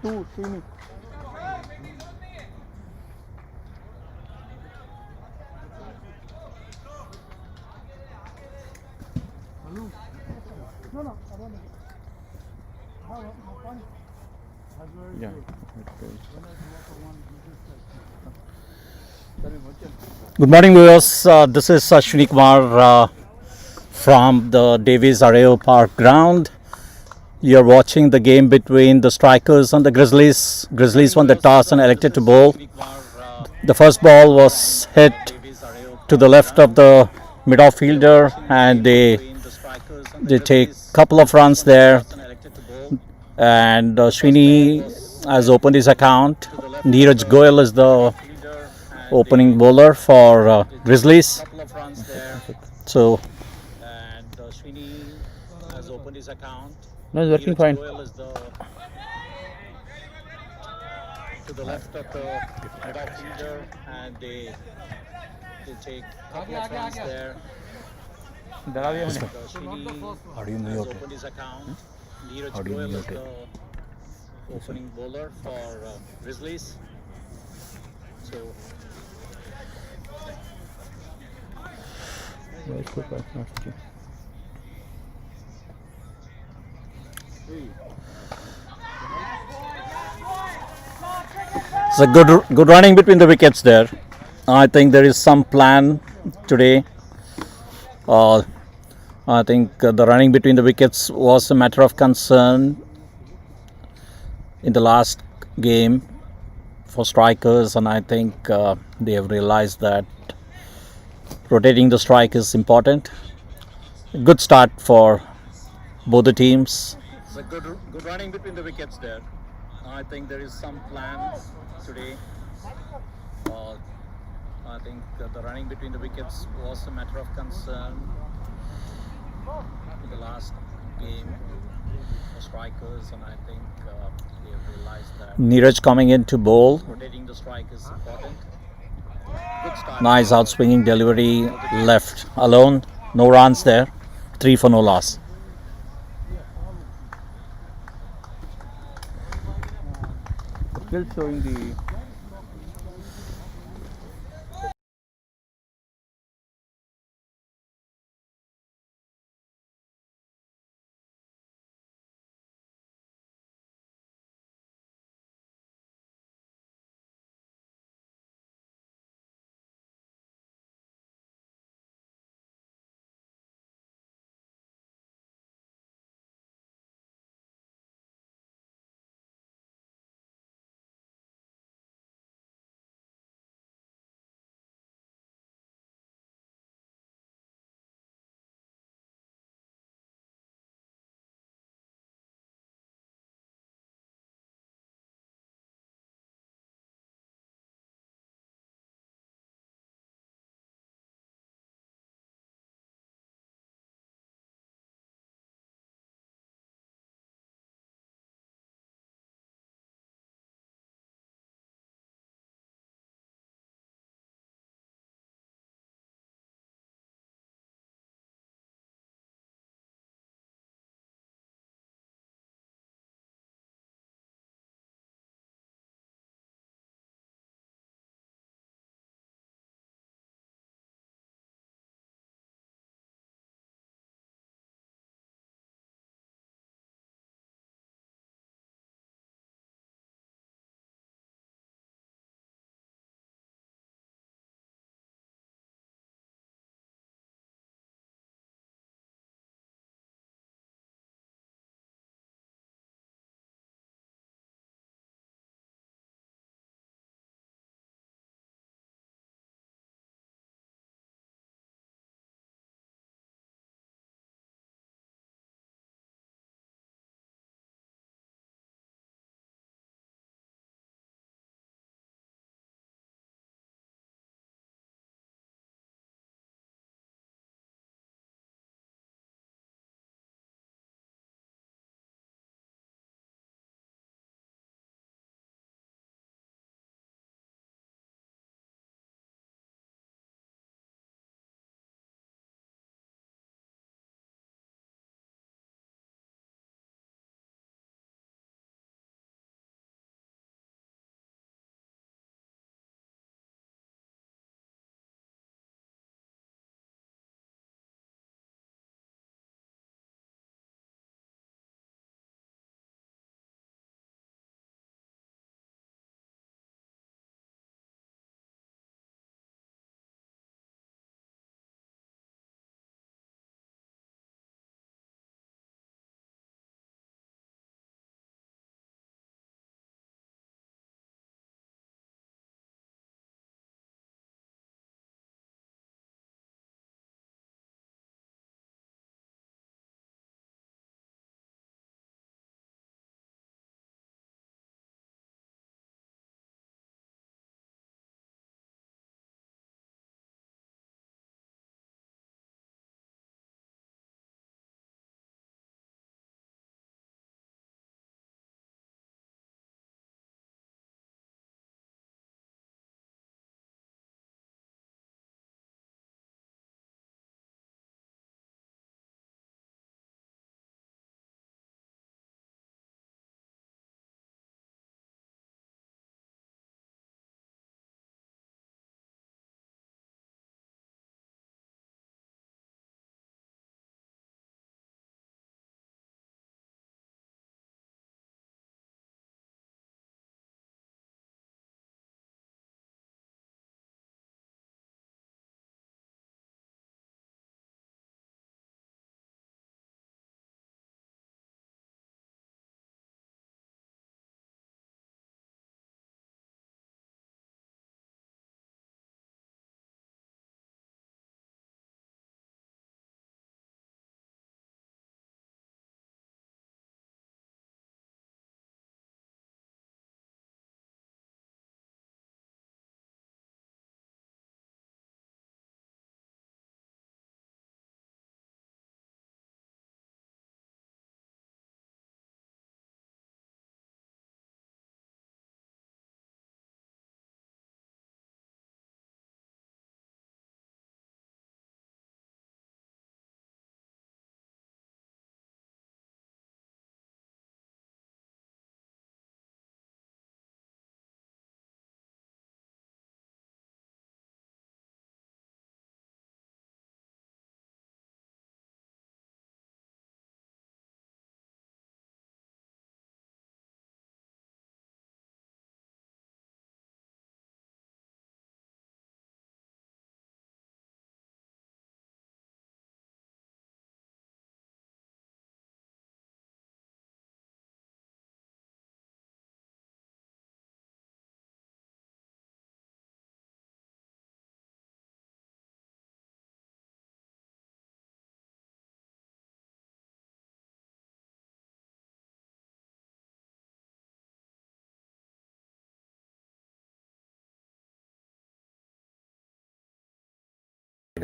two, Srini. Yeah. Good morning, viewers. This is Ashwini Kumar from the Davies Arroyo Park ground. You're watching the game between the Strikers and the Grizzlies. Grizzlies won the toss and elected to bowl. The first ball was hit to the left of the mid-off-fielder, and they take a couple of runs there. And Srini has opened his account. Neeraj Goyal is the opening bowler for Grizzlies. So, no, it's working fine. To the left of the mid-off-fielder, and they take a couple of runs there. Srini has opened his account. Neeraj Goyal is the opening bowler for Grizzlies. So, it's a good running between the wickets there. I think there is some plan today. I think the running between the wickets was a matter of concern in the last game for Strikers, and I think they have realized that rotating the strike is important. Good start for both the teams. It's a good running between the wickets there. I think there is some plan today. I think the running between the wickets was a matter of concern in the last game for Strikers, and I think they have realized that Neeraj coming in to bowl. Rotating the strike is important. Good start. Nice outswinging delivery, left alone, no runs there, 3 for no loss. Still showing the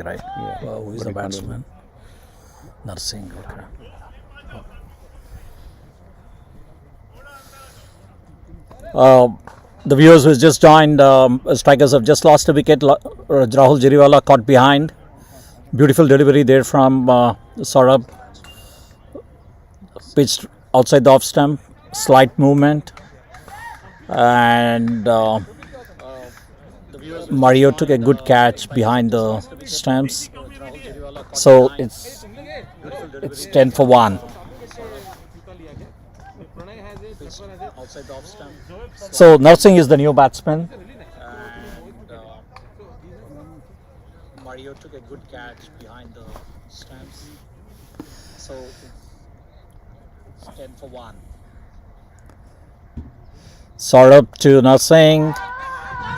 right? Yeah. Who is the batsman? Narsingh. Okay. The viewers who just joined, strikers have just lost a wicket. Rahul Jariwala caught behind. Beautiful delivery there from Saurabh. Pitched outside the off stump. Slight movement. And Mario took a good catch behind the stumps. So it's 10 for 1. So Narsingh is the new batsman. And Mario took a good catch behind the stumps. So it's 10 for 1. Saurabh to Narsingh.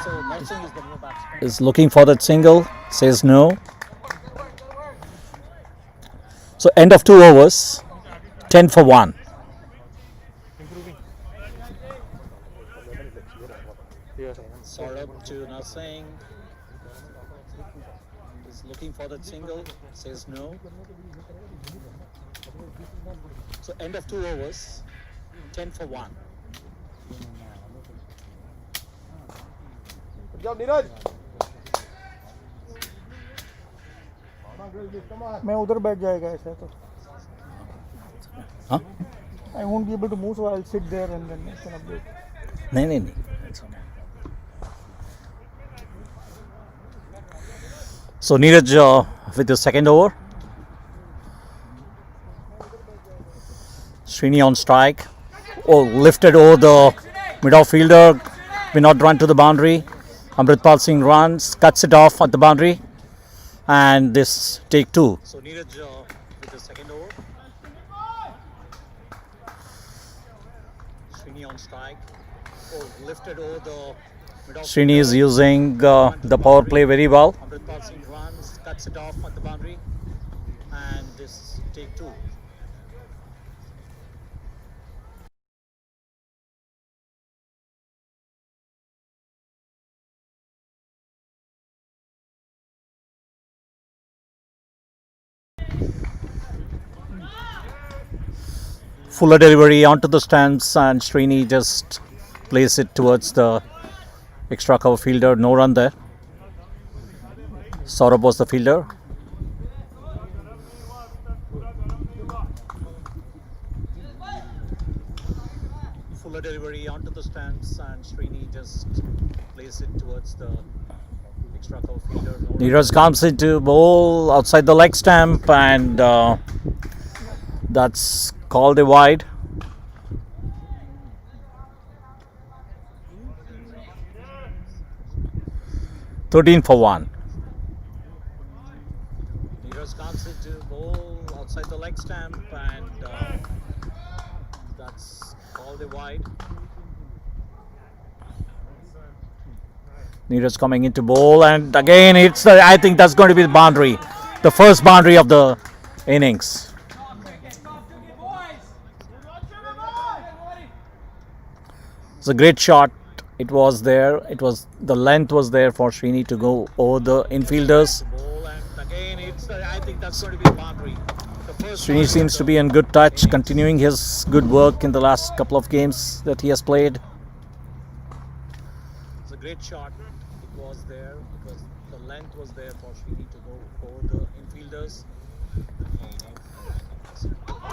So Narsingh is the new batsman. Is looking for that single. Says no. So end of 2 overs. 10 for 1. Saurabh to Narsingh. Is looking for that single. Says no. So end of 2 overs. 10 for 1. मैं उधर बैठ जाएगा ऐसा तो. Huh? I won't be able to move, so I'll sit there and then I can update. No. It's okay. So Neeraj with the second over. Srini on strike. Oh, lifted over the mid-off fielder. May not run to the boundary. Amritpal Singh runs, cuts it off at the boundary. And this take 2. So Neeraj with the second over. Srini on strike. Oh, lifted over the mid-off. Srini is using the power play very well. Amritpal Singh runs, cuts it off at the boundary. And this take 2. Fuller delivery onto the stands, and Srini just plays it towards the extra cover fielder. No run there. Saurabh was the fielder. Fuller delivery onto the stands, and Srini just plays it towards the extra cover fielder. Neeraj comes into bowl outside the leg stump, and that's called a wide. $13 for 1. Neeraj comes into bowl outside the leg stump, and that's called a wide. Neeraj coming into bowl, and again it's the, I think that's going to be the boundary, the first boundary of the innings. It's a great shot. It was there. It was the length was there for Srini to go over the infielders. I think that's going to be a boundary. Srini seems to be in good touch, continuing his good work in the last couple of games that he has played. It's a great shot. It was there because the length was there for Srini to go over the infielders.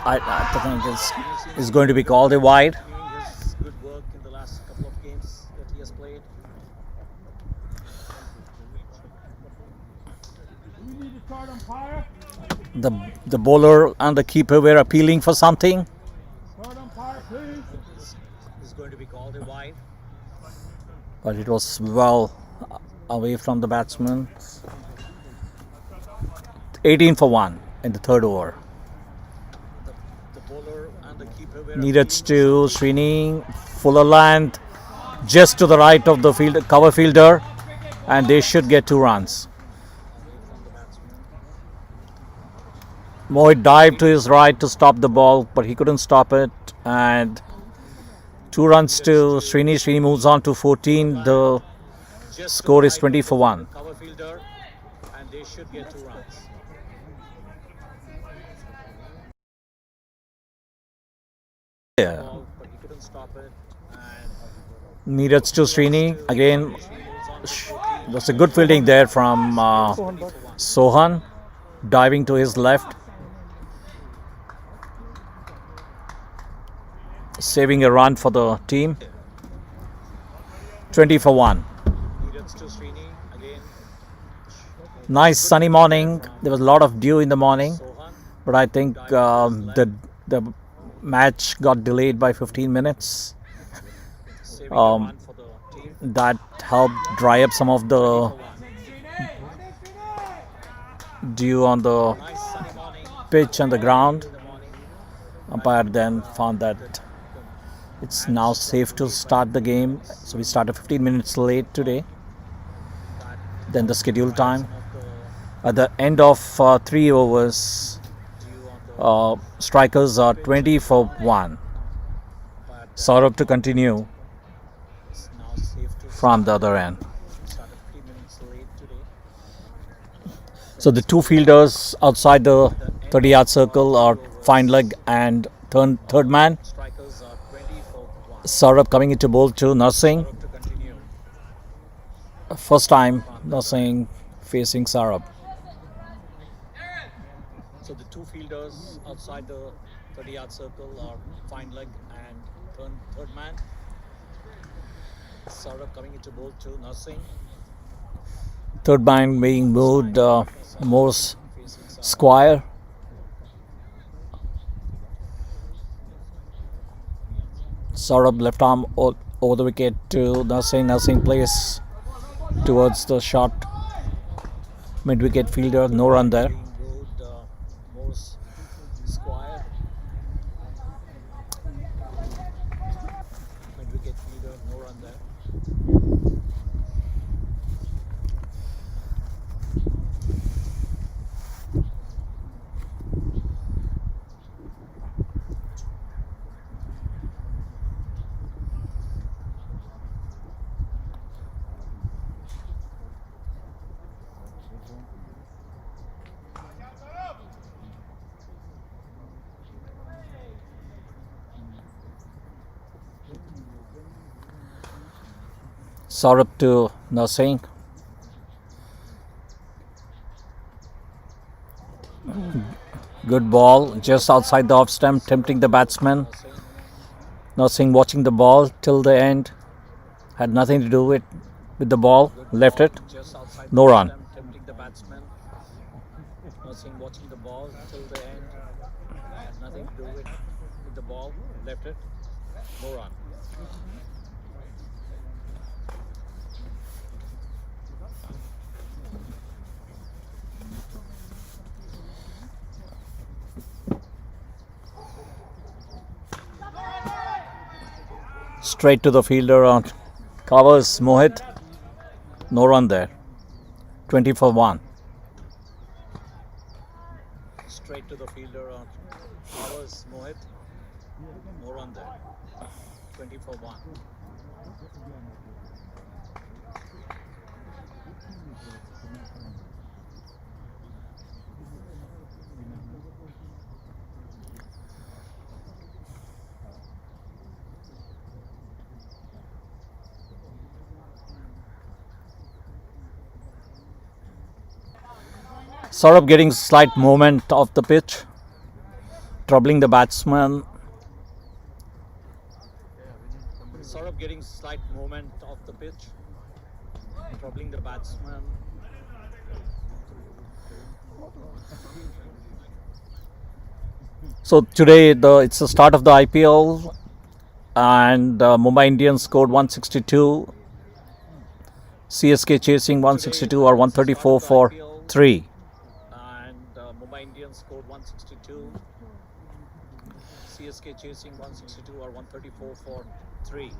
I think it's going to be called a wide. Good work in the last couple of games that he has played. The bowler and the keeper were appealing for something. It's going to be called a wide, but it was well away from the batsman. 18 for 1 in the third over. Neeraj to Srini, fuller length, just to the right of the field cover fielder, and they should get 2 runs. Mohit dived to his right to stop the ball, but he couldn't stop it, and 2 runs to Srini. Srini moves on to 14. The score is 20 for 1. They should get 2 runs. Yeah. But he couldn't stop it. Needed to Srini again. That's a good fielding there from Sohan, diving to his left, saving a run for the team. 20 for 1. Nice sunny morning. There was a lot of dew in the morning, but I think the match got delayed by 15 minutes. That helped dry up some of the dew on the pitch and the ground. Umpire then found that it's now safe to start the game, so we started 15 minutes late today than the scheduled time. At the end of 3 overs, strikers are 20 for 1. Saurabh to continue from the other end. So the 2 fielders outside the 30-yard circle are fine leg and third man. Saurabh coming into bowl to Narsingh. First time Narsingh facing Saurabh. So the 2 fielders outside the 30-yard circle are fine leg and third man. Saurabh coming into bowl to Narsingh. Third man being moved, Morse Squire. Saurabh left arm over the wicket to Narsingh. Narsingh plays towards the short mid-wicket fielder. No run there. Saurabh to Narsingh. Good ball just outside the off stump, tempting the batsman. Narsingh watching the ball till the end. Had nothing to do with the ball. Left it. No run. Narsingh watching the ball till the end. Had nothing to do with the ball. Left it. No run. Straight to the fielder on covers Mohit. No run there. 20 for 1. Straight to the fielder on covers Mohit. No run there. 20 for 1. Saurabh getting slight movement off the pitch, troubling the batsman. Saurabh getting slight movement off the pitch, troubling the batsman. So today it's the start of the IPL, and Mumbai Indians scored 162. CSK chasing 162 or 134 for 3. Mumbai Indians scored 162. CSK chasing 162 or 134 for 3.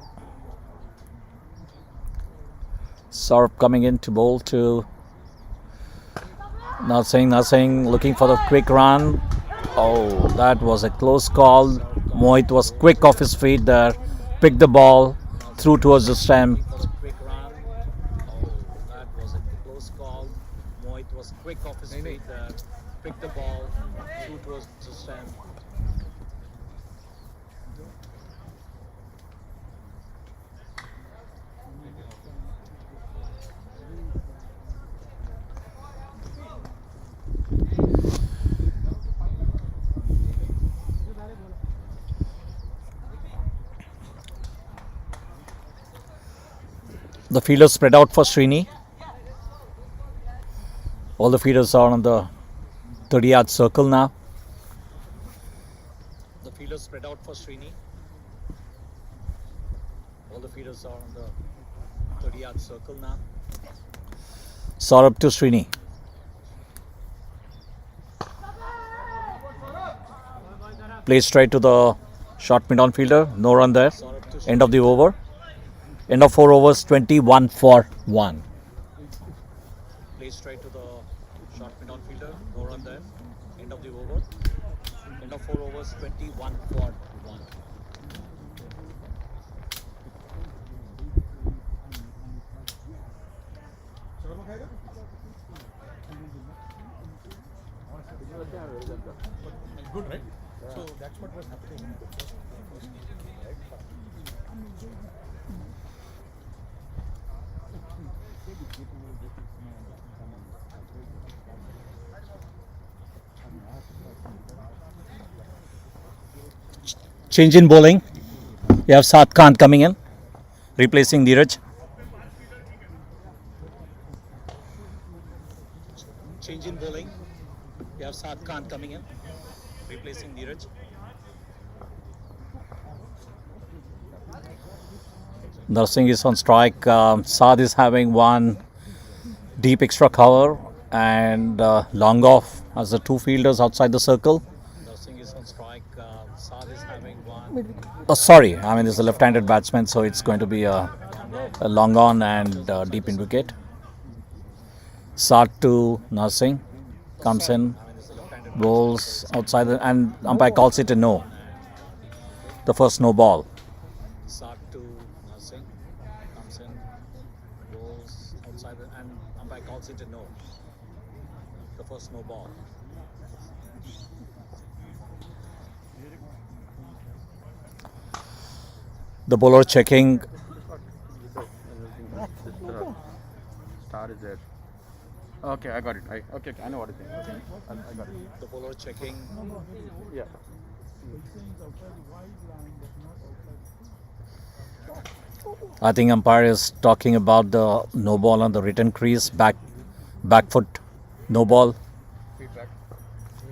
Saurabh coming in to bowl to Narsingh looking for the quick run. Oh, that was a close call. Mohit was quick off his feet there, picked the ball, threw towards the stump. That was a close call. Mohit was quick off his feet there, pick the ball, shoot towards the stand. The fielders spread out for Srini. All the fielders are on the 30-yard circle now. The fielders spread out for Srini. All the fielders are on the 30-yard circle now. Saurabh to Srini. Play straight to the short mid-on fielder. No run there. End of the over. End of 4 overs, 21 for 1. Play straight to the short mid-on fielder. No run there. End of the over. End of 4 overs, 21 for 1. Good, right? So that's what was happening. Change in bowling. You have Saad Khan coming in, replacing Dheeraj. Change in bowling. You have Saad Khan coming in, replacing Dheeraj. Narsingh is on strike. Saad is having one deep extra cover and long off as the two fielders outside the circle. Narsingh is on strike. Saad is having one. Oh, sorry. I mean, it's a left-handed batsman, so it's going to be a long on and deep in wicket. Saad to Narsingh comes in, bowls outside, and umpire calls it a no. The first no ball. Saad to Narsingh comes in, bowls outside, and umpire calls it a no. The first no ball. The bowler checking. Star is there. Okay, I got it. I know what it is. Okay, I got it. The bowler checking. Yeah. I think umpire is talking about the no ball on the return crease, back foot, no ball. Feedback.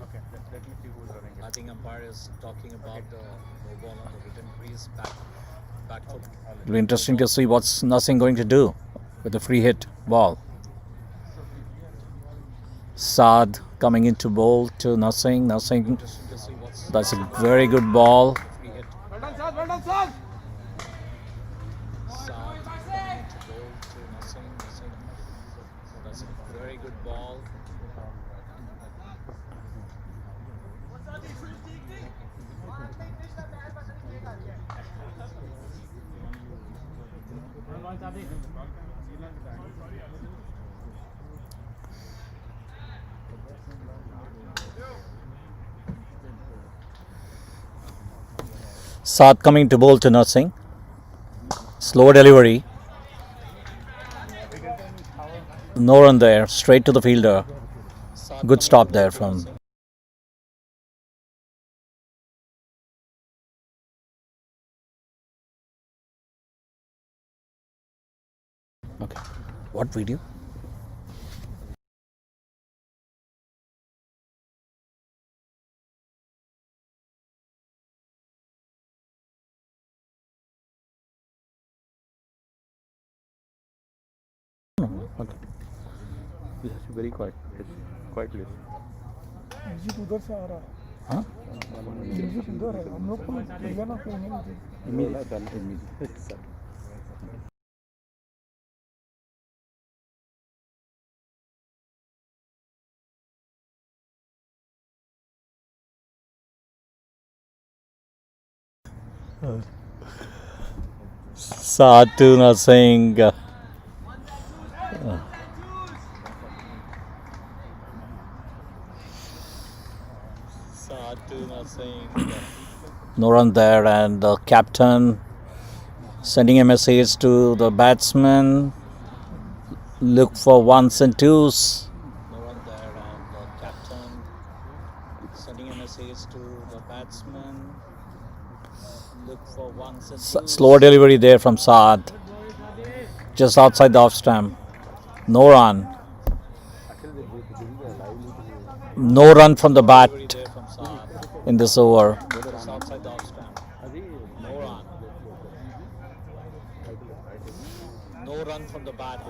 Okay, let me see who's running it. I think umpire is talking about the no ball on the return crease, back foot. It'll be interesting to see what's Narsingh going to do with the free hit ball. Saad coming into bowl to Narsingh. Narsingh, that's a very good ball. Well done, Saad. Well done, Saad. Saad coming into bowl to Narsingh. That's a very good ball. Saad coming to bowl to Narsingh. Slow delivery. No run there. Straight to the fielder. Good stop there from. Okay. What video? Okay. This is very quiet. It's quite less. Music उधर से आ रहा है Huh? Music इधर है हम लोग को मिलेगा ना कोई नहीं Saad to Narsingh. No run there, and the captain sending a message to the batsman. Look for ones and twos. No run there, and the captain sending a message to the batsman. Look for ones and twos. Slower delivery there from Saad. Just outside the off stump. No run. No run from the bat in this over. No run from the bat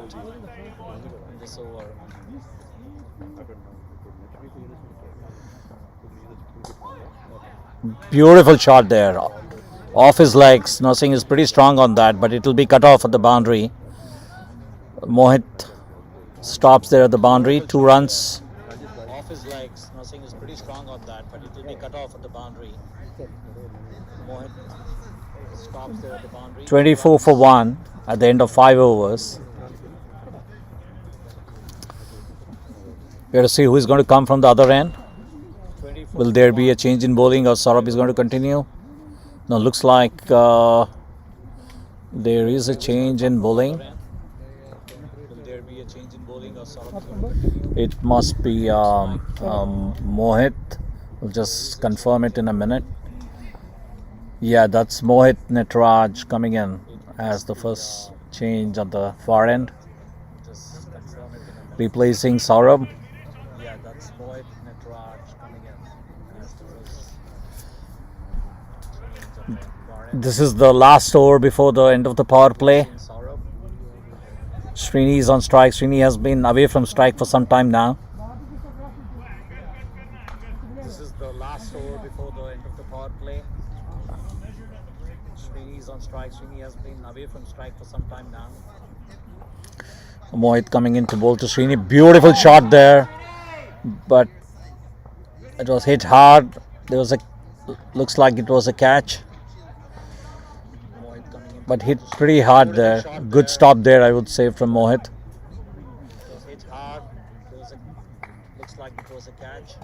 in this over. Beautiful shot there. Off his legs. Nursing is pretty strong on that, but it will be cut off at the boundary. Mohit stops there at the boundary. 2 runs. Off his legs. Nursing is pretty strong on that, but it will be cut off at the boundary. Mohit stops there at the boundary. 24 for 1 at the end of 5 overs. We have to see who is going to come from the other end. Will there be a change in bowling, or Saurabh is going to continue? No, looks like there is a change in bowling. Will there be a change in bowling, or Saurabh? It must be Mohit. We'll just confirm it in a minute. Yeah, that's Mohit Netraj coming in as the first change on the far end, replacing Saurabh. Yeah, that's Mohit Netraj coming in as the first change on the far end. This is the last over before the end of the power play. Srini is on strike. Srini has been away from strike for some time now. This is the last over before the end of the power play. Srini is on strike. Srini has been away from strike for some time now. Mohit coming in to bowl to Srini. Beautiful shot there, but it was hit hard. There was a, looks like it was a catch, but hit pretty hard there. Good stop there, I would say, from Mohit. It was hit hard. There was a, looks like it was a catch.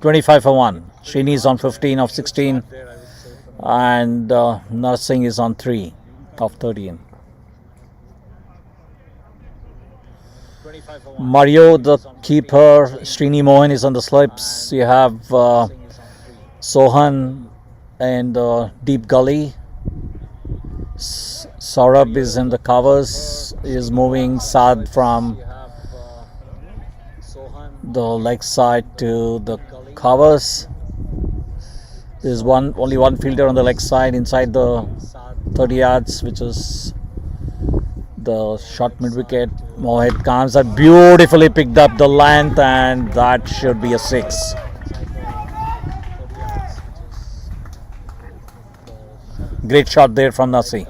25 for 1. Srini is on 15 of 16, and Narsingh is on 3 of 13. Mario, the keeper. Srini Mohan is on the slips. You have Sohan and deep gully. Saurabh is in the covers. He is moving Saad from the leg side to the covers. There is only one fielder on the leg side inside the 30 yards, which is the short mid wicket. Mohit comes and beautifully picked up the length, and that should be a 6. Great shot there from Nasi.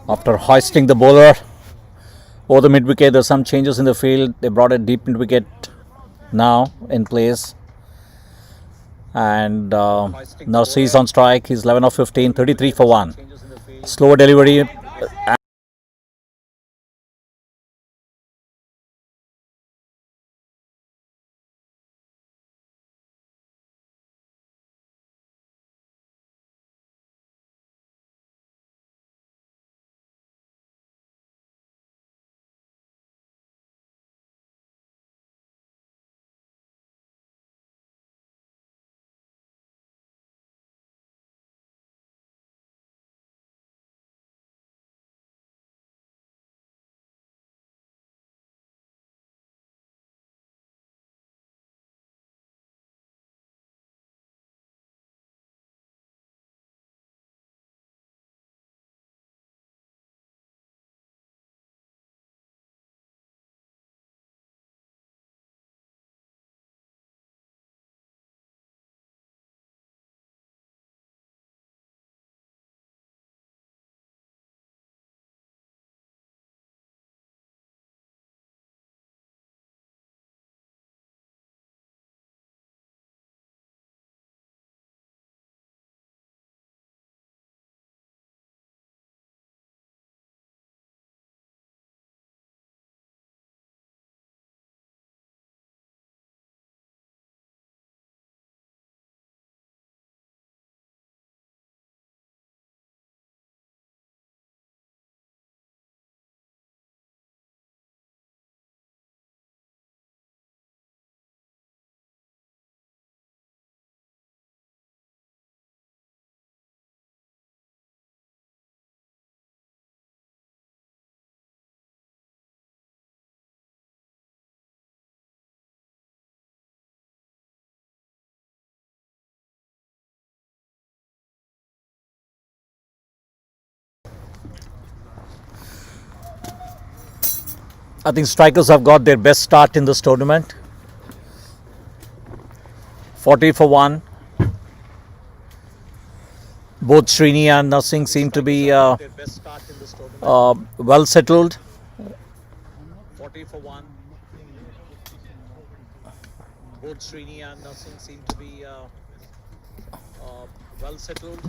After hoisting the bowler over the mid wicket, there's some changes in the field. They brought a deep mid wicket now in place, and Narsi is on strike. He's 11 of 15, 33 for 1. Slower delivery. I think strikers have got their best start in this tournament. 40 for 1. Both Srini and Narsingh seem to be well settled. 40 for 1. Both Srini and Narsingh seem to be well settled.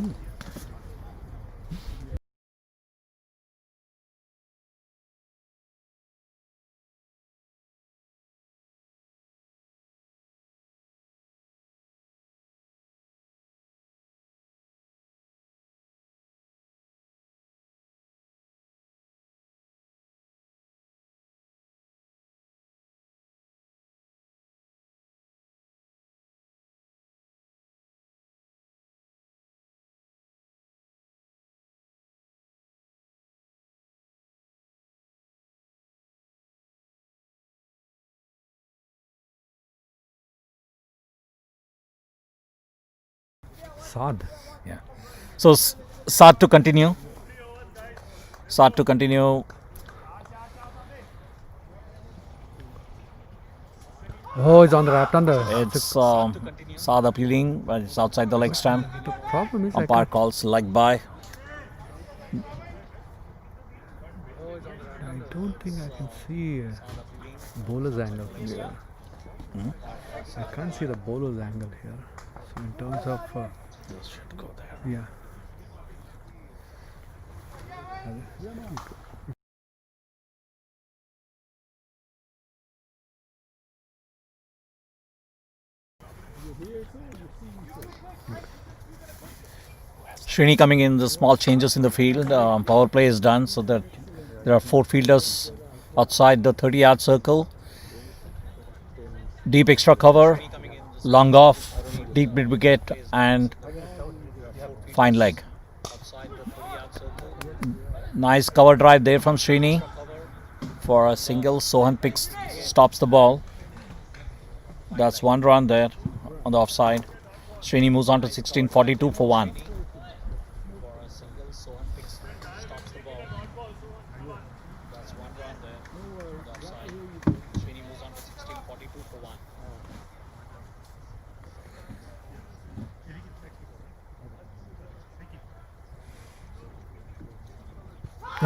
Sad. Yeah. So Saad to continue. Saad to continue. Oh, it's on the left under. It's Saad appealing, but it's outside the leg stump. The problem is Umpire calls leg by. I don't think I can see bowler's angle here. I can't see the bowler's angle here. So in terms of This should go there. yeah. Srini coming in, the small changes in the field. Power play is done so that there are 4 fielders outside the 30-yard circle. Deep extra cover, long off, deep mid wicket, and fine leg. Nice cover drive there from Srini for a single. Sohan stops the ball. That's 1 run there on the offside. Srini moves on to 16, 42 for 1.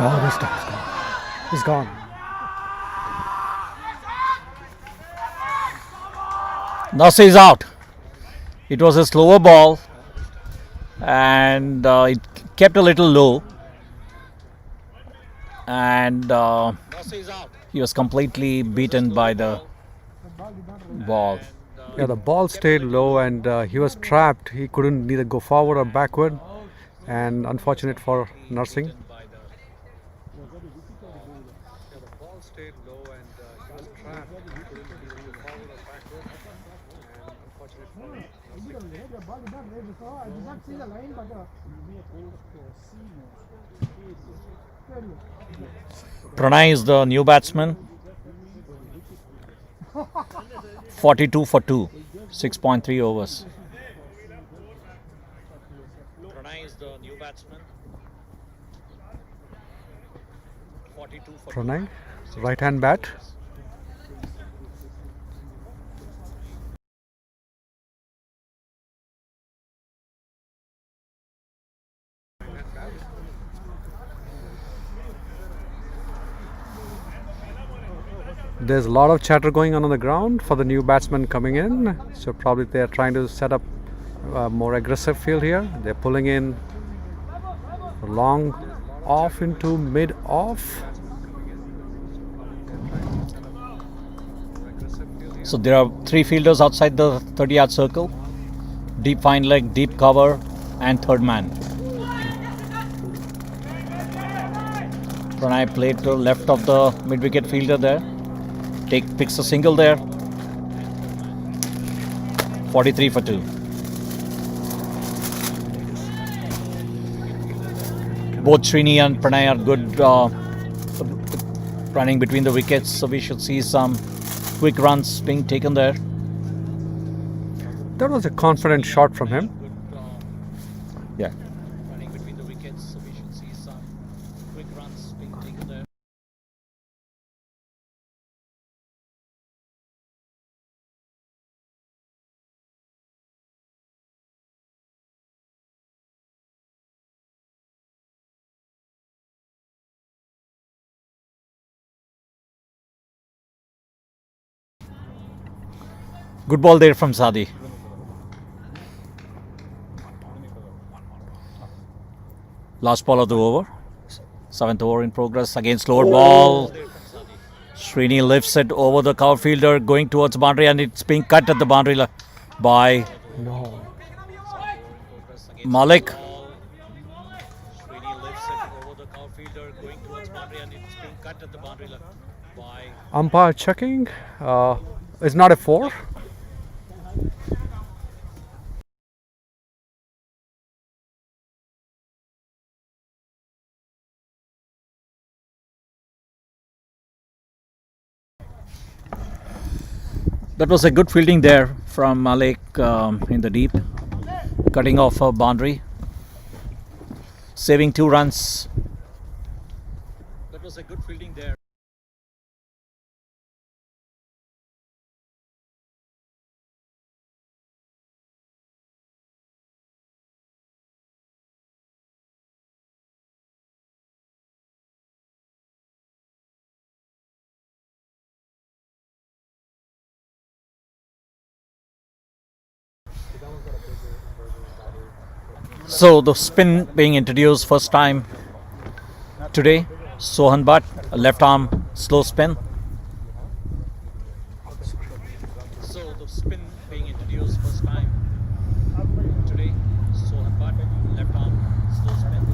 Oh, this time's gone. It's gone. Nasi is out. It was a slower ball and it kept a little low, and he was completely beaten by the ball. Yeah, the ball stayed low and he was trapped. He couldn't neither go forward or backward, and unfortunate for Narsingh. I did not see the line, but Pranay is the new batsman. 42 for 2, 6.3 overs. Pranay is the new batsman. 42 for Pranay, right hand bat. There's a lot of chatter going on the ground for the new batsman coming in. So probably they're trying to set up a more aggressive field here. They're pulling in long off into mid off. So there are 3 fielders outside the 30-yard circle. Deep fine leg, deep cover, and third man. Pranay played to left of the mid-wicket fielder there. Picks a single there. 43 for 2. Both Srini and Pranay are good running between the wickets, so we should see some quick runs being taken there. That was a confident shot from him. Yeah. Good ball there from Sadi. Last ball of the over. 7th over in progress. Again, slower ball. Srini lifts it over the cover fielder, going towards boundary, and it's being cut at the boundary by Malik. Umpire checking. It's not a 4. That was a good fielding there from Malik in the deep, cutting off a boundary, saving 2 runs. That was a good fielding there. So the spin being introduced first time today. Sohan Bhatt, a left arm slow spin. So the spin being introduced first time today. Sohan Bhatt, left arm slow spin.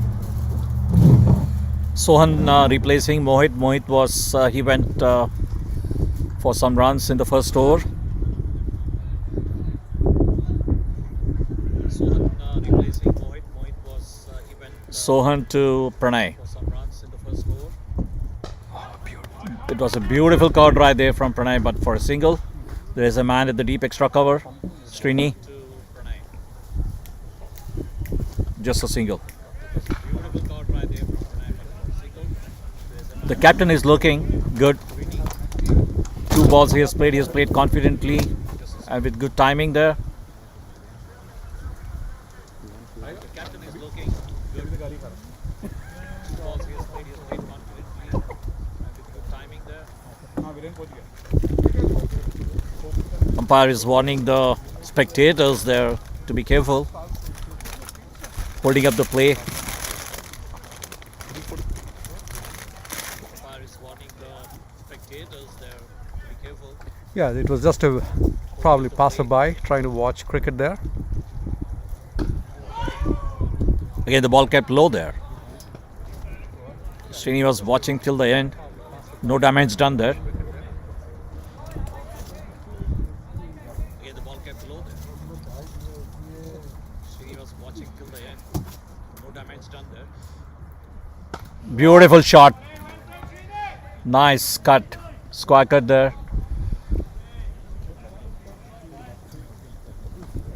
Sohan replacing Mohit. Mohit was he went for some runs in the first over. Replacing Mohit. Mohit was he went Sohan to Pranay. For some runs in the first over. It was a beautiful cover drive there from Pranay, but for a single. There is a man at the deep extra cover. Srini. Just a single. The captain is looking good. 2 balls he has played. He has played confidently and with good timing there. The captain is looking good. 2 balls he has played confidently and with good timing there. Umpire is warning the spectators there to be careful. Holding up the play. Umpire is warning the spectators there to be careful. Yeah, it was just a probably passerby trying to watch cricket there. Again, the ball kept low there. Srini was watching till the end. No damage done there. Again, the ball kept low there. Srini was watching till the end. No damage done there. Beautiful shot. Nice cut. Square cut there.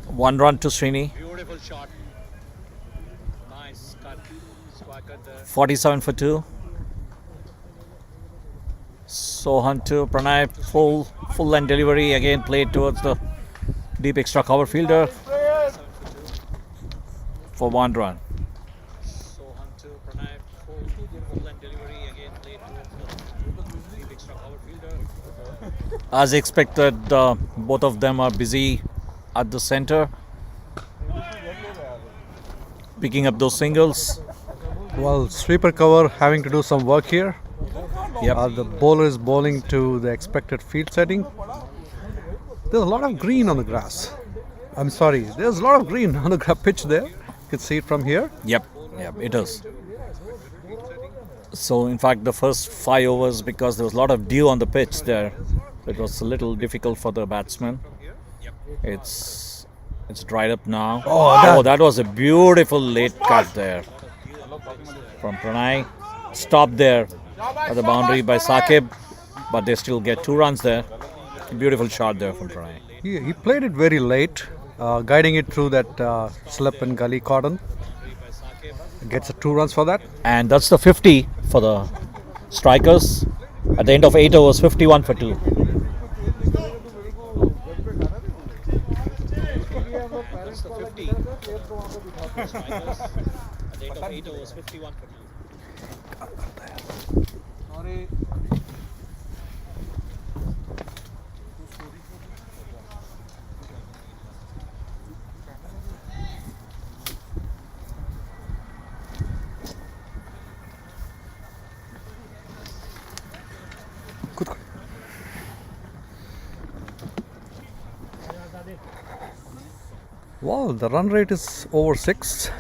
1 run to Srini. Beautiful shot. 47 for 2. Sohan to Pranay, full length delivery, again played towards the deep extra cover fielder for 1 run. Sohan to Pranay, full length delivery, again played towards the deep extra cover fielder. As expected, both of them are busy at the center, picking up those singles. Well, sweeper cover having to do some work here. Yep. The bowler is bowling to the expected field setting. There's a lot of green on the grass. I'm sorry, there's a lot of green on the pitch there. You can see it from here. Yep, it is. So in fact the first 5 overs, because there was a lot of dew on the pitch there, it was a little difficult for the batsman. It's dried up now. Oh, that was a beautiful late cut there from Pranay. Stopped there at the boundary by Saqib, but they still get 2 runs there. Beautiful shot there from Pranay. He played it very late, guiding it through that slip and gully cordon. Gets 2 runs for that. And that's the 50 for the strikers. At the end of 8 overs, 51 for 2. That's the 50 for the strikers. At the end of 8 overs, 51 for 2. Well, the run rate is over 6.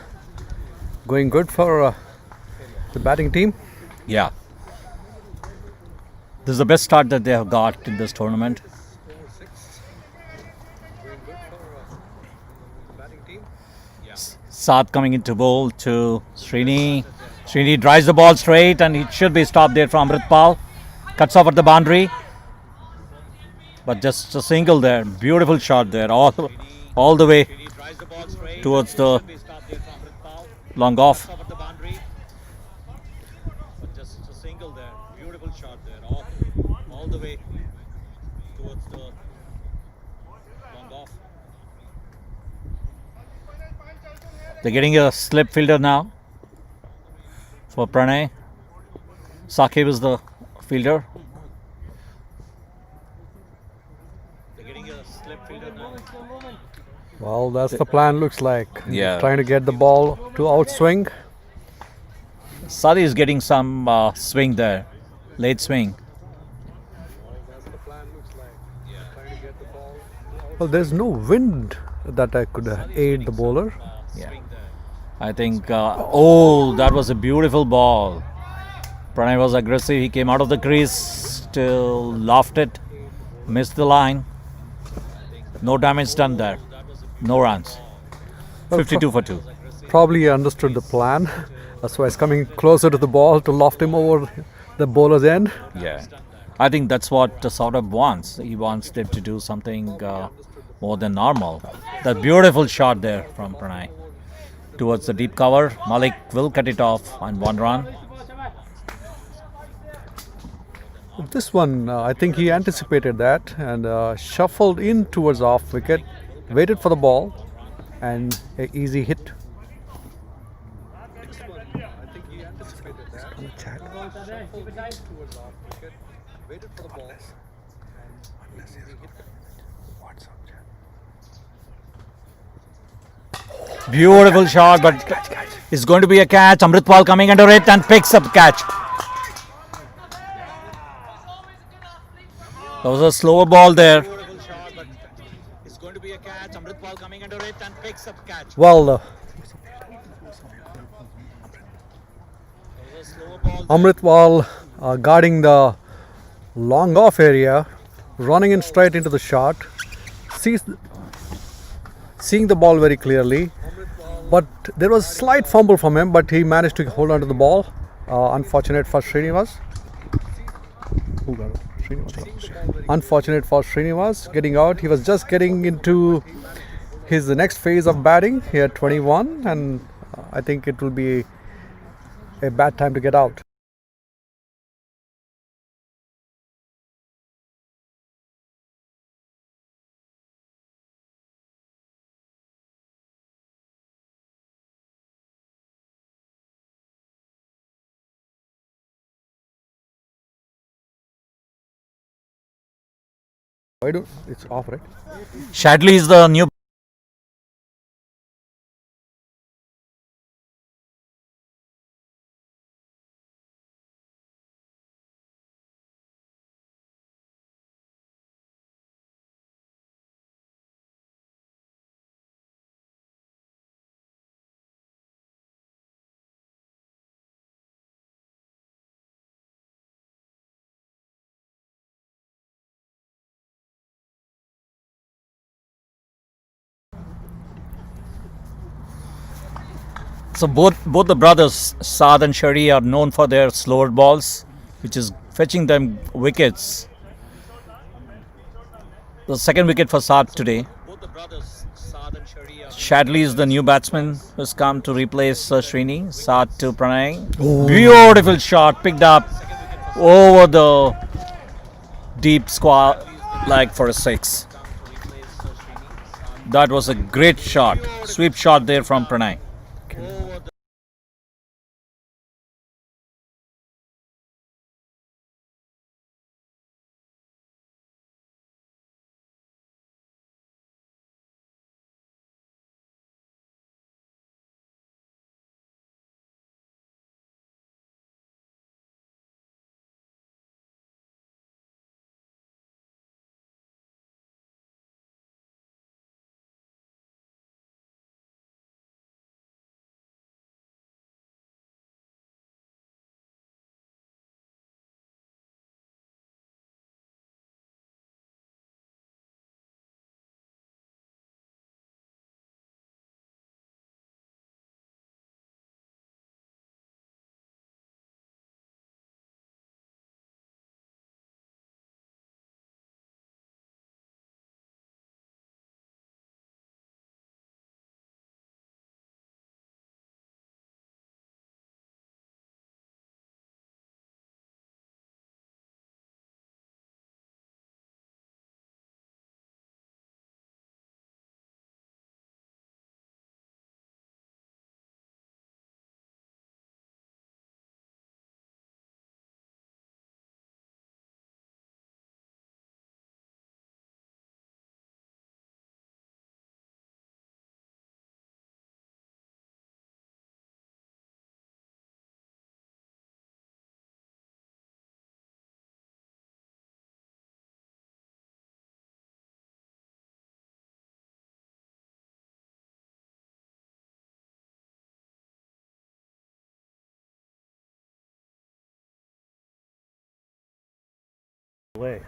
Going good for the batting team. Yeah. This is the best start that they have got in this tournament. Saad coming into bowl to Srini. Srini drives the ball straight and it should be stopped there from Amritpal. Cuts off at the boundary. But just a single there. Beautiful shot there. All the way towards the long off. But just a single there. Beautiful shot there. All the way towards the long off. They're getting a slip fielder now for Pranay. Sakib is the fielder. They're getting a slip fielder now. Well, that's the plan, looks like. Yeah. Trying to get the ball to outswing. Sadi is getting some swing there. Late swing. Well, there's no wind that I could aid the bowler. Yeah. I think, that was a beautiful ball. Pranay was aggressive. He came out of the crease, still lofted it, missed the line. No damage done there. No runs. 52 for 2. Probably he understood the plan. That's why he's coming closer to the ball to loft him over the bowler's end. Yeah. I think that's what Saurabh wants. He wants them to do something more than normal. That beautiful shot there from Pranay towards the deep cover. Malik will cut it off and 1 run. This one, I think he anticipated that and shuffled in towards off wicket, waited for the ball, and an easy hit. Beautiful shot, but it's going to be a catch. Amritpal coming under it and picks up catch. That was a slower ball there. It's going to be a catch. Amritpal coming under it and picks up catch. Well, Amritpal guarding the long off area, running in straight into the shot, seeing the ball very clearly. But there was slight fumble from him, but he managed to hold on to the ball. Unfortunate for Srinivas. Who got it? Unfortunate for Srinivas getting out. He was just getting into his next phase of batting. He had 21, and I think it will be a bad time to get out. Why do it's off, right? Shadley is the new So both the brothers, Saad and Shari, are known for their slower balls, which is fetching them wickets. The second wicket for Saad today. Shadley is the new batsman who's come to replace Srini. Saad to Pranay. Beautiful shot picked up over the deep square leg for a 6. That was a great shot. Sweep shot there from Pranay.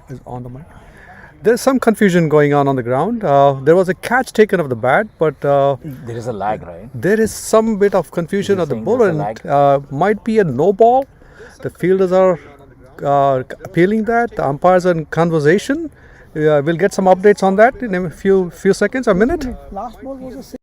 is on the mic. There's some confusion going on the ground. There was a catch taken of the bat, but There is a lag, right? there is some bit of confusion You're of the saying bowler. there's a And, might be a no ball. The fielders are appealing that. The umpires are in conversation. We'll get some updates on that in a few seconds, a minute. Last ball was a six.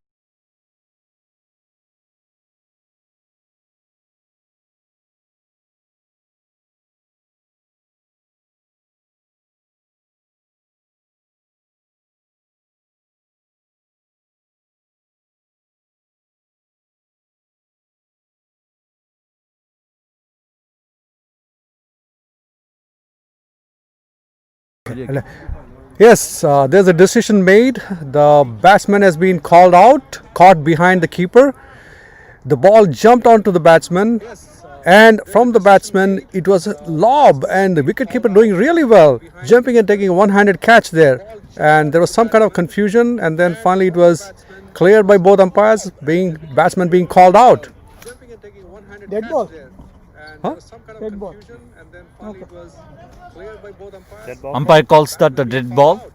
Yes, there's a decision made. The batsman has been called out, caught behind the keeper. The ball jumped onto the batsman, and from the batsman, it was a lob, and the wicketkeeper doing really well, jumping and taking a one-handed catch there. And there was some kind of confusion, and then finally it was cleared by both umpires, batsman being called out. Dead ball. Huh? Dead ball. Umpire calls that the dead ball.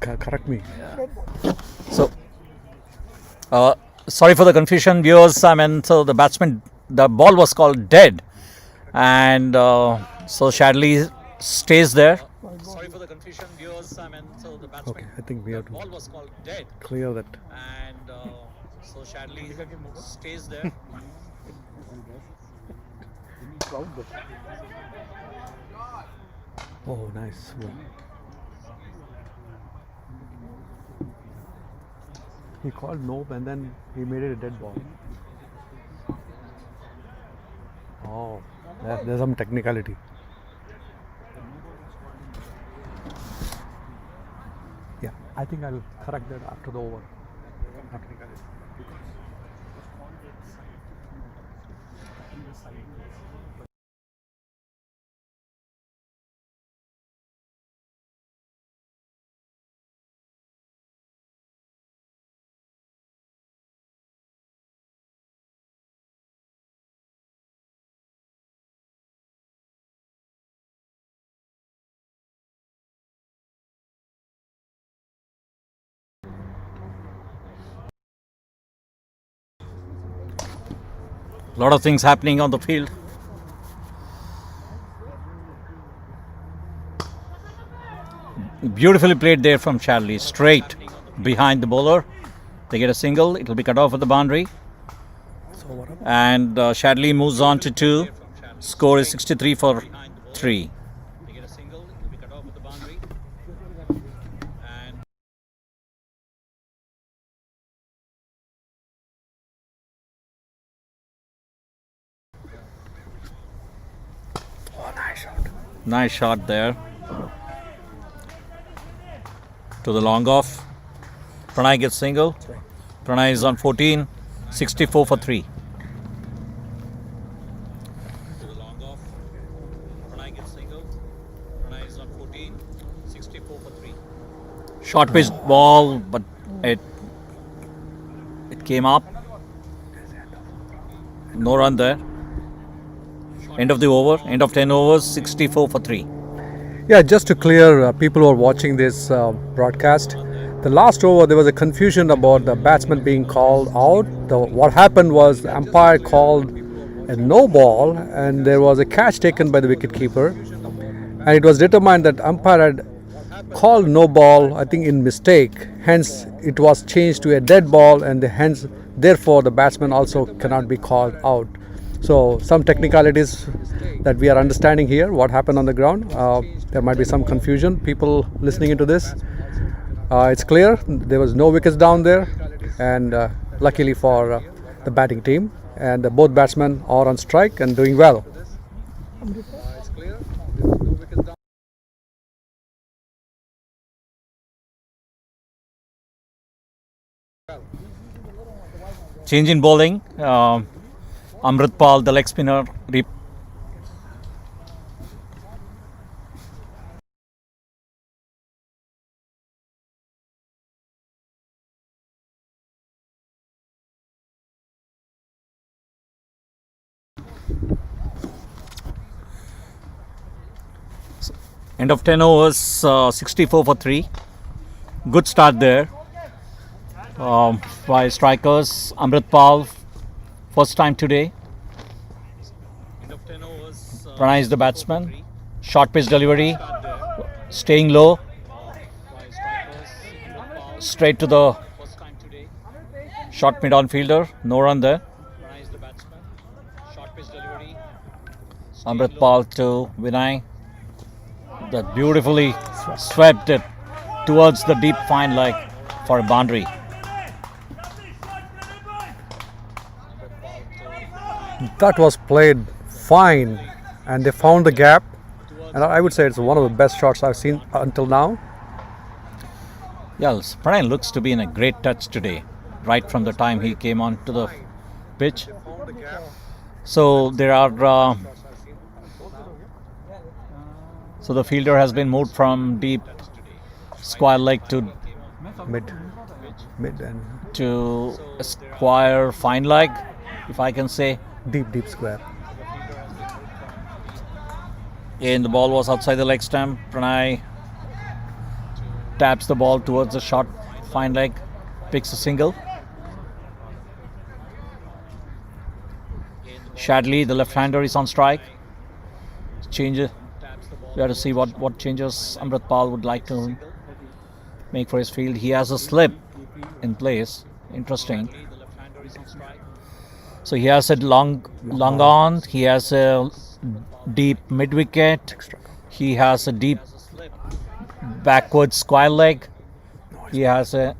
Correct me. So, sorry for the confusion, viewers. I mean, so the ball was called dead, and so Shadley stays there. Sorry for the confusion, viewers. I mean, so the Okay, I think we have to ball was called dead, clear that. and so Shadley stays there. Oh, nice. He called nope and then he made it a dead ball. Oh, there's some technicality. Yeah, I think I'll correct that after the over. A lot of things happening on the field. Beautifully played there from Shadley, straight behind the bowler. They get a single, it will be cut off at the boundary. And Shadley moves on to 2. Score is 63 for 3. Nice shot there. To the long off. Pranay gets single. Pranay is on 14. 64 for 3. To the long off. Pranay gets single. Pranay is on 14. 64 for 3. Short pitch ball, but it came up. No run there. End of the over, end of 10 overs, 64 for 3. Yeah, just to clear people who are watching this broadcast, the last over there was a confusion about the batsman being called out. What happened was the umpire called a no ball and there was a catch taken by the wicketkeeper, and it was determined that umpire had called no ball, I think in mistake, hence it was changed to a dead ball, and therefore the batsman also cannot be called out. So some technicalities that we are understanding here, what happened on the ground. There might be some confusion. People listening into this, it's clear there was no wickets down there, and luckily for the batting team, and both batsmen are on strike and doing well. Change in bowling. Amritpal, the leg spinner, End of 10 overs, 64 for 3. Good start there by strikers. Amritpal, first time today. Pranay is the batsman. Short pitch delivery, staying low. Straight to the short mid-on fielder. No run there. Amritpal to Vinay. That beautifully swept it towards the deep fine leg for a boundary. That was played fine, and they found the gap. And I would say it's one of the best shots I've seen until now. Yes, Pranay looks to be in a great touch today, right from the time he came onto the pitch. So there are. So the fielder has been moved from deep square leg to Mid and a square fine leg, if I can say. deep square. And the ball was outside the leg stump. Pranay taps the ball towards the short fine leg, picks a single. Shadley, the left-hander, is on strike. Change. We have to see what changes Amritpal would like to make for his field. He has a slip in place. Interesting. So he has a long on. He has a deep mid wicket. He has a deep backward square leg. He has a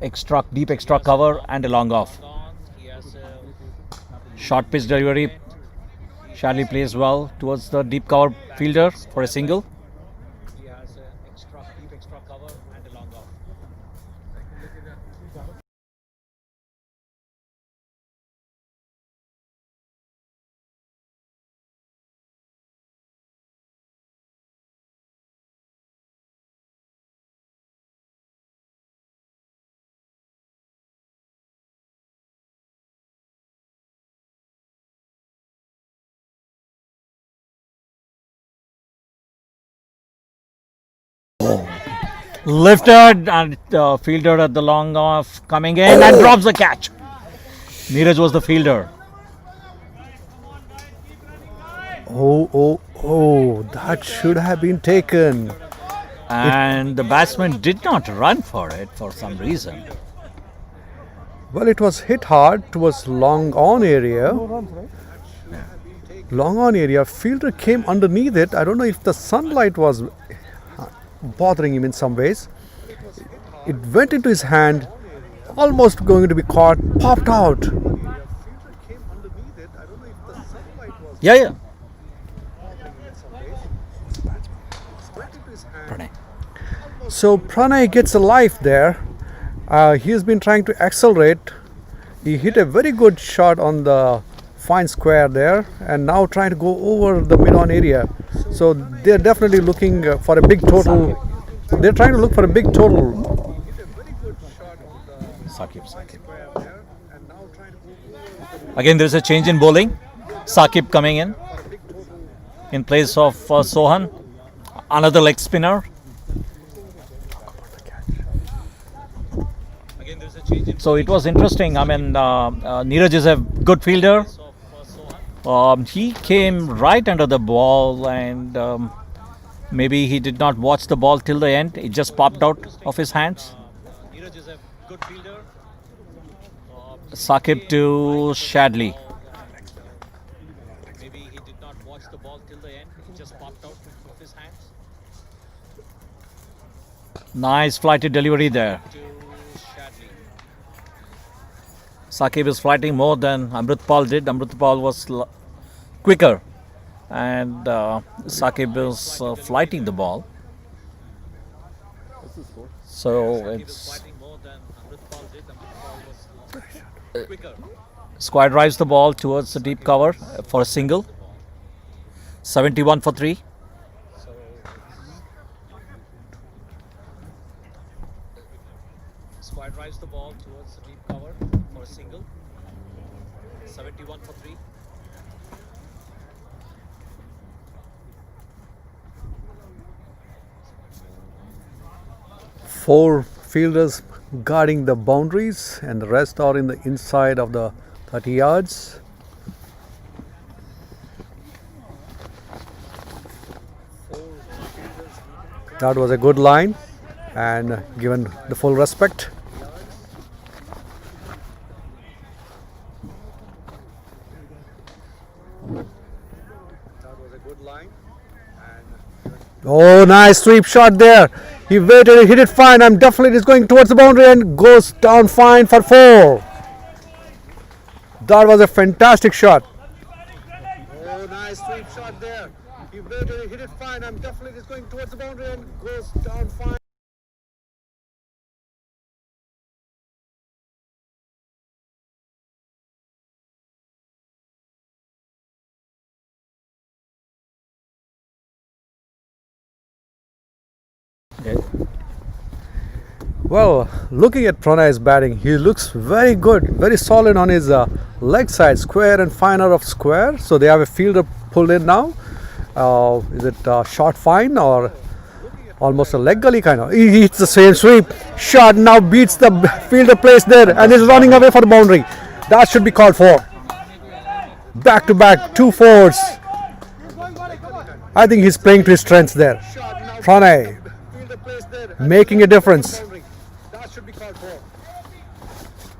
deep extra cover and a long off. Short pitch delivery. Shadley plays well towards the deep cover fielder for a single. Lifted and fielder at the long off coming in and drops the catch. Neeraj was the fielder. Oh, that should have been taken. And the batsman did not run for it for some reason. Well, it was hit hard towards long on area. No runs, right? Long on area. Fielder came underneath it. I don't know if the sunlight was bothering him in some ways. It went into his hand, almost going to be caught, popped out. Yeah. Pranay. So Pranay gets a life there. He has been trying to accelerate. He hit a very good shot on the fine square there, and now trying to go over the mid-on area. So they're definitely looking for a big total. They're trying to look for a big total. Sakib. Again, there's a change in bowling. Sakib coming in place of Sohan. Another leg spinner. So it was interesting. I mean, Neeraj is a good fielder. He came right under the ball, and maybe he did not watch the ball till the end. It just popped out of his hands. Sakib to Shadley. Maybe he did not watch the ball till the end. It just popped out of his hands. Nice flighted delivery there. Sakib is flighting more than Amritpal did. Amritpal was quicker, and Sakib is flighting the ball. So it's Square drives the ball towards the deep cover for a single. 71 for 3. Square drives the ball towards the deep cover for a single. 71 for 3. 4 fielders guarding the boundaries, and the rest are in the inside of the 30 yards. That was a good line, and given the full respect. Oh, nice sweep shot there. He waited, he hit it fine. I'm definitely is going towards the boundary and goes down fine for 4. That was a fantastic shot. Oh, nice sweep shot there. He waited, he hit it fine. I'm definitely is going towards the boundary and goes down fine. Well, looking at Pranay's batting, he looks very good, very solid on his leg side, square and finer of square. So they have a fielder pulled in now. Is it short fine or almost a leg gully kind of? He hits the same sweep. Shot now beats the fielder placed there and is running away for the boundary. That should be called for. Back to back, 2 4s. I think he's playing to his strengths there. Pranay making a difference. That should be called for.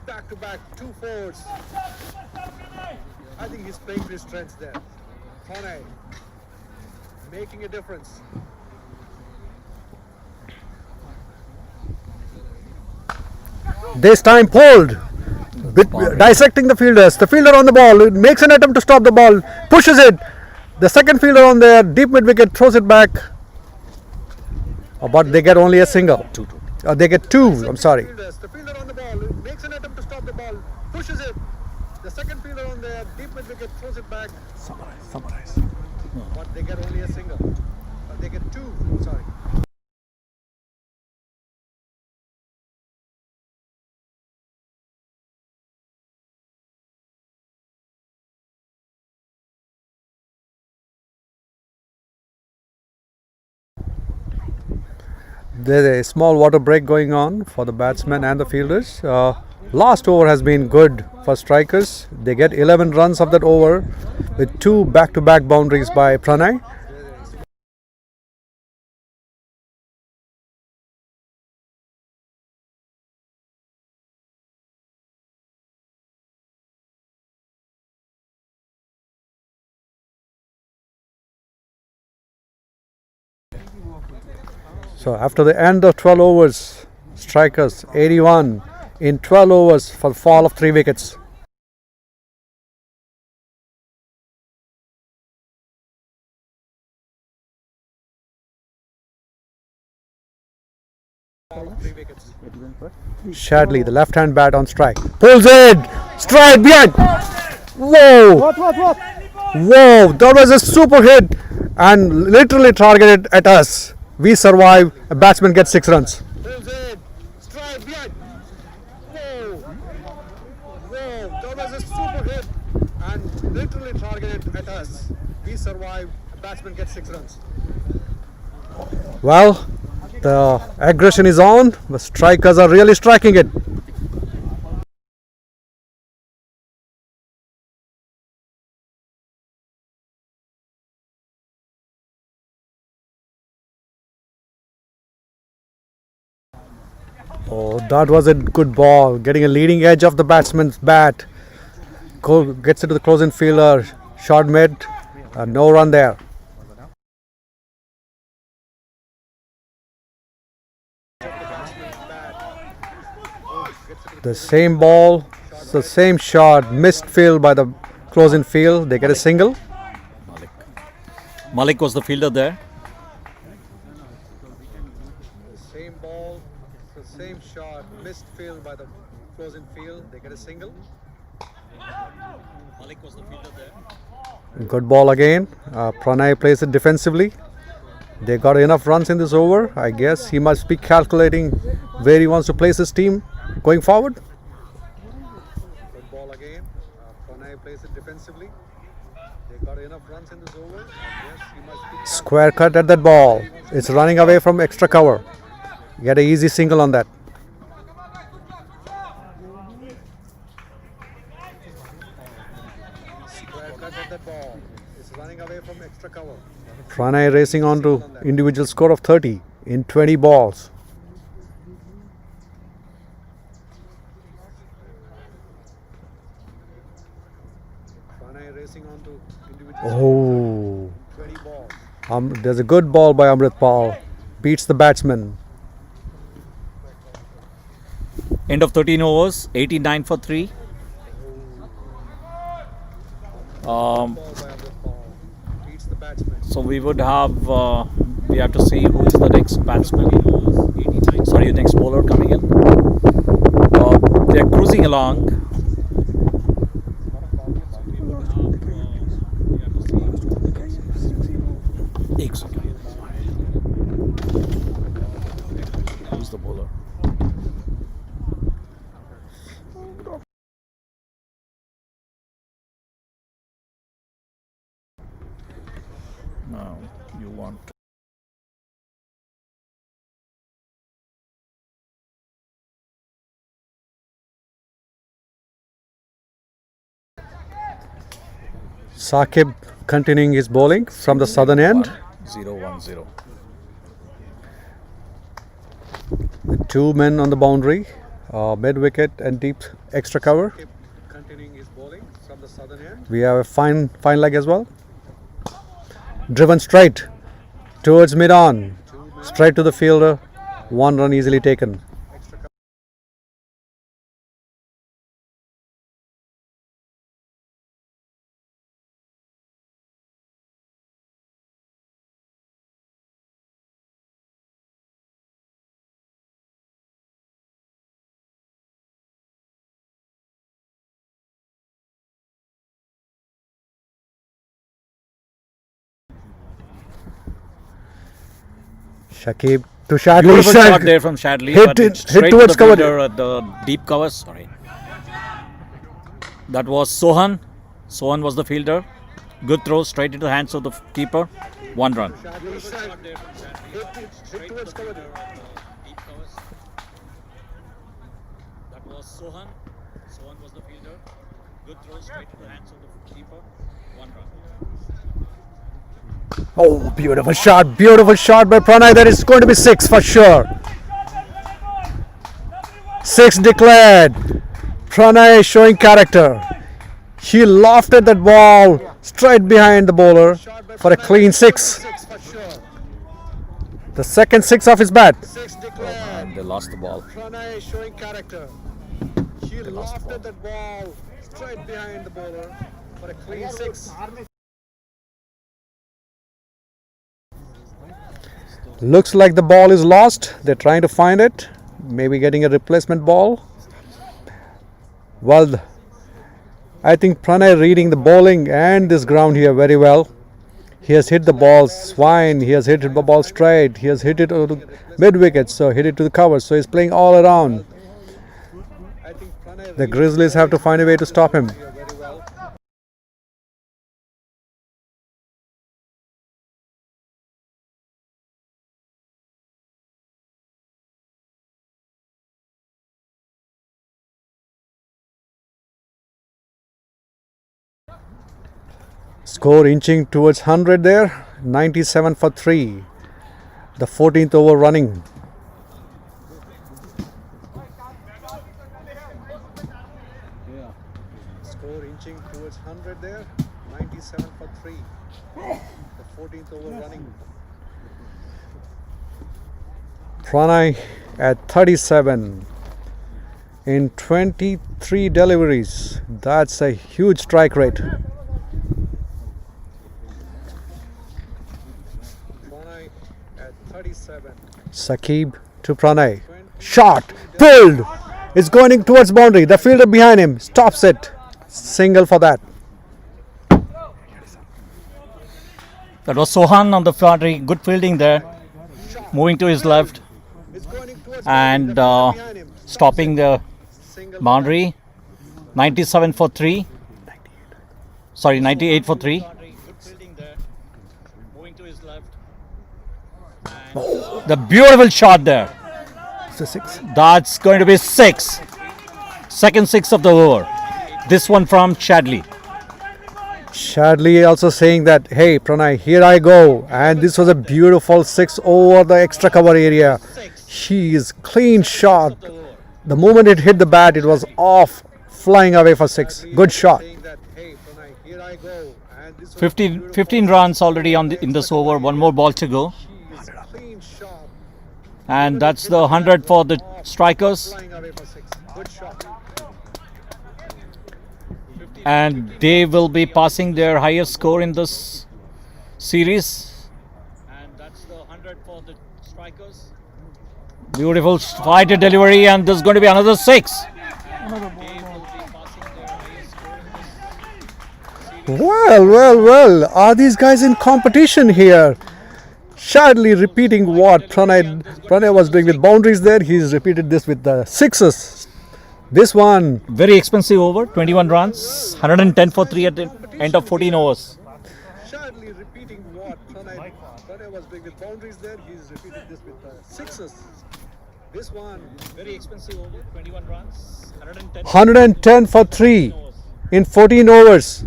Back to back, 2 4s. I think he's playing to his strengths there. Pranay making a difference. This time pulled. Dissecting the fielders. The fielder on the ball makes an attempt to stop the ball, pushes it. The second fielder on there, deep mid wicket, throws it back. But they get only a single. They get 2. I'm sorry. The fielder on the ball makes an attempt to stop the ball, pushes it. The second fielder on there, deep mid wicket, throws it back. Summarize. But they get only a single. They get 2. I'm sorry. There's a small water break going on for the batsmen and the fielders. Last over has been good for strikers. They get 11 runs of that over with 2 back-to-back boundaries by Pranay. So after the end of 12 overs, strikers 81 in 12 overs for the fall of 3 wickets. Shadley, the left-hand bat on strike, pulls it, strike behind. Whoa! What? Whoa! That was a super hit and literally targeted at us. We survive. A batsman gets 6 runs. Pulls it, strike behind. Whoa! That was a super hit and literally targeted at us. We survive. A batsman gets 6 runs. Well, the aggression is on. The strikers are really striking it. Oh, that was a good ball. Getting a leading edge of the batsman's bat. Gets it to the closing fielder. Short mid. No run there. The same ball, the same shot, missed field by the closing field. They get a single. Malik was the fielder there. Same ball, the same shot, missed field by the closing field. They get a single. Malik was the fielder there. Good ball again. Pranay plays it defensively. They got enough runs in this over. I guess he must be calculating where he wants to place his team going forward. Good ball again. Pranay plays it defensively. They got enough runs in this over. Yes, he must be. Square cut at that ball. It's running away from extra cover. Get an easy single on that. Pranay racing on to individual score of 30 in 20 balls. Oh, there's a good ball by Amrit Pal. Beats the batsman. End of 13 overs, 89 for 3. So we would have we have to see who's the next batsman. Sorry, next bowler coming in. They're cruising along. Who's the bowler? Now you want to Saqib continuing his bowling from the southern end. 0-1-0. Two men on the boundary, mid wicket and deep extra cover. Continuing his bowling from the southern end. We have a fine leg as well. Driven straight towards mid on, straight to the fielder. 1 run easily taken. Shakib to Shadley. Beautiful shot there from Shadley. Hit towards cover. At the deep cover. Sorry. That was Sohan. Sohan was the fielder. Good throw straight into the hands of the keeper. 1 run. That was Sohan. Sohan was the fielder. Good throw straight into the hands of the keeper. 1 run. Oh, beautiful shot by Pranay. That is going to be 6 for sure. 6 declared. Pranay showing character. He lofted that ball straight behind the bowler for a clean 6. The second 6 off his bat. Oh man, they lost the ball. Pranay showing character. He lofted that ball straight behind the bowler for a clean 6. Looks like the ball is lost. They're trying to find it. Maybe getting a replacement ball. Well, I think Pranay reading the bowling and this ground here very well. He has hit the ball swine. He has hit the ball straight. He has hit it to mid wicket. So hit it to the cover. So he's playing all around. The Grizzlies have to find a way to stop him. Score inching towards 100 there. 97 for 3. The 14th over running. Score inching towards 100 there. 97 for 3. The 14th over running. Pranay at 37 in 23 deliveries. That's a huge strike rate. Saqib to Pranay. Shot. Pulled. It's going towards boundary. The fielder behind him stops it. Single for that. That was Sohan on the boundary. Good fielding there. Moving to his left. And stopping the boundary. 97 for 3. Sorry, 98 for 3. The beautiful shot there. It's a 6. That's going to be 6. Second 6 of the over. This one from Chadley. Shadley also saying that, hey, Pranay, here I go. And this was a beautiful 6 over the extra cover area. He is clean shot. The moment it hit the bat, it was off, flying away for 6. Good shot. 15 runs already in this over. One more ball to go. And that's the 100 for the strikers. And they will be passing their highest score in this series. And that's the 100 for the strikers. Beautiful fighter delivery, and there's going to be another 6. Well. Are these guys in competition here? Shadley repeating what Pranay was doing with boundaries there. He's repeated this with the 6s. This one. Very expensive over, 21 runs, 110 for 3 at the end of 14 overs. Shadley repeating what Pranay was doing with boundaries there. He's repeated this with the 6s. This one. Very expensive over, 21 runs, 110 for 3 in 14 overs.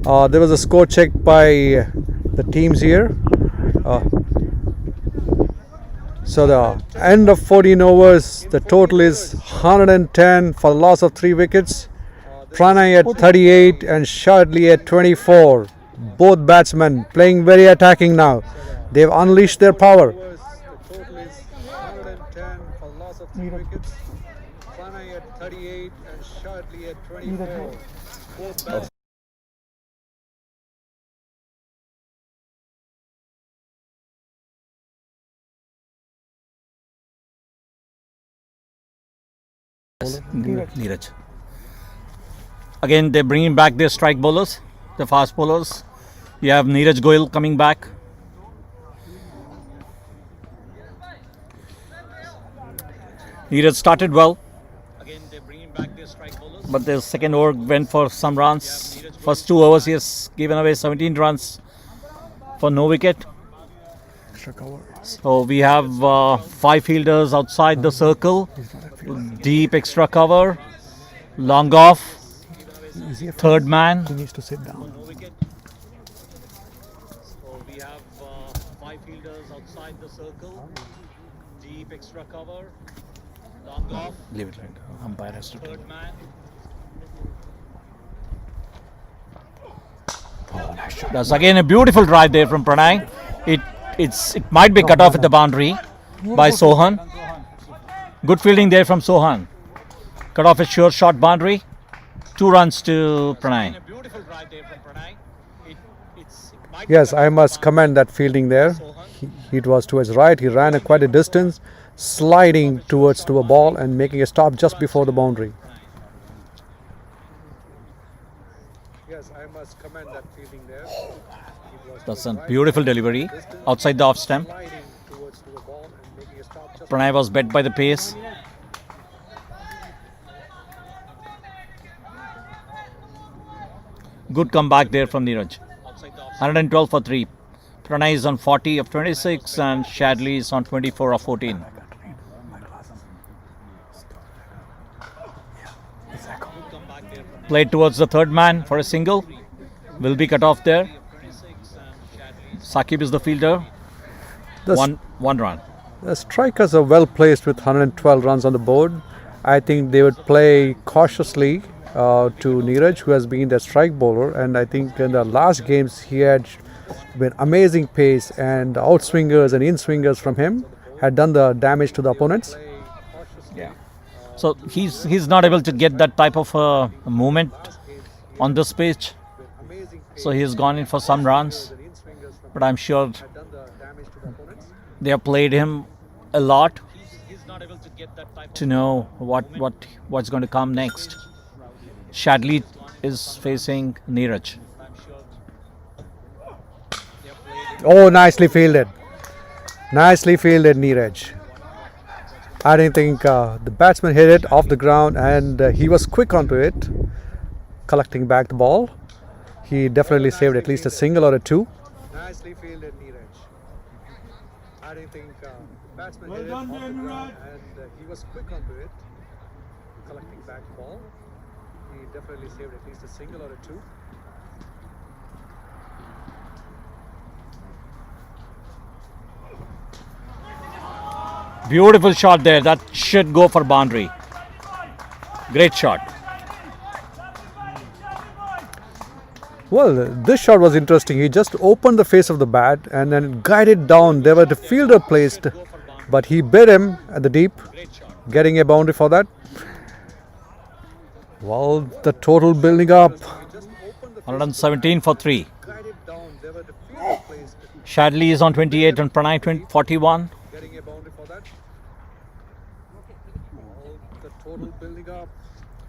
There was a score check by the teams here. So the end of 14 overs, the total is 110 for the loss of 3 wickets. Pranay at 38 and Shadley at 24. Both batsmen playing very attacking now. They've unleashed their power. The total is 110 for the loss of 3 wickets. Pranay at 38 and Shadley at 24. Both batsmen. Neeraj. Again, they're bringing back their strike bowlers, the fast bowlers. You have Neeraj Goyal coming back. Neeraj started well. Again, they're bringing back their strike bowlers. But the second over went for some runs. First 2 overs, he has given away 17 runs for no wicket. Extra cover. So we have 5 fielders outside the circle. Deep extra cover. Long off. Easier for Third man. He needs to sit down. So we have 5 fielders outside the circle. Deep extra cover. Long off. Leave it like umpire has to. Third man. That's again a beautiful drive there from Pranay. It might be cut off at the boundary by Sohan. Good fielding there from Sohan. Cut off a sure shot boundary. 2 runs to Pranay. Yes, I must commend that fielding there. It was to his right. He ran quite a distance, sliding to a ball and making a stop just before the boundary. Yes, I must commend that fielding there. That's a beautiful delivery outside the off stump. Pranay was bet by the pace. Good comeback there from Neeraj. 112 for 3. Pranay is on 40 of 26 and Shadley is on 24 of 14. Played towards the third man for a single. Will be cut off there. Sakib is the fielder. One run. The strikers are well placed with 112 runs on the board. I think they would play cautiously to Neeraj, who has been the strike bowler, and I think in the last games he had been amazing pace, and the outswingers and in-swingers from him had done the damage to the opponents. Yeah. So he's not able to get that type of movement on this pitch. So he has gone in for some runs, but I'm sure they have played him a lot to know what's going to come next. Shadley is facing Neeraj. Oh, nicely fielded. Nicely fielded, Neeraj. I didn't think the batsman hit it off the ground, and he was quick onto it, collecting back the ball. He definitely saved at least a single or a 2. Nicely fielded, Neeraj. I didn't think batsman hit it off the ground, and he was quick onto it, collecting back ball. He definitely saved at least a single or a two. Beautiful shot there. That should go for boundary. Great shot. Well, this shot was interesting. He just opened the face of the bat and then guided down. There were the fielder placed, but he bit him at the deep, getting a boundary for that. Well, the total building up. 117 for 3. Shadley is on 28 and Pranay 41. Getting a boundary for that. Well, the total building up.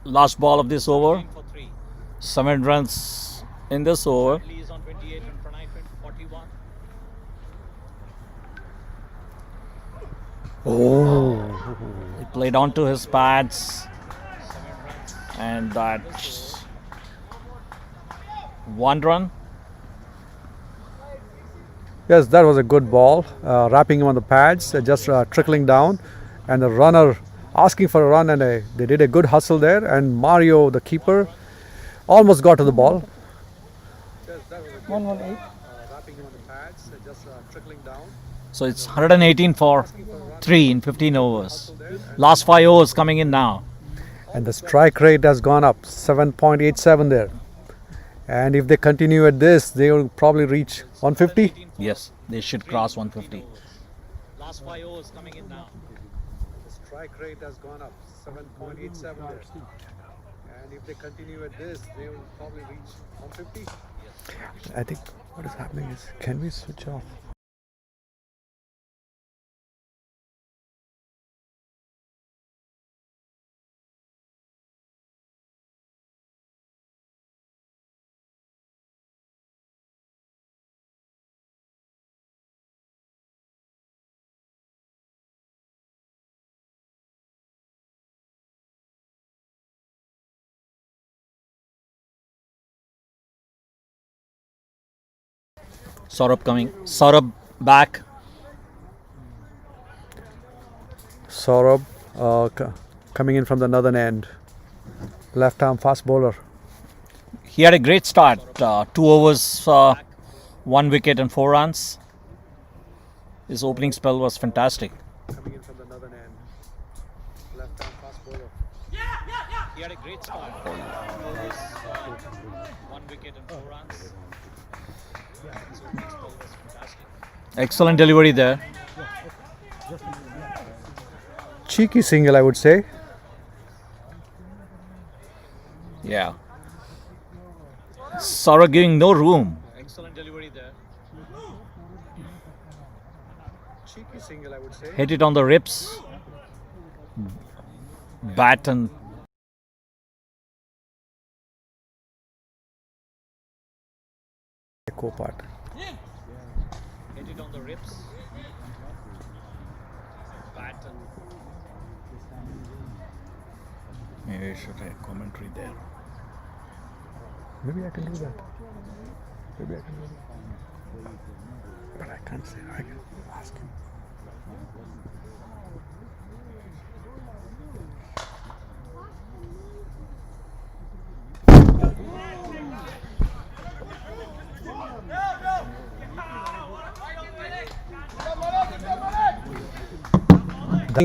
Last ball of this over. 7 runs in this over. Oh, He played onto his pads, and that's 1 run. yes, that was a good ball. Wrapping him on the pads, just trickling down, and the runner asking for a run, and they did a good hustle there. And Mario, the keeper, almost got to the ball. 118. Wrapping him on the pads, just trickling down. So it's 118 for 3 in 15 overs. Last 5 overs coming in now. And the strike rate has gone up 7.87 there. And if they continue at this, they will probably reach 150. Yes, they should cross 150. Last 5 overs coming in now. The strike rate has gone up 7.87 there. And if they continue at this, they will probably reach 150. I think what is happening is, can we switch off? Saurabh coming. Saurabh back. Saurabh coming in from the northern end. Left arm fast bowler. He had a great start. 2 overs, 1 wicket and 4 runs. His opening spell was fantastic. Coming in from the northern end. Left arm fast bowler. He had a great start. 2 overs, 1 wicket and 4 runs. His opening spell was fantastic. Excellent delivery there. Cheeky single, I would say. Yeah. Saurabh giving no room. Excellent delivery there. Cheeky single, I would say. Hit it on the ribs. Bat and Echo part. hit it on the ribs. Bat and maybe I should have commentary there. Maybe I can do that. Maybe I can do that. But I can't say. I can ask him.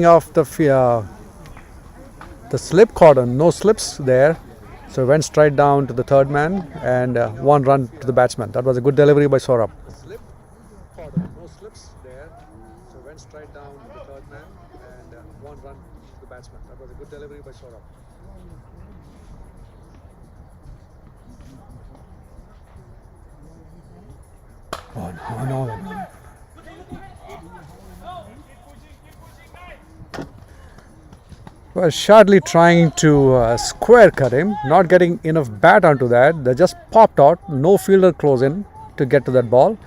Off the slip cordon, no slips there, so went straight down to the third man and 1 run to the batsman. That was a good delivery by Saurabh. Slip cordon, no slips there, so went straight down to the third man and 1 run to the batsman. That was a good delivery by Saurabh. Oh no. Well, Shadley trying to square cut him, not getting enough bat onto that. They just popped out, no fielder close in to get to that ball.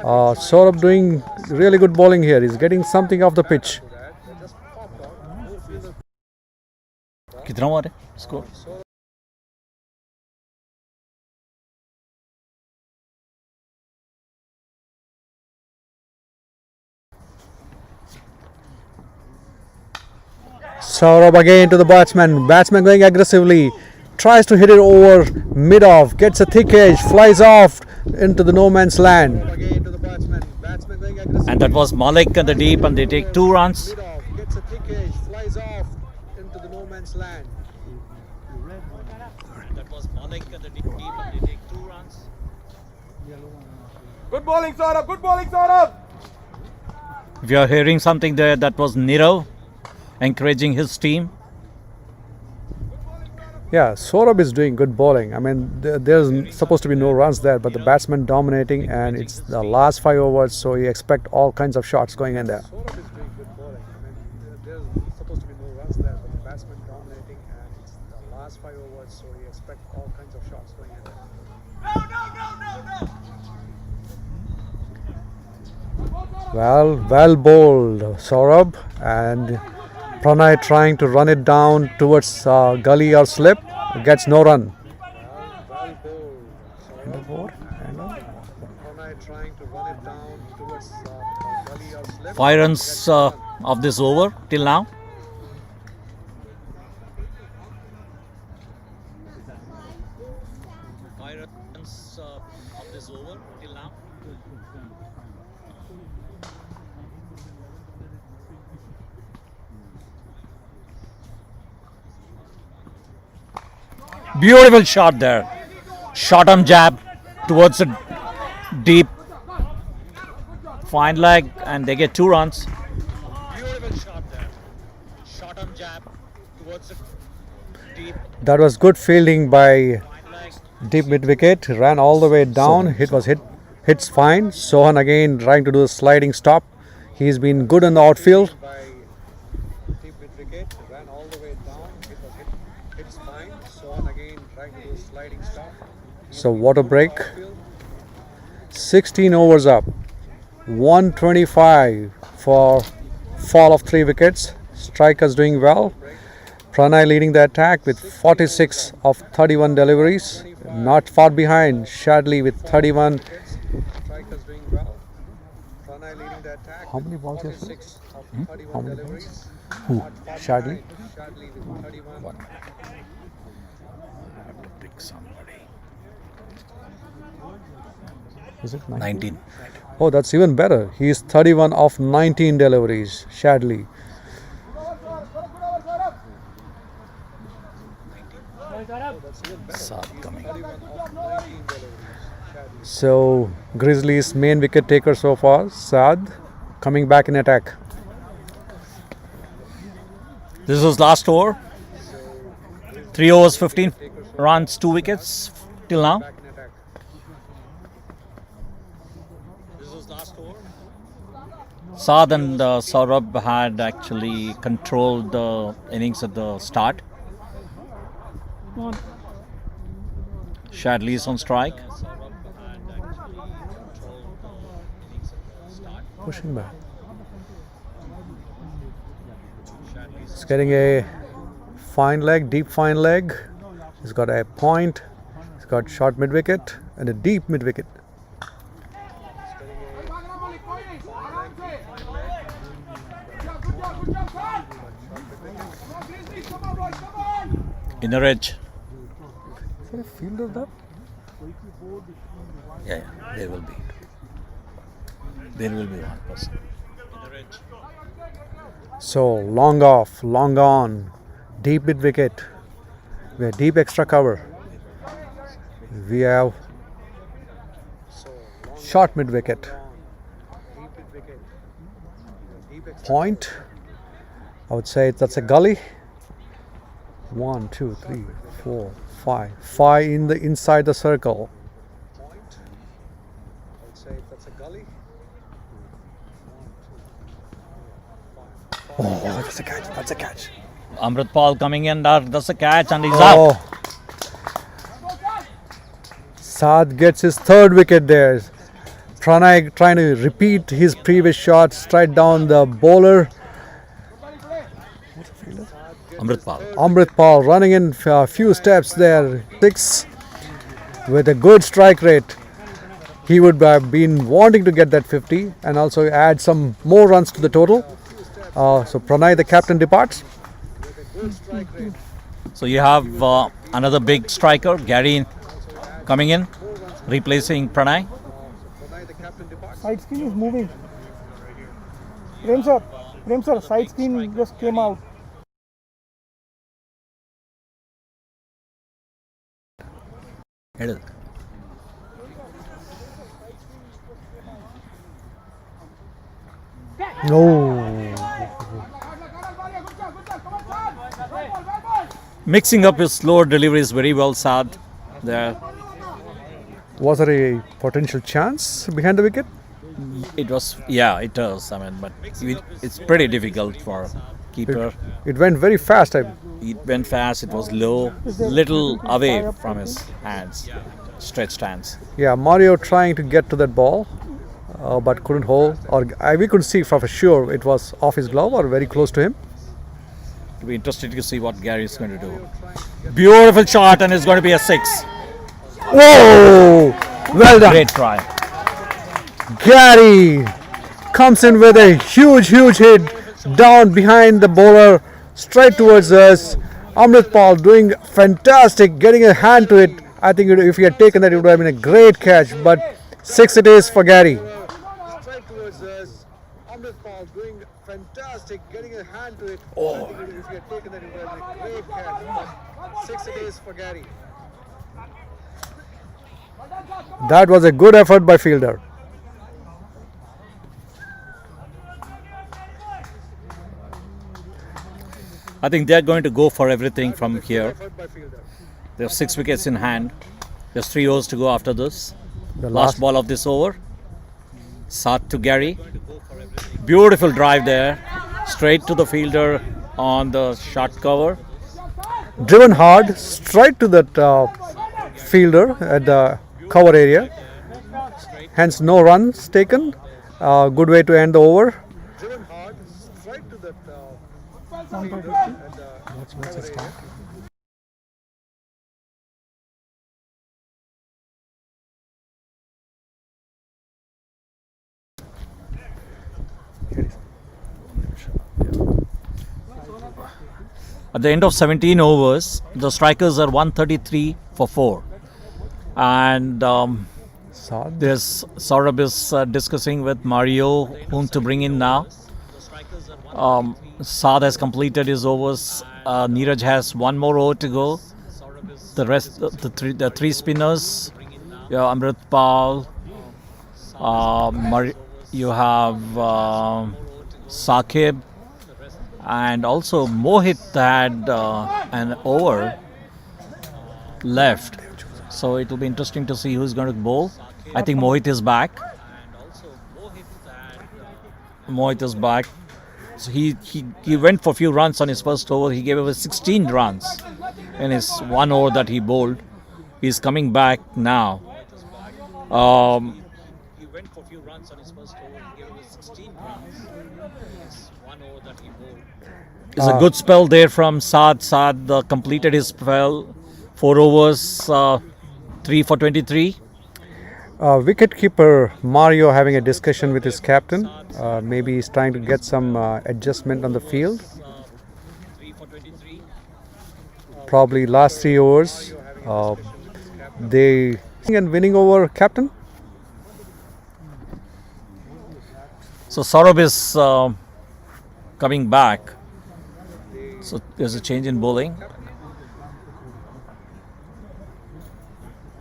Saurabh doing really good bowling here. He's getting something off the pitch. कितना हुआ रे score? Saurabh again to the batsman. Batsman going aggressively. Tries to hit it over mid-off. Gets a thick edge. Flies off into the no man's land. Again to the batsman. Batsman going aggressively. And that was Malik in the deep, and they take 2 runs. Mid-off. Gets a thick edge. Flies off into the no man's land. That was Malik in the deep, and they take 2 runs. Good bowling, Saurabh. Good bowling, Saurabh. If you are hearing something there, that was Nirav encouraging his team. Yeah, Saurabh is doing good bowling. I mean, there's supposed to be no runs there, but the batsman dominating, and it's the last 5 overs, so you expect all kinds of shots going in there. Saurabh is doing good bowling. I mean, there's supposed to be no runs there, but the batsman dominating, and it's the last 5 overs, so you expect all kinds of shots going in there. Well bowled, Saurabh, and Pranay trying to run it down towards gully or slip, gets no run. Well bowled, Pranay trying to run it down towards gully or slip. 5 runs of this over till now. Beautiful shot there. Short arm jab towards the deep. Fine leg, and they get 2 runs. Beautiful shot there. Short arm jab towards the deep. That was good fielding by deep mid wicket. Ran all the way down. Hits fine. Sohan again trying to do a sliding stop. He's been good in the outfield. So water break. 16 overs up. 125 for fall of 3 wickets. Strikers doing well. Pranay leading the attack with 46 of 31 deliveries. Not far behind Shadley with 31. Strikers doing well. Pranay leading the attack. How many balls is it? How many balls? Who? Shadley? Shadley with 31. Is it 19. Oh, that's even better. He is 31 of 19 deliveries. Shadley. Saad coming. So Grizzlies main wicket taker so far, Saad, coming back in attack. This was last over. 3 overs, 15 runs, 2 wickets till now. Saad and Saurabh had actually controlled the innings at the start. Shadley is on strike. Pushing back. He's getting a fine leg, deep fine leg. He's got a point. He's got short mid wicket and a deep mid wicket. Inner edge. Is there a fielder there? Yeah, there will be. There will be one person. So long off, long on, deep mid wicket. We have deep extra cover. We have short mid wicket. Point. I would say that's a gully. 1, 2, 3, 4, 5. 5 in the inside the circle. Point. I would say that's a gully. Oh, that's a catch. That's a catch. Amritpal coming in, that's a catch, and he's out. Saad gets his 3rd wicket there. Pranay trying to repeat his previous shot, straight down the bowler. Amritpal running in a few steps there. 6 with a good strike rate. He would have been wanting to get that 50 and also add some more runs to the total. So Pranay, the captain, departs. So you have another big striker, Gary, coming in, replacing Pranay. Side screen is moving. Prem sir, side screen just came out. Mixing up his slower deliveries very well, Saad. There, Was there a potential chance behind the wicket? it was. Yeah, it does. I mean, but it's pretty difficult for keeper. It went very fast. It went fast. It was low, little away from his hands, stretched hands. Yeah, Mario trying to get to that ball, but couldn't hold. Or we couldn't see for sure it was off his glove or very close to him. It'll be interesting to see what Gary is going to do. Beautiful shot, and it's going to be a 6. Whoa! Well done. Great try. Gary comes in with a huge hit down behind the bowler, straight towards us. Amritpal doing fantastic, getting a hand to it. I think if he had taken that, it would have been a great catch. But 6 it is for Gary. Straight towards us. Amritpal doing fantastic, getting a hand to it. I think if he had taken that, it would have been a great catch. But 6 it is for Gary. That was a good effort by fielder. I think they're going to go for everything from here. They have 6 wickets in hand. There's 3 overs to go after this. The Last ball of this over. Saad to Gary. Beautiful drive there. Straight to the fielder on the short cover. Driven hard, straight to that fielder at the cover area. Hence, no runs taken. Good way to end the over. Driven hard, straight to that. What's the start? At the end of 17 overs, the strikers are 133 for 4. And Saad. there's Saurabh is discussing with Mario whom to bring in now. Saad has completed his overs. Neeraj has 1 more over to go. The rest, the three spinners, you have Amritpal, you have Saqib, and also Mohit had an over left. So it will be interesting to see who's going to bowl. I think Mohit is back. Mohit is back. So he went for a few runs on his first over. He gave away 16 runs in his 1 over that he bowled. He's coming back now. He went for a few runs on his first over. He gave away 16 runs in his 1 over that he bowled. It's a good spell there from Saad. Saad completed his spell. 4 overs, 3 for 23. Wicketkeeper Mario having a discussion with his captain. Maybe he's trying to get some adjustment on the field. Probably last 3 overs. They and winning over captain. So Saurabh is coming back. So there's a change in bowling.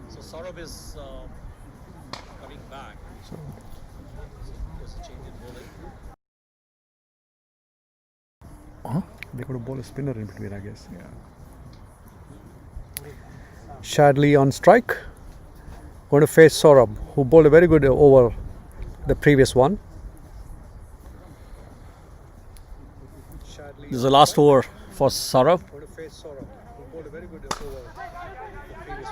So Saurabh is coming back. So there's a change in bowling. They could have bowled a spinner in between, I guess. Shadley on strike. Going to face Saurabh, who bowled a very good over the previous one. This is the last over for Saurabh. Going to face Saurabh, who bowled a very good over the previous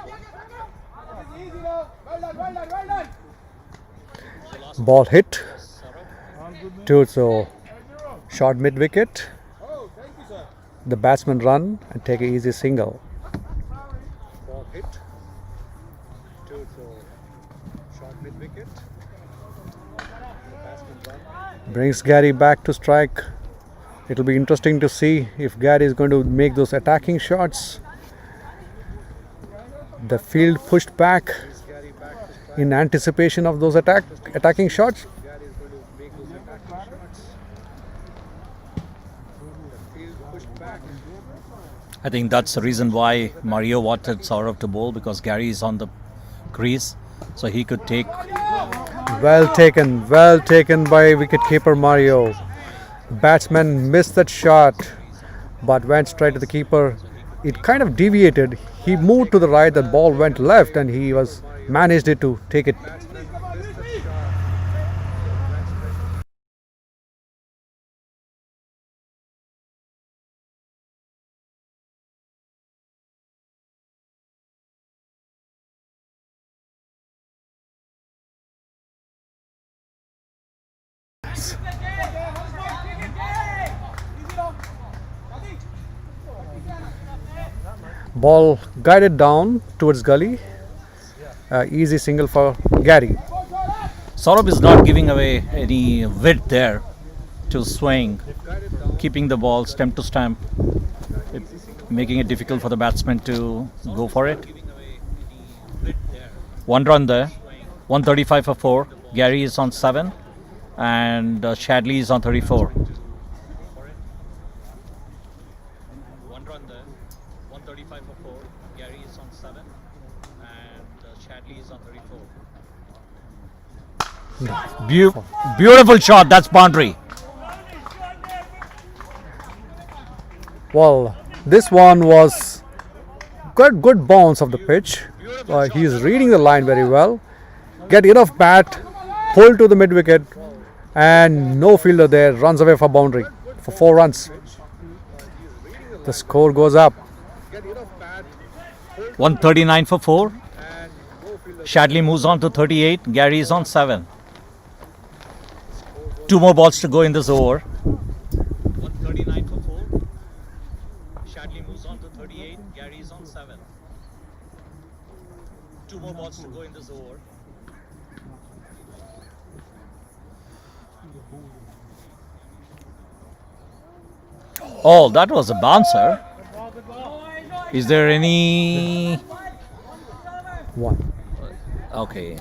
one. Ball hit to so short mid wicket. The batsman run and take an easy single. Ball hit to short mid wicket. The batsman run brings Gary back to strike It'll be interesting to see if Gary is going to make those attacking shots. The field pushed back in anticipation of those attacking shots. I think that's the reason why Mario wanted Saurav to bowl, because Gary is on the crease, so he could take. Well taken by wicketkeeper Mario. Batsman missed that shot, but went straight to the keeper. It kind of deviated. He moved to the right, the ball went left, and he managed it to take it. Ball guided down towards gully. Easy single for Gary. Saurav is not giving away any width there to swing, keeping the ball stem to stem, making it difficult for the batsman to go for it. 1 run there, 135 for 4. Gary is on 7, and Shadley is on 34. 1 run there, 135 for 4. Gary is on 7, and Shadley is on 34. Beautiful shot. That's boundary. Well, this one was good bounce of the pitch. He is reading the line very well. Get enough bat, pull to the mid wicket, and no fielder there, runs away for boundary for 4 runs. The score goes up. 139 for 4. Shadley moves on to 38. Gary is on 7. 2 more balls to go in this over. 139 for 4. Shadley moves on to 38. Gary is on 7. 2 more balls to go in this over. Oh, that was a bouncer. Is there any? 1. Okay.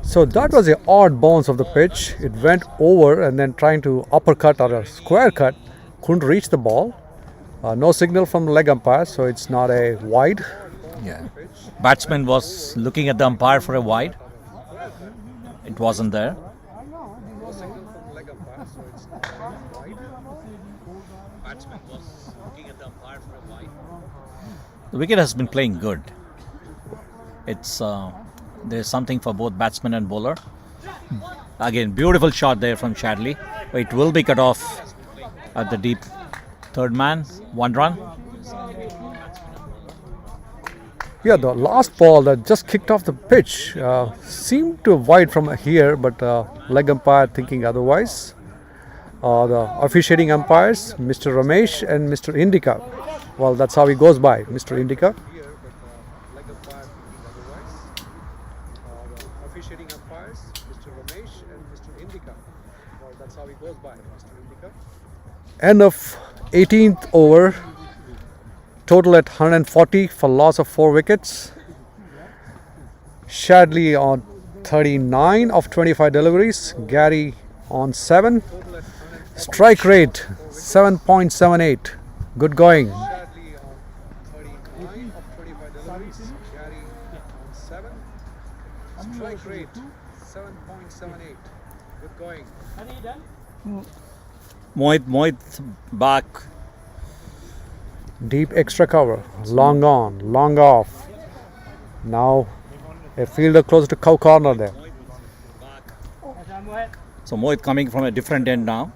So that was an odd bounce of the pitch. It went over and then trying to uppercut or a square cut, couldn't reach the ball. No signal from the leg umpire, so it's not a wide. Yeah. Batsman was looking at the umpire for a wide. It wasn't there. Batsman was looking at the umpire for a wide. The wicket has been playing good. It's there's something for both batsman and bowler. Again, beautiful shot there from Shadley. It will be cut off at the deep third man. 1 run. Yeah, the last ball that just kicked off the pitch seemed to wide from here, but leg umpire thinking otherwise. The officiating umpires, Mr. Ramesh and Mr. Indica. Well, that's how he goes by, Mr. Indica. Officiating umpires, Mr. Ramesh and Mr. Indica. Well, that's how he goes by, Mr. Indica. End of 18th over. Total at 140 for loss of 4 wickets. Shadley on 39 of 25 deliveries. Gary on 7. Strike rate 7.78. Good going. Strike rate 7.78. Good going. Mohit back. Deep extra cover. Long on, long off. Now a fielder close to cow corner there. So Mohit coming from a different end now.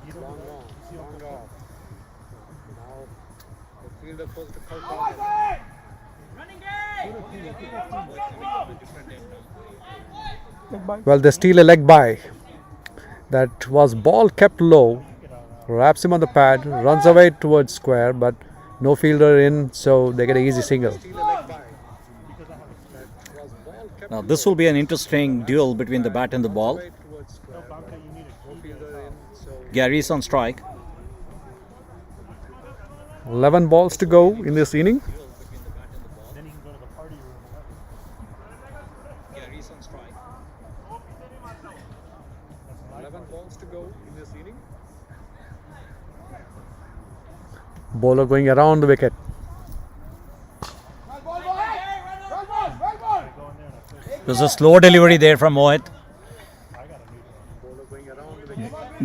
Well, they steal a leg by. That was ball kept low. Wraps him on the pad, runs away towards square, but no fielder in, so they get an easy single. Now this will be an interesting duel between the bat and the ball. Gary's on strike. 11 balls to go in this inning. Bowler going around the wicket. There's a slow delivery there from Mohit.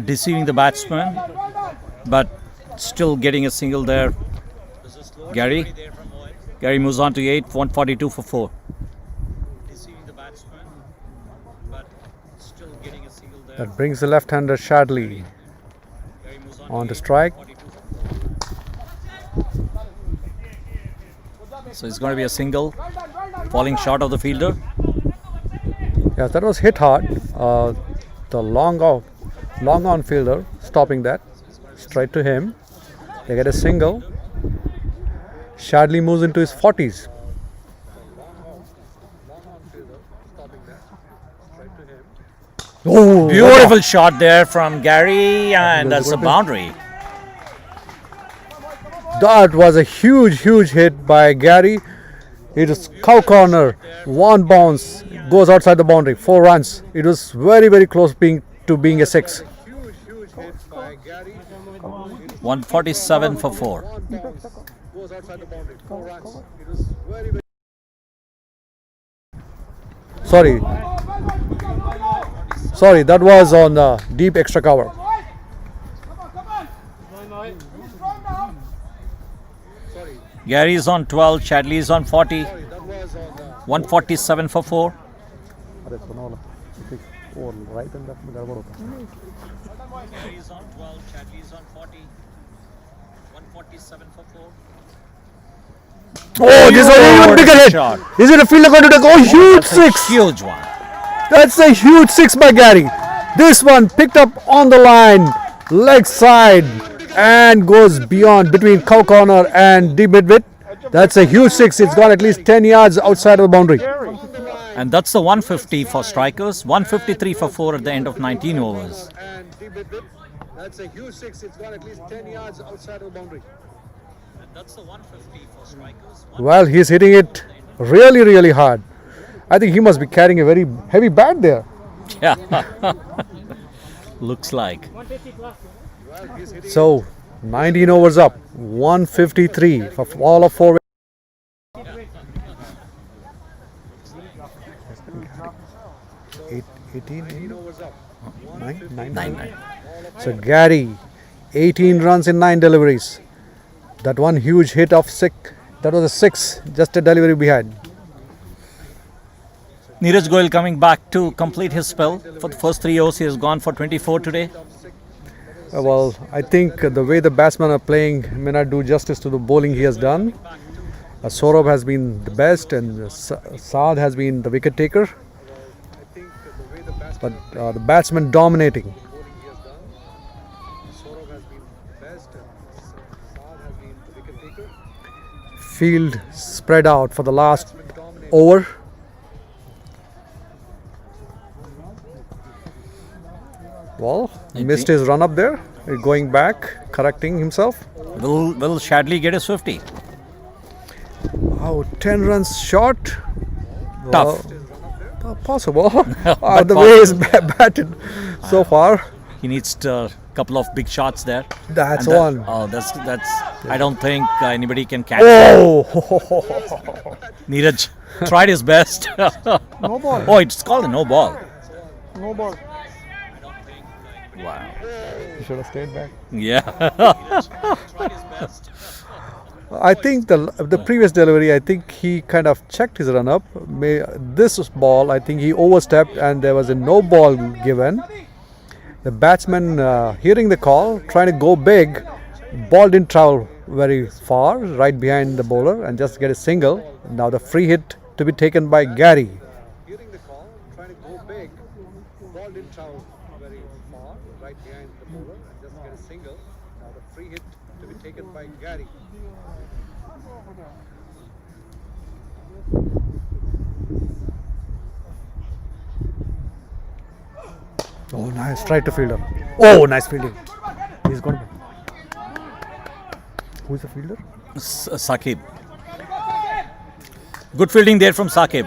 Deceiving the batsman, but still getting a single there. Gary moves on to 8, 142 for 4. That brings the left-hander Shadley on to strike. So it's going to be a single, falling short of the fielder. Yes, that was hit hard. The long on fielder stopping that. Straight to him. They get a single. Shadley moves into his 40s. Oh, Beautiful shot there from Gary, and that's a boundary. that was a huge hit by Gary. It is cow corner. One bounce goes outside the boundary. 4 runs. It was very close to being a 6. 147 for 4. Sorry, that was on deep extra cover. Gary is on 12, Shadley is on 40. 147 for 4. Gary is on 12, Shadley is on 40. 147 for 4. Oh, this is an even bigger hit. Shot. Is it a fielder going to take? Oh, huge That's 6. a huge one. That's a huge 6 by Gary. This one picked up on the line, leg side, and goes beyond between cow corner and deep mid-wicket. That's a huge 6. It's gone at least 10 yards outside of the boundary. And that's the 150 for strikers. 153 for 4 at the end of 19 overs. That's a huge 6. It's gone at least 10 yards outside of the boundary. And that's the 150 for strikers. Well, he's hitting it really hard. I think he must be carrying a very heavy bat there. Yeah. Looks like. So, 19 overs up. 153 for all of 4. 18 overs up. 9. So Gary, 18 runs in 9 deliveries. That one huge hit of 6. That was a 6. Just a delivery behind. Neeraj Goyal coming back to complete his spell. For the first 3 overs, he has gone for 24 today. Well, I think the way the batsmen are playing may not do justice to the bowling he has done. Saurabh has been the best, and Saad has been the wicket taker. But the batsmen dominating. Field spread out for the last over. Well, he missed his run up there. Going back, correcting himself. Will Shadley get his 50? Oh, 10 runs short. Tough. Possible. But the way he's batted so far. He needs a couple of big shots there. That's And one. Oh, that's. I don't think anybody can catch. Oh! Neeraj tried his best. No ball. Oh, it's called a no ball. No ball. Wow. You should have stayed back. Yeah. I think the previous delivery, I think he kind of checked his run up. This ball, I think he overstepped and there was a no ball given. The batsman hearing the call, trying to go big, ball didn't travel very far, right behind the bowler and just get a single. Now the free hit to be taken by Gary. Hearing the call, trying to go big, ball didn't travel very far, right behind the bowler and just get a single. Now the free hit to be taken by Gary. Oh, nice. Straight to fielder. Oh, nice fielding. He's going to. Who's the fielder? Saqib. Good fielding there from Saqib.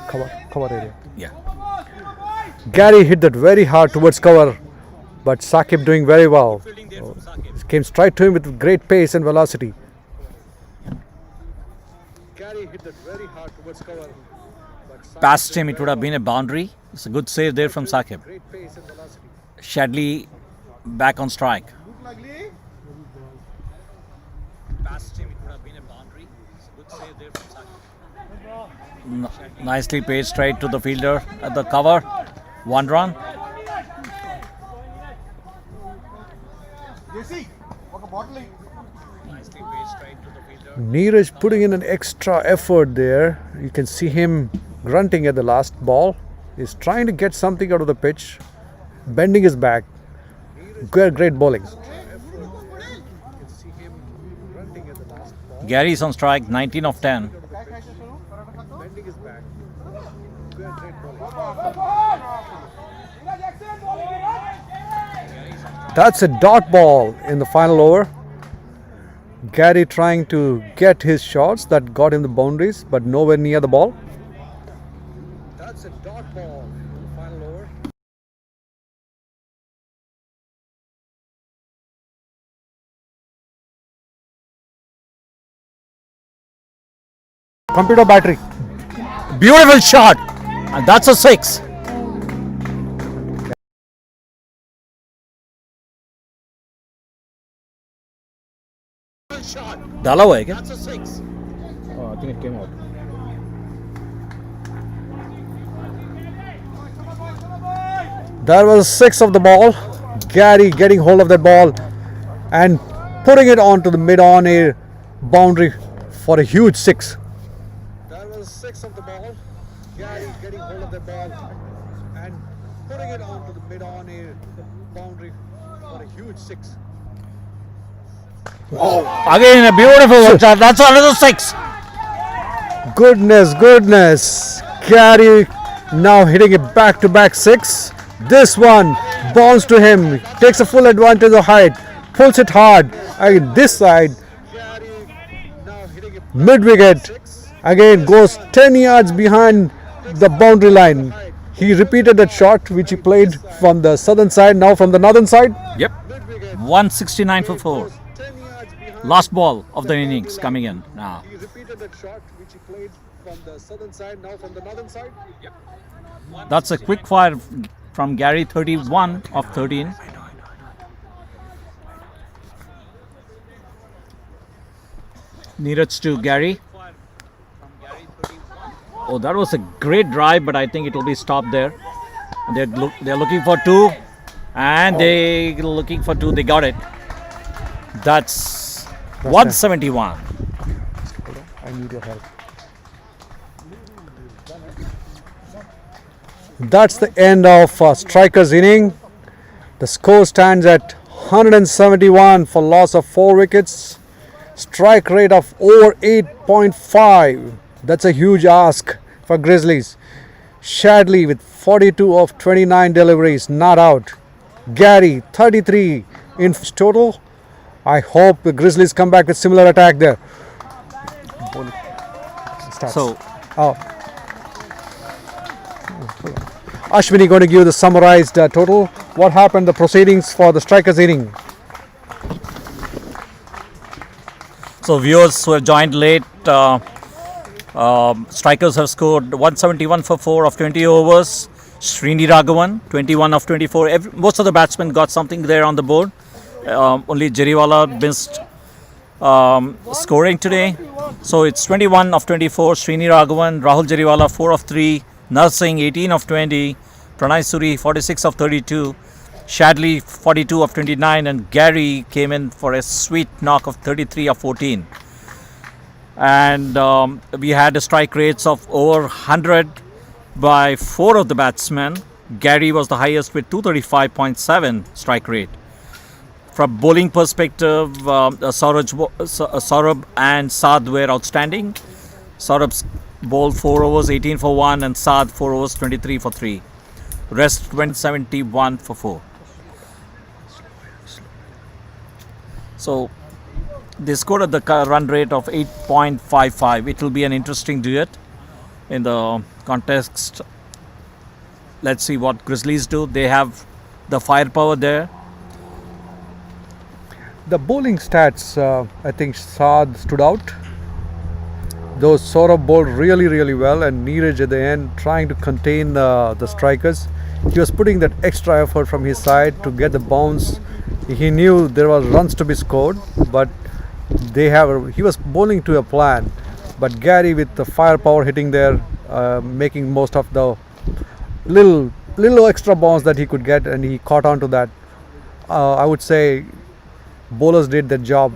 Cover area. Yeah. Gary hit that very hard towards cover, but Saqib doing very well. Came straight to him with great pace and velocity. Gary hit that very hard towards cover. Past him, it would have been a boundary. It's a good save there from Saqib. Great pace and velocity. Shadley back on strike. Past him, it would have been a boundary. It's a good save there from Saqib. Nicely paid straight to the fielder at the cover. 1 run. Neeraj putting in an extra effort there. You can see him grunting at the last ball. He's trying to get something out of the pitch, bending his back. Great bowling. Gary's on strike, 19 of 10. That's a dot ball in the final over. Gary trying to get his shots that got him the boundaries, but nowhere near the ball. That's a dot ball in the final over. Computer battery. Beautiful shot. And that's a 6. डाला हुआ है क्या? Oh, I think it came out. That was 6 of the ball. Gary getting hold of that ball and putting it onto the mid-on air boundary for a huge 6. That was 6 of the ball. Gary getting hold of that ball and putting it onto the mid-on air boundary for a huge 6. Again a beautiful shot. That's another 6. Goodness. Gary now hitting a back-to-back 6. This one bounces to him. Takes a full advantage of height. Pulls it hard. Again, this side. Mid-wicket. Again goes 10 yards behind the boundary line. He repeated that shot which he played from the southern side, now from the northern side. Yep. 169 for 4. Last ball of the innings coming in now. He repeated that shot which he played from the southern side, now from the northern side. Yep. That's a quick fire from Gary, 31 of 13. Neeraj to Gary. Oh, that was a great drive, but I think it will be stopped there. They're looking for 2, and they're looking for 2. They got it. That's 171. I need your help. That's the end of Striker's inning. The score stands at 171 for loss of 4 wickets. Strike rate of over 8.5. That's a huge ask for Grizzlies. Shadley with 42 of 29 deliveries, not out. Gary 33 in total. I hope the Grizzlies come back with similar attack there. So, Ashwini going to give the summarized total. What happened, the proceedings for the Strikers inning? so viewers who have joined late, Strikers have scored 171 for 4 of 20 overs. Srini Raghavan, 21 of 24. Most of the batsmen got something there on the board. Only Jariwala missed scoring today. So it's 21 of 24. Srini Raghavan, Rahul Jariwala, 4 of 3. Narsingh, 18 of 20. Pranay Suri, 46 of 32. Shadley, 42 of 29. And Gary came in for a sweet knock of 33 of 14. And we had a strike rates of over 100 by 4 of the batsmen. Gary was the highest with 235.7 strike rate. From bowling perspective, Saurabh and Saad were outstanding. Saurabh bowled 4 overs, 18 for 1, and Saad 4 overs, 23 for 3. Rest went 71 for 4. So they scored at the run rate of 8.55. It will be an interesting duet in the context. Let's see what Grizzlies do. They have the firepower there. The bowling stats, I think Saad stood out. Those Saurabh bowled really well, and Neeraj at the end trying to contain the strikers. He was putting that extra effort from his side to get the bounce. He knew there was runs to be scored, but he was bowling to a plan. But Gary with the firepower hitting there, making most of the little extra bounce that he could get, and he caught on to that. I would say bowlers did their job.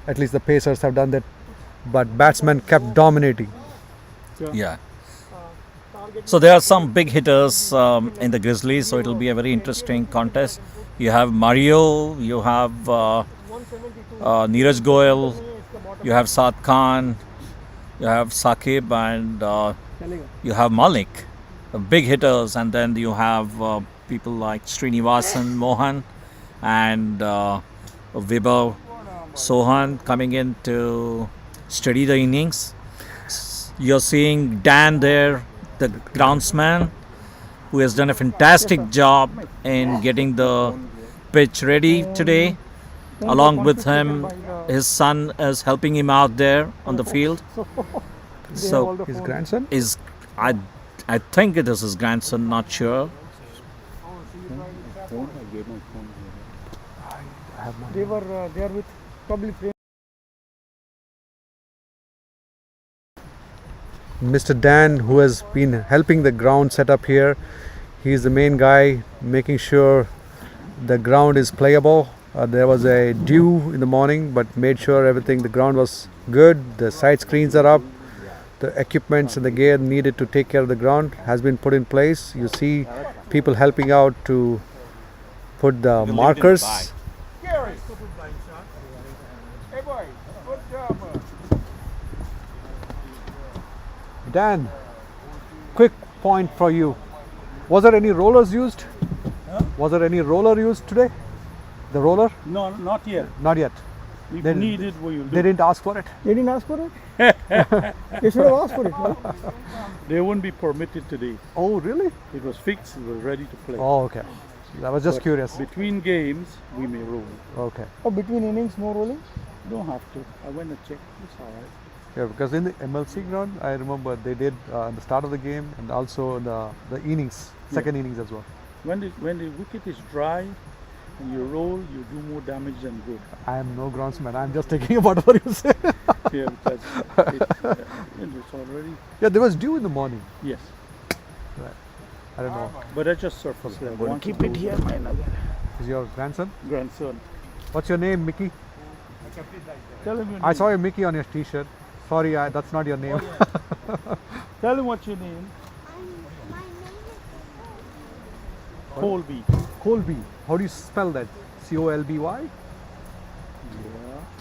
At least the Pacers have done that, but batsmen kept dominating. Yeah. So there are some big hitters in the Grizzlies, so it will be a very interesting contest. You have Mario, you have Neeraj Goyal, you have Saad Khan, you have Saqib, and you have Malik, big hitters, and then you have people like Srinivasan, Mohan, and Vibhav Sohan coming in to steady the innings. You're seeing Dan there, the groundsman, who has done a fantastic job in getting the pitch ready today. Along with him, his son is helping him out there on the field. So His grandson? I think it is his grandson, not sure. They were there with probably Mr. Dan, who has been helping the ground set up here, he's the main guy making sure the ground is playable. There was a dew in the morning, but made sure the ground was good. The side screens are up. The equipments and the gear needed to take care of the ground has been put in place. You see people helping out to put the markers. Dan, quick point for you. Was there any rollers used? Was there any roller used today? The roller? No, not yet. Not yet. If They- needed, we will They do. didn't ask for it. They didn't ask for it. They should have asked for it. No? They won't be permitted today. Oh, really? It was fixed. It was ready to play. Oh, okay. I was just But curious. Between games, we may roll. Okay. Or between innings, no rolling. Don't have to. I went and checked. It's all right. Yeah, because in the MLC ground, I remember they did at the start of the game and also the innings, second innings as well. When the wicket is dry and you roll, you do more damage than good. I am no groundsman. I'm just taking whatever you say. Yeah, because it's already. Yeah, there was dew in the morning. Yes, I don't know. but that's just surface level. Once Keep it here, man. Is your grandson? Grandson. What's your name, Mickey? Tell him your name. I saw your Mickey on your T-shirt. Sorry, that's not your name. Tell him what's your name. Colby. Colby. How do you spell that? Colby? Yeah.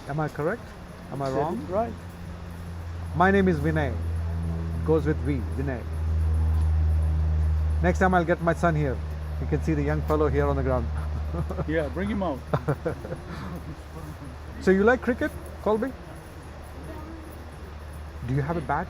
Am I correct? Am I Said wrong? it right. My name is Vinay. Goes with V. Vinay. Next time I'll get my son here. You can see the young fellow here on the ground. Yeah, bring him out. So you like cricket, Colby? Do you have a bat?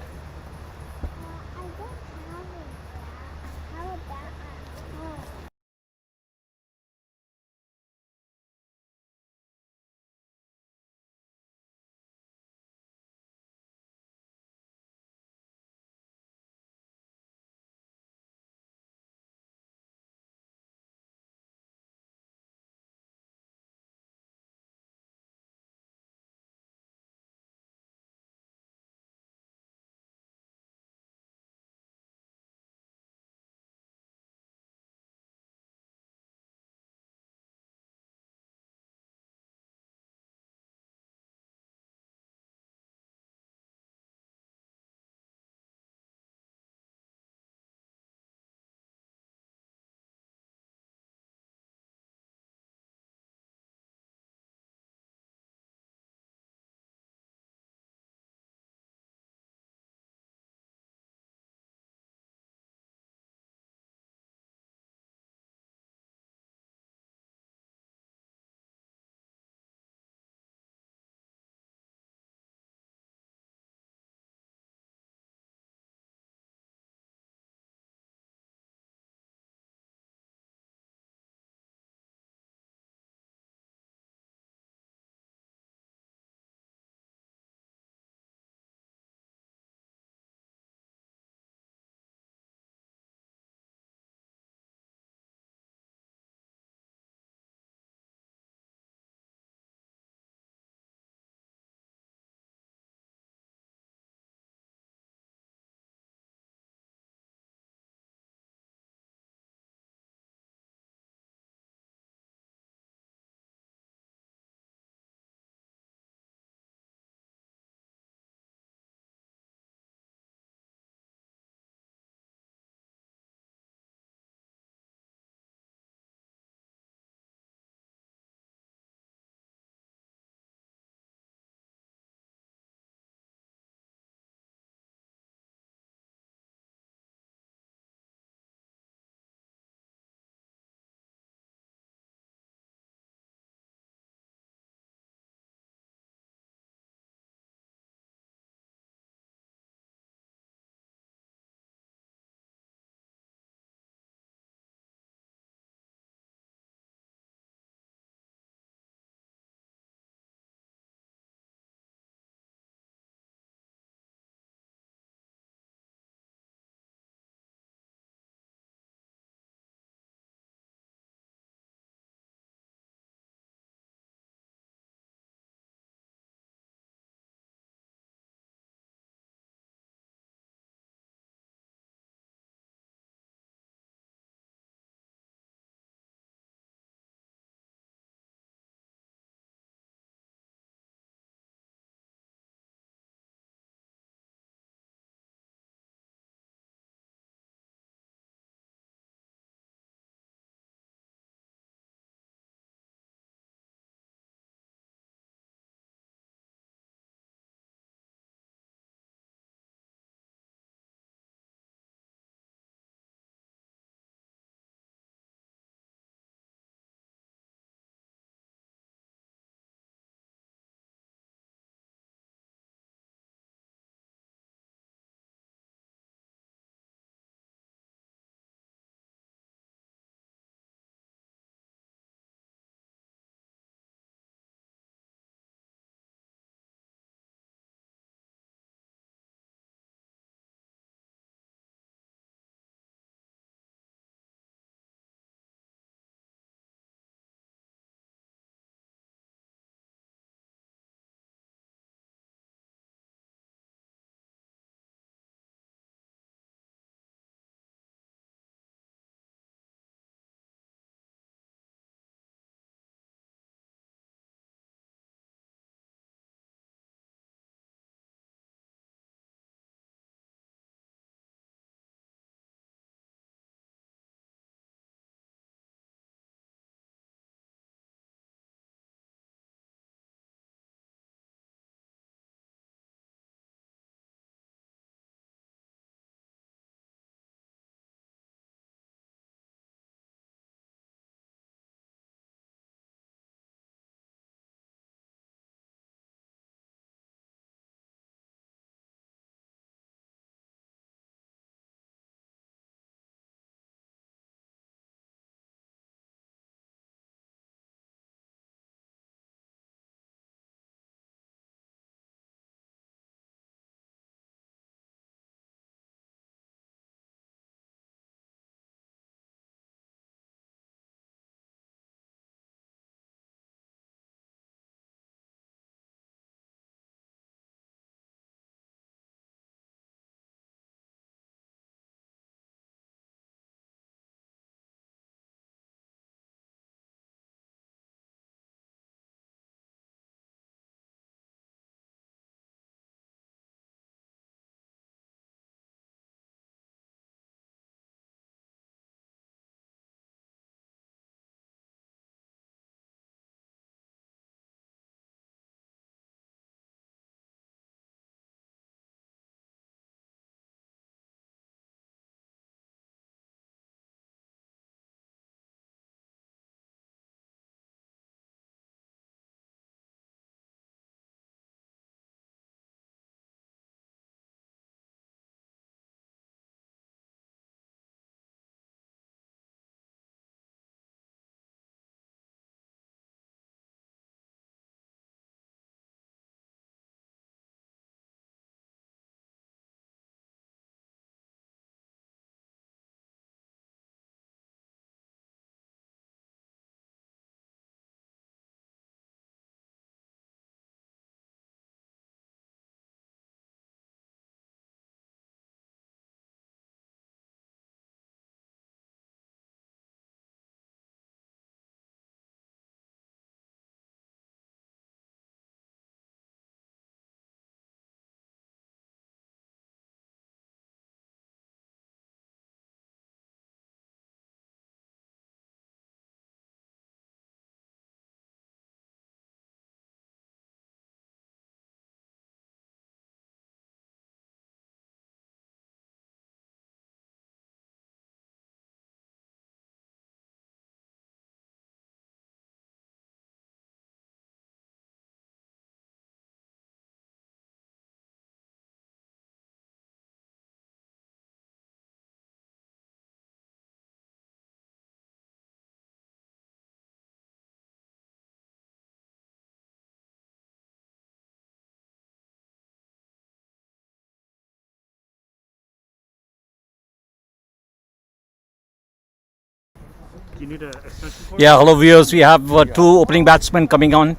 You need an extension cord? Yeah, hello viewers. We have two opening batsmen coming on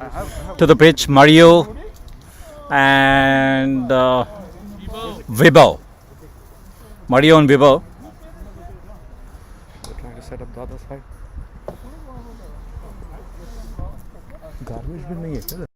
to the pitch, Mario and Vibhav. Mario and Vibhav. We're trying to set up the other side. Garbage bin nahi hai kya?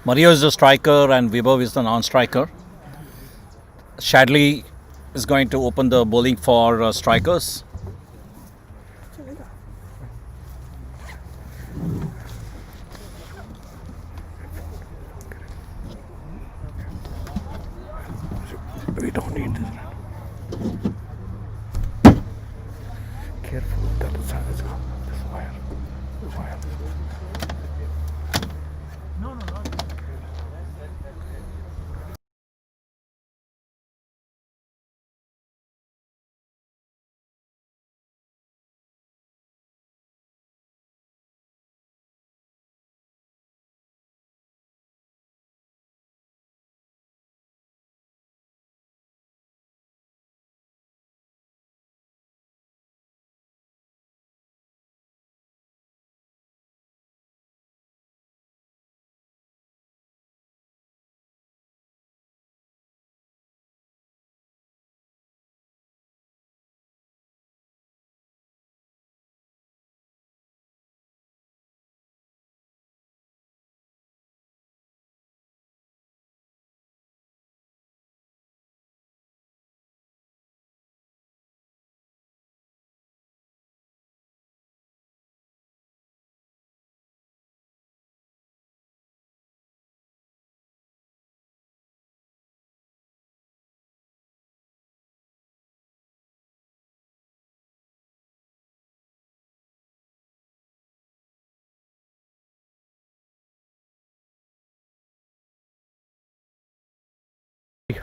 Mario is the striker and Vibhav is the non-striker. Shadley is going to open the bowling for strikers. We don't need this. Careful, that is this wire. This wire.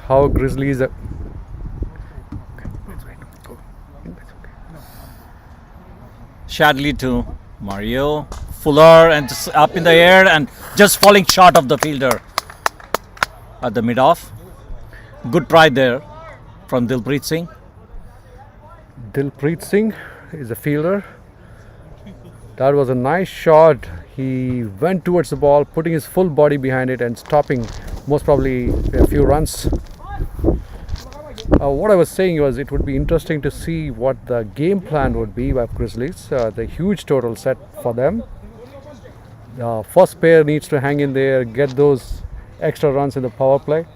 How Grizzlies are. Shadley to Mario. Fuller and just up in the air and just falling short of the fielder at the mid-off. Good try there from Dilpreet Singh. Dilpreet Singh is a fielder. That was a nice shot. He went towards the ball, putting his full body behind it and stopping most probably a few runs. What I was saying was it would be interesting to see what the game plan would be by Grizzlies. The huge total set for them. The first pair needs to hang in there, get those extra runs in the power play.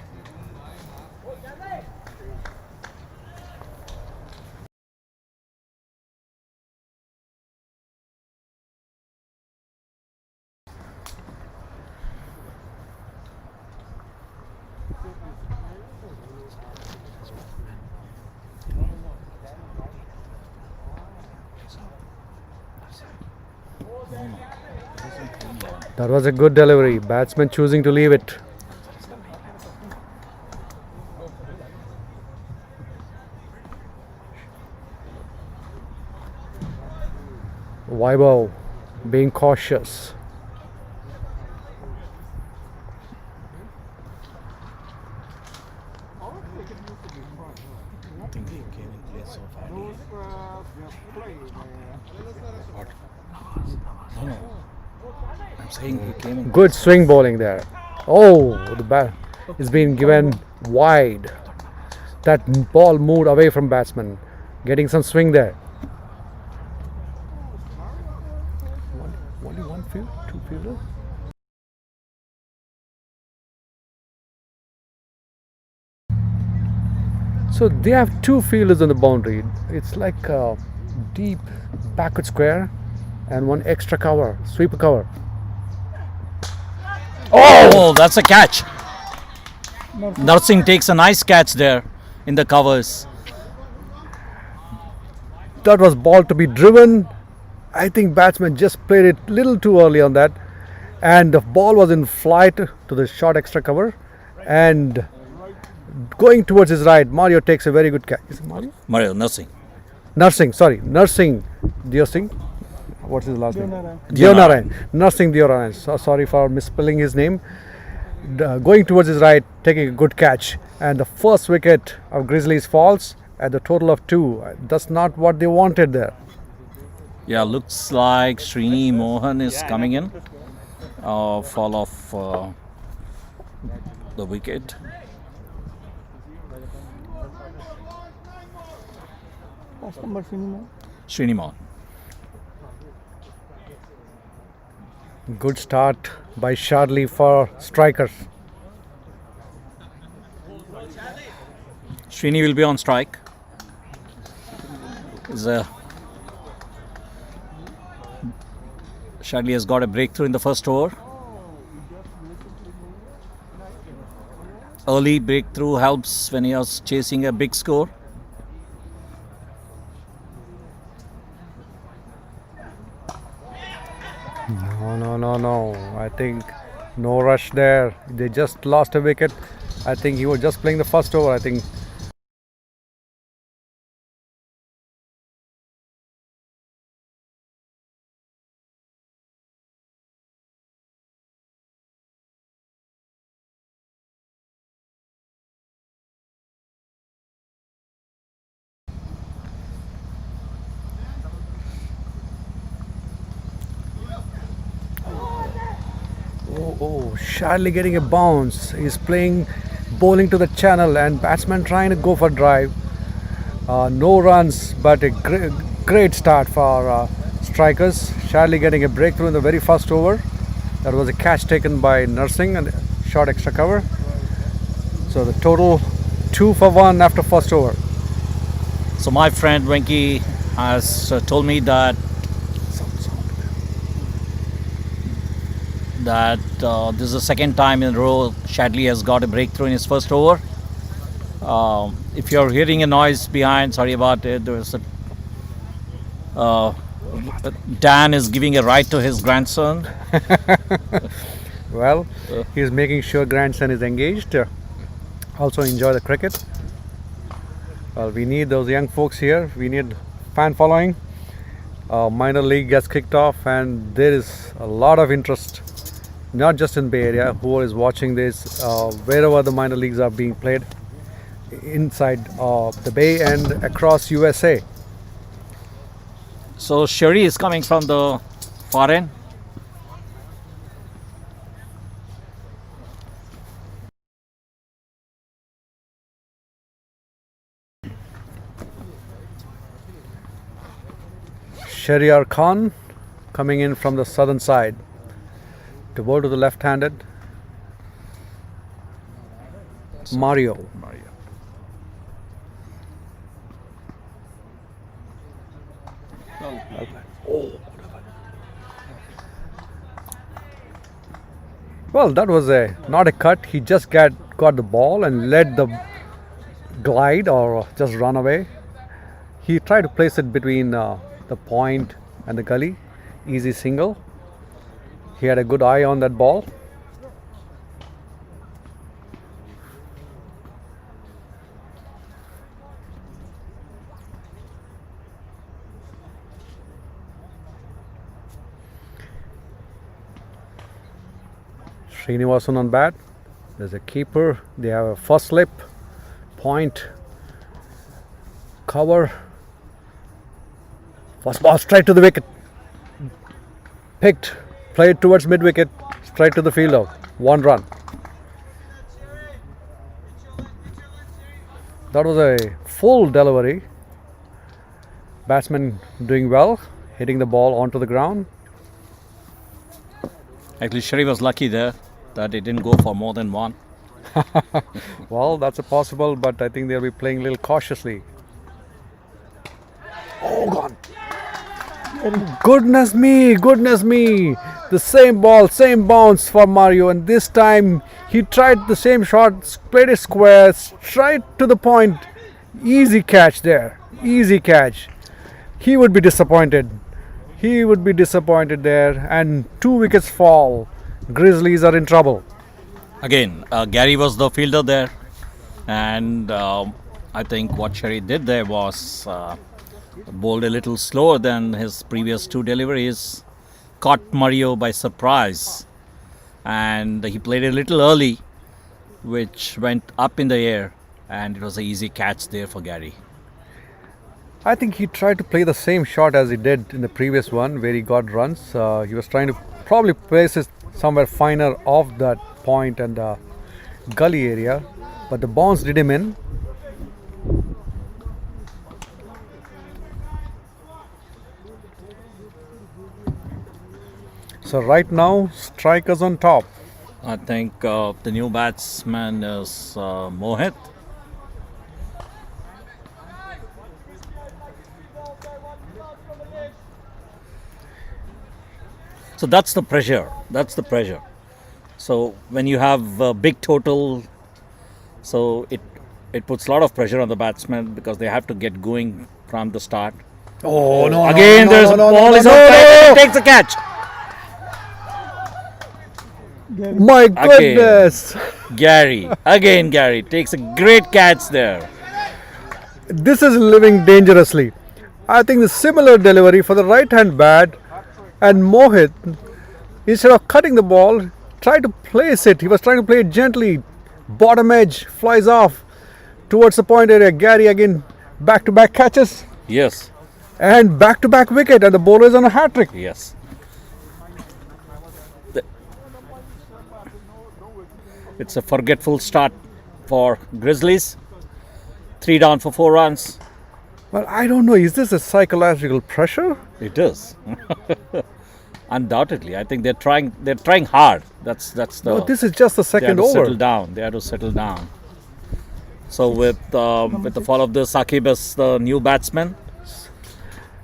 That was a good delivery. Batsman choosing to leave it. Vibhav being cautious. I'm saying he came in. Good swing bowling there. Oh, the bat is being given wide. That ball moved away from batsman, getting some swing there. Only one field, two fielders. So they have two fielders on the boundary. It's like a deep backward square and one extra cover, sweeper cover. Oh, that's a catch. Narsingh takes a nice catch there in the covers. That was ball to be driven. I think batsman just played it little too early on that, and the ball was in flight to the short extra cover, and going towards his right, Mario takes a very good catch. Is it Mario? Mario, Narsingh. Nursing, Dear Singh. What's his last name? Deonarayan. Nursing Deonarayan. So sorry for misspelling his name. Going towards his right, taking a good catch, and the first wicket of Grizzlies falls at the total of 2. That's not what they wanted there. Yeah, looks like Srini Mohan is coming in. Fall off the wicket. Last number cinema. Srini Mohan. Good start by Shardley for strikers. Srini will be on strike. Shardley has got a breakthrough in the first over. Early breakthrough helps when you are chasing a big score. No. I think no rush there. They just lost a wicket. I think he was just playing the first over. I think. Oh, Shardley getting a bounce. He's playing bowling to the channel, and batsman trying to go for drive. No runs, but a great start for strikers. Shardley getting a breakthrough in the very first over. That was a catch taken by Narsingh and short extra cover. So the total 2 for 1 after first over. So my friend Venki has told me that this is the second time in a row Shardley has got a breakthrough in his first over. If you're hearing a noise behind, sorry about it. There's Dan is giving a ride to his grandson. Well, he's making sure grandson is engaged. Also enjoy the cricket. Well, we need those young folks here. We need fan following. Minor league gets kicked off, and there is a lot of interest, not just in Bay Area. Who is watching this, wherever the minor leagues are being played, inside the Bay and across USA. So Sherry is coming from the far end. Shahryar Khan coming in from the southern side to bowl to the left-handed Mario. Well, that was not a cut. He just got the ball and let the glide or just run away. He tried to place it between the point and the gully. Easy single. He had a good eye on that ball. Srinivasan on bat. There's a keeper. They have a first slip, point, cover, First ball straight to the wicket. Picked, played towards mid wicket, straight to the fielder. 1 run. That was a full delivery. Batsman doing well, hitting the ball onto the ground. Actually, Sherry was lucky there that he didn't go for more than one. Well, that's a possible, but I think they'll be playing a little cautiously. Oh, gone. Goodness me, goodness me. The same ball, same bounce for Mario, and this time he tried the same shot, played it square, straight to the point. Easy catch there, easy catch. He would be disappointed. He would be disappointed there, and 2 wickets fall. Grizzlies are in trouble. Again, Gary was the fielder there, and I think what Sherry did there was bowled a little slower than his previous 2 deliveries, caught Mario by surprise, and he played a little early, which went up in the air, and it was an easy catch there for Gary. I think he tried to play the same shot as he did in the previous one where he got runs. He was trying to probably place it somewhere finer off that point and the gully area, but the bounce did him in. So right now, strikers on top. I think the new batsman is Mohit. So that's the pressure. That's the pressure. So when you have a big total, so it puts a lot of pressure on the batsmen because they have to get going from the start. Oh no! Again, there's a ball is outside. He takes the catch. My goodness! Gary takes a great catch there. This is living dangerously. I think the similar delivery for the right hand bat, and Mohit, instead of cutting the ball, tried to place it. He was trying to play it gently. Bottom edge flies off towards the point area. Gary again back to back catches Yes, and back to back wicket, and the bowler is on a hat trick. yes. It's a forgetful start for Grizzlies. 3 down for 4 runs. Well, I don't know. Is this a psychological pressure? It is. Undoubtedly, I think they're trying hard. That's the. No, this is just the They have second to over. settle down. They have to settle down. So with the fall of the Saqib as the new batsman,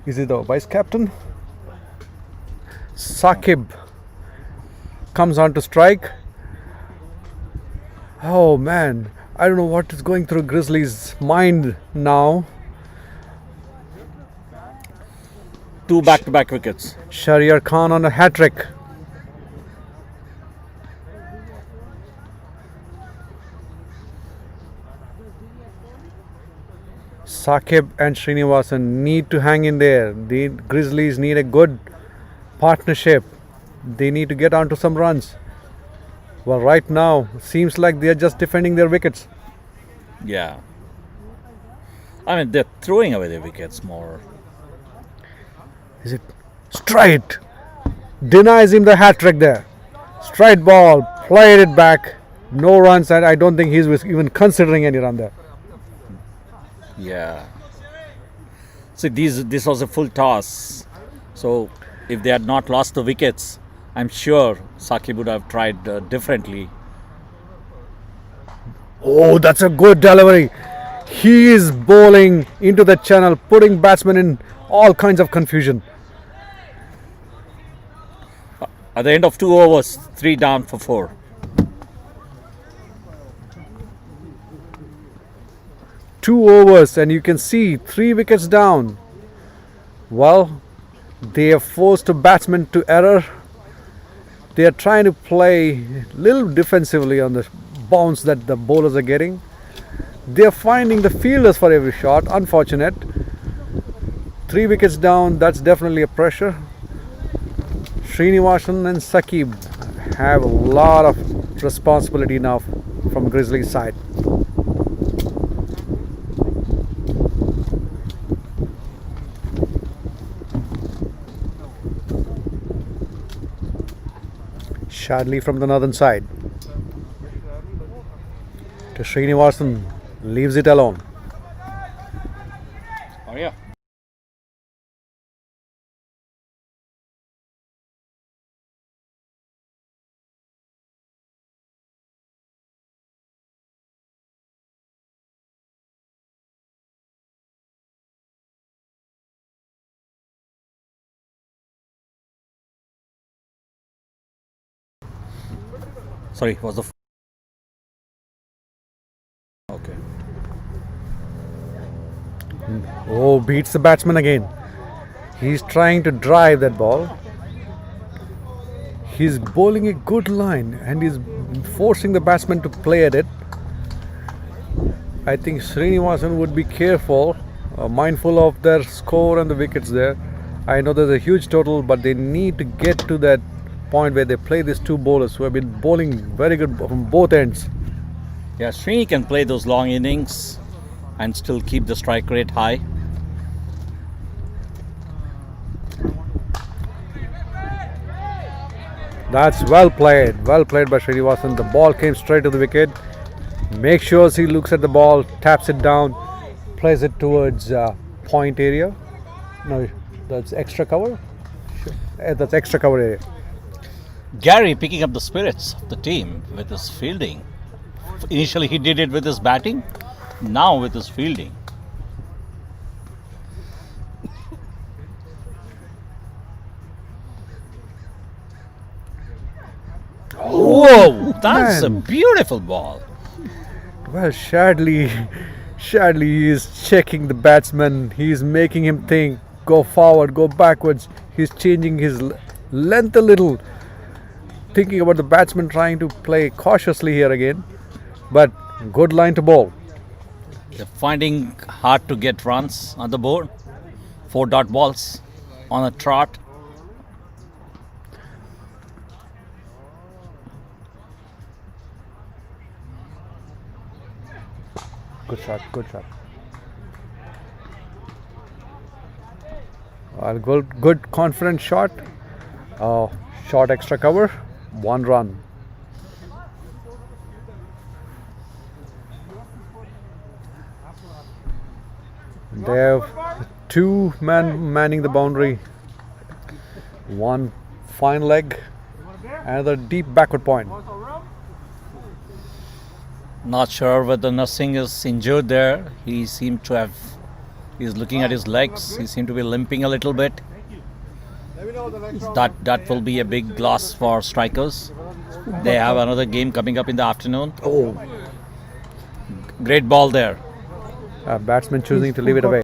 Is he the vice captain? Saqib comes on to strike. Oh man, I don't know what is going through Grizzlies' mind now. 2 back-to-back wickets. Shahryar Khan on a hat trick. Saqib and Srinivasan need to hang in there. The Grizzlies need a good partnership. They need to get onto some runs. Well, right now, seems like they are just defending their wickets. Yeah. I mean, they're throwing away their wickets more. Is it straight? Denies him the hat trick there. Straight ball, played it back. No runs, and I don't think he was even considering any run there. Yeah. See, this was a full toss. So, if they had not lost the wickets, I'm sure Saqib would have tried differently. Oh, that's a good delivery. He is bowling into the channel, putting batsmen in all kinds of confusion. At the end of 2 overs, 3 down for 4. Two overs, and you can see 3 wickets down. Well, they have forced a batsman to error. They are trying to play a little defensively on the bounce that the bowlers are getting. They are finding the fielders for every shot. Unfortunate. 3 wickets down, that's definitely a pressure. Srinivasan and Saqib have a lot of responsibility now from Grizzlies side. Shadley from the northern side. To Srinivasan, leaves it alone. Oh yeah. Sorry, was the okay. Oh, beats the batsman again. He's trying to drive that ball. He's bowling a good line and he's forcing the batsman to play at it. I think Srinivasan would be careful, mindful of their score and the wickets there. I know there's a huge total, but they need to get to that point where they play these two bowlers who have been bowling very good from both ends. Yeah, Srini can play those long innings and still keep the strike rate high. That's well played by Srinivasan. The ball came straight to the wicket. Make sure he looks at the ball, taps it down, plays it towards point area. No, that's extra cover. That's extra cover area. Gary picking up the spirits of the team with his fielding. Initially he did it with his batting, now with his fielding. Whoa, that's a beautiful ball. Well, Shadley is checking the batsman. He's making him think, go forward, go backwards. He's changing his length a little, thinking about the batsman trying to play cautiously here again. But good line to bowl. They're finding hard to get runs on the board. 4 dot balls on a trot. Good shot. Good confident shot. Short extra cover, 1 run. They have 2 men manning the boundary. 1 fine leg, another deep backward point. Not sure whether Narsingh is injured there. He's looking at his legs. He seemed to be limping a little bit. That will be a big loss for strikers. They have another game coming up in the afternoon. Oh, Great ball there. batsman choosing to leave it away.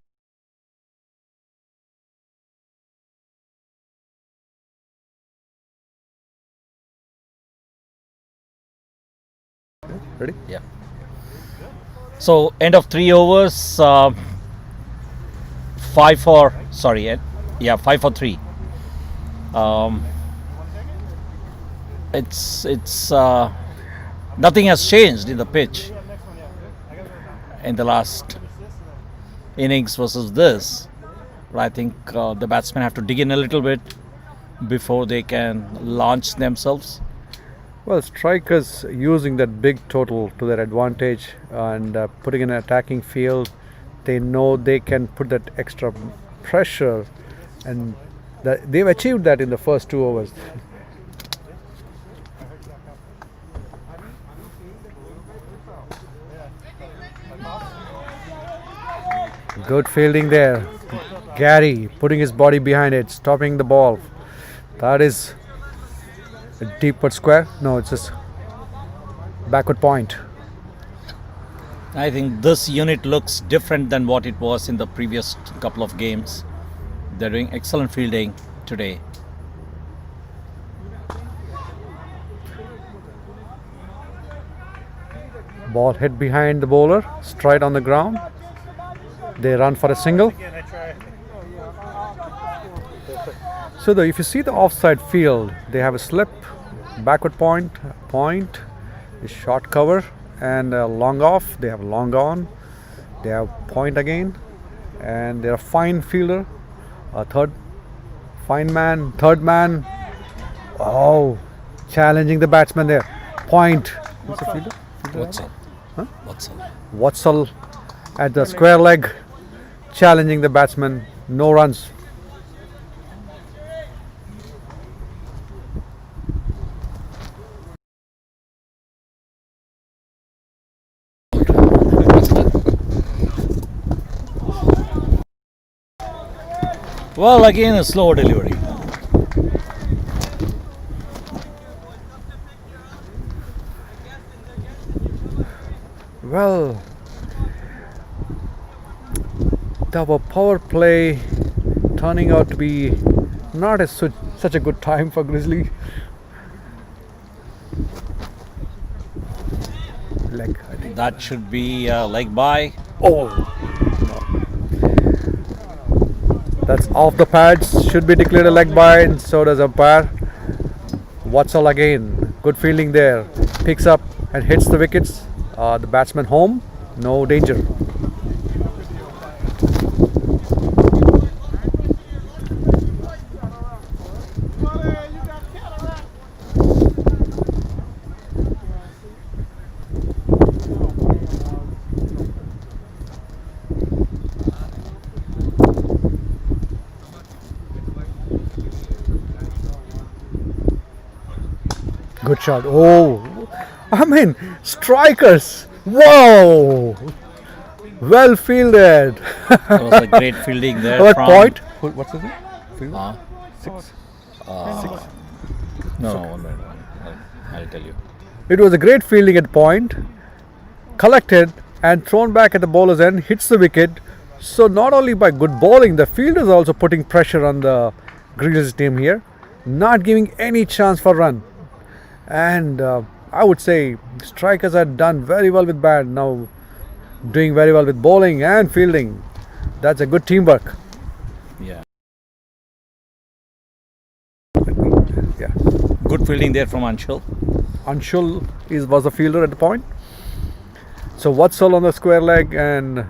Ready? Yeah. So end of 3 overs. 5 for 3. It's nothing has changed in the pitch in the last innings versus this. But I think the batsmen have to dig in a little bit before they can launch themselves. Well, strikers using that big total to their advantage and putting in an attacking field, they know they can put that extra pressure, and they've achieved that in the first 2 overs. Good fielding there. Gary putting his body behind it, stopping the ball. That is a deep square. No, it's just backward point. I think this unit looks different than what it was in the previous couple of games. They're doing excellent fielding today. Ball hit behind the bowler, straight on the ground. They run for a single. So if you see the offside field, they have a slip, backward point, a short cover, and a long off. They have long on. They have point again, and they're a fine fielder. Third man. Oh, challenging the batsman there. Point. Who's the fielder? What's up? What's up? Watsal at the square leg, challenging the batsman. No runs. Well, again a slow delivery. Well, our power play turning out to be not such a good time for Grizzly. Leg, I think. That should be leg by. Oh, that's off the pads. Should be declared a leg by, and so does umpire. Watsal again. Good fielding there. Picks up and hits the wickets. The batsman home. No danger. Good shot. Oh, I mean, strikers. Wow. Well fielded. That was a great fielding there. What from, point? What's his name? Fielder? Uh, Six. no, 1 minute. I'll tell you. It was a great fielding at point. Collected and thrown back at the bowler's end. Hits the wicket. So not only by good bowling, the fielders are also putting pressure on the Grizzlies team here. Not giving any chance for run. And I would say strikers had done very well with bat. Now doing very well with bowling and fielding. That's a good teamwork. Yeah. Yeah. Good fielding there from Anshul. Anshul was the fielder at the point. So Watsal on the square leg and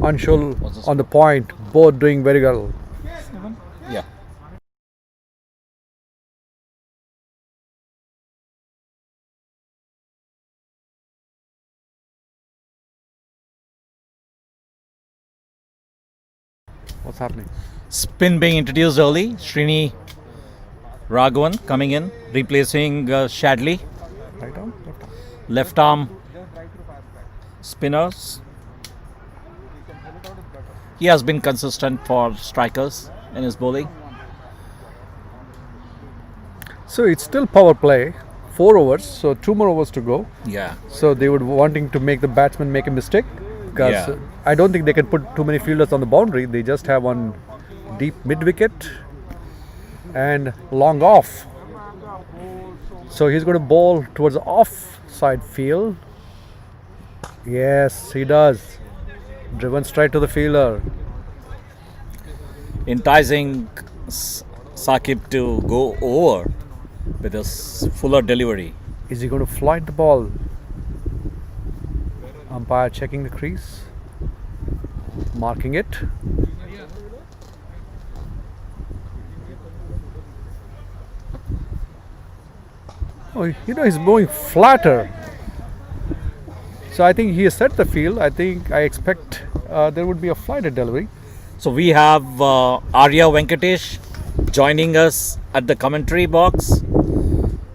Anshul on the point. Both doing very well. Yeah. What's happening? Spin being introduced early. Srini Raghavan coming in, replacing Shadley. Right arm? Left arm? Left arm spinners. He has been consistent for strikers in his bowling. So it's still power play. 4 overs, so 2 more overs to go. Yeah. So they would wanting to make the batsman make a mistake. Because Yeah. I don't think they can put too many fielders on the boundary. They just have one deep mid wicket and long off. So he's going to bowl towards the off-side field. Yes, he does. Driven straight to the fielder. Enticing Saqib to go over with a fuller delivery. Is he going to flight the ball? Umpire checking the crease, marking it. Oh, he's going flatter. So I think he has set the field. I expect there would be a flighted delivery. So we have Arya Venkatesh joining us at the commentary box.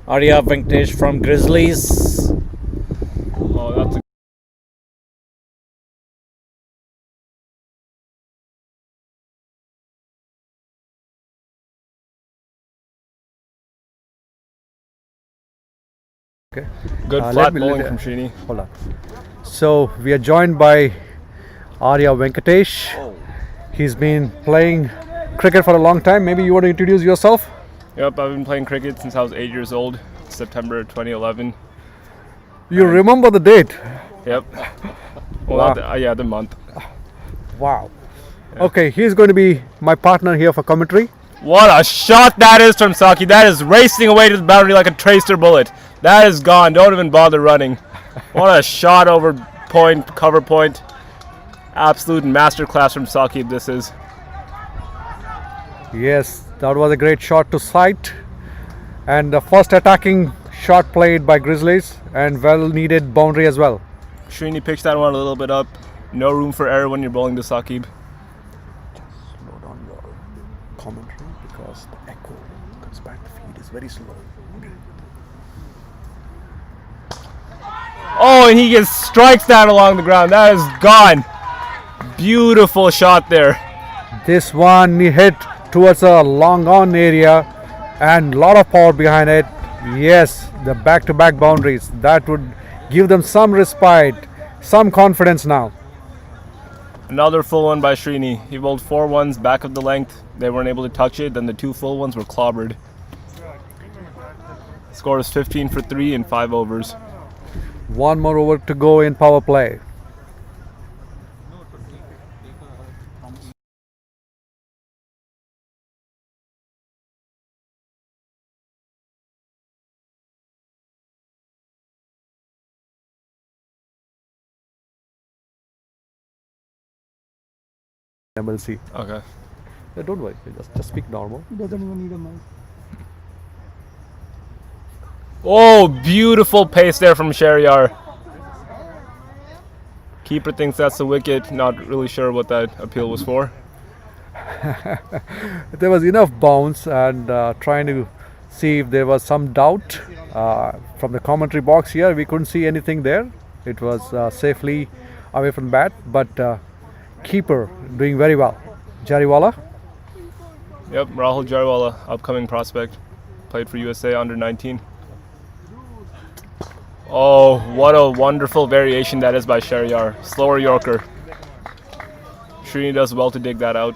Arya Venkatesh from Grizzlies. Oh, that's a Okay. good let flat me- bowling let- from Srini. Hold on. So we are joined by Arya Venkatesh. He's been playing cricket for a long time. Maybe you want to introduce yourself? Yep, I've been playing cricket since I was 8 years old, September 2011. You remember the date? Yep. Well, Wow. not the, yeah, the month. Wow. Okay, he's going to be my partner here for commentary. What a shot that is from Saki. That is racing away to the boundary like a tracer bullet. That is gone. Don't even bother running. What a shot over point, cover point. Absolute masterclass from Saki this is. Yes, that was a great shot to sight. And the first attacking shot played by Grizzlies and well needed boundary as well. Srini pitched that one a little bit up. No room for error when you're bowling to Saqib. Slow down your commentary because the echo comes back. The feed is very slow. Oh, and he gets strikes down along the ground. That is gone. Beautiful shot there. This one he hit towards a long on area and a lot of power behind it. Yes, the back-to-back boundaries. That would give them some respite, some confidence now. Another full one by Srini. He bowled 4 ones back of the length. They weren't able to touch it. Then the 2 full ones were clobbered. Score is 15 for 3 in 5 overs. One more over to go in power play. MiLC. Okay. Yeah, don't worry, just speak normal. He doesn't even need a mic. Oh, beautiful pace there from Shehryar. Keeper thinks that's the wicket. Not really sure what that appeal was for. There was enough bounce and trying to see if there was some doubt from the commentary box here. We couldn't see anything there. It was safely away from bat, but keeper doing very well. Jariwala. Yep, Rahul Jariwala, upcoming prospect. Played for USA under 19. Oh, what a wonderful variation that is by Shehryar. Slower Yorker. Srini does well to dig that out.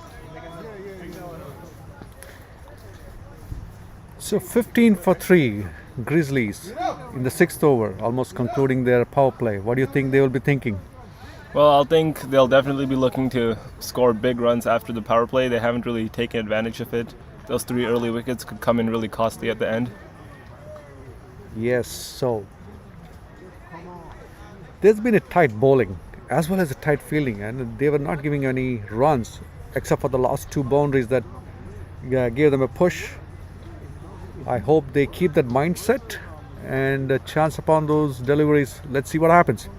So 15 for 3, Grizzlies in the 6th over, almost concluding their power play. What do you think they will be thinking? Well, I think they'll definitely be looking to score big runs after the power play. They haven't really taken advantage of it. Those 3 early wickets could come in really costly at the end. Yes, so there's been a tight bowling as well as a tight fielding, and they were not giving any runs except for the last 2 boundaries that gave them a push. I hope they keep that mindset and a chance upon those deliveries. Let's see what happens.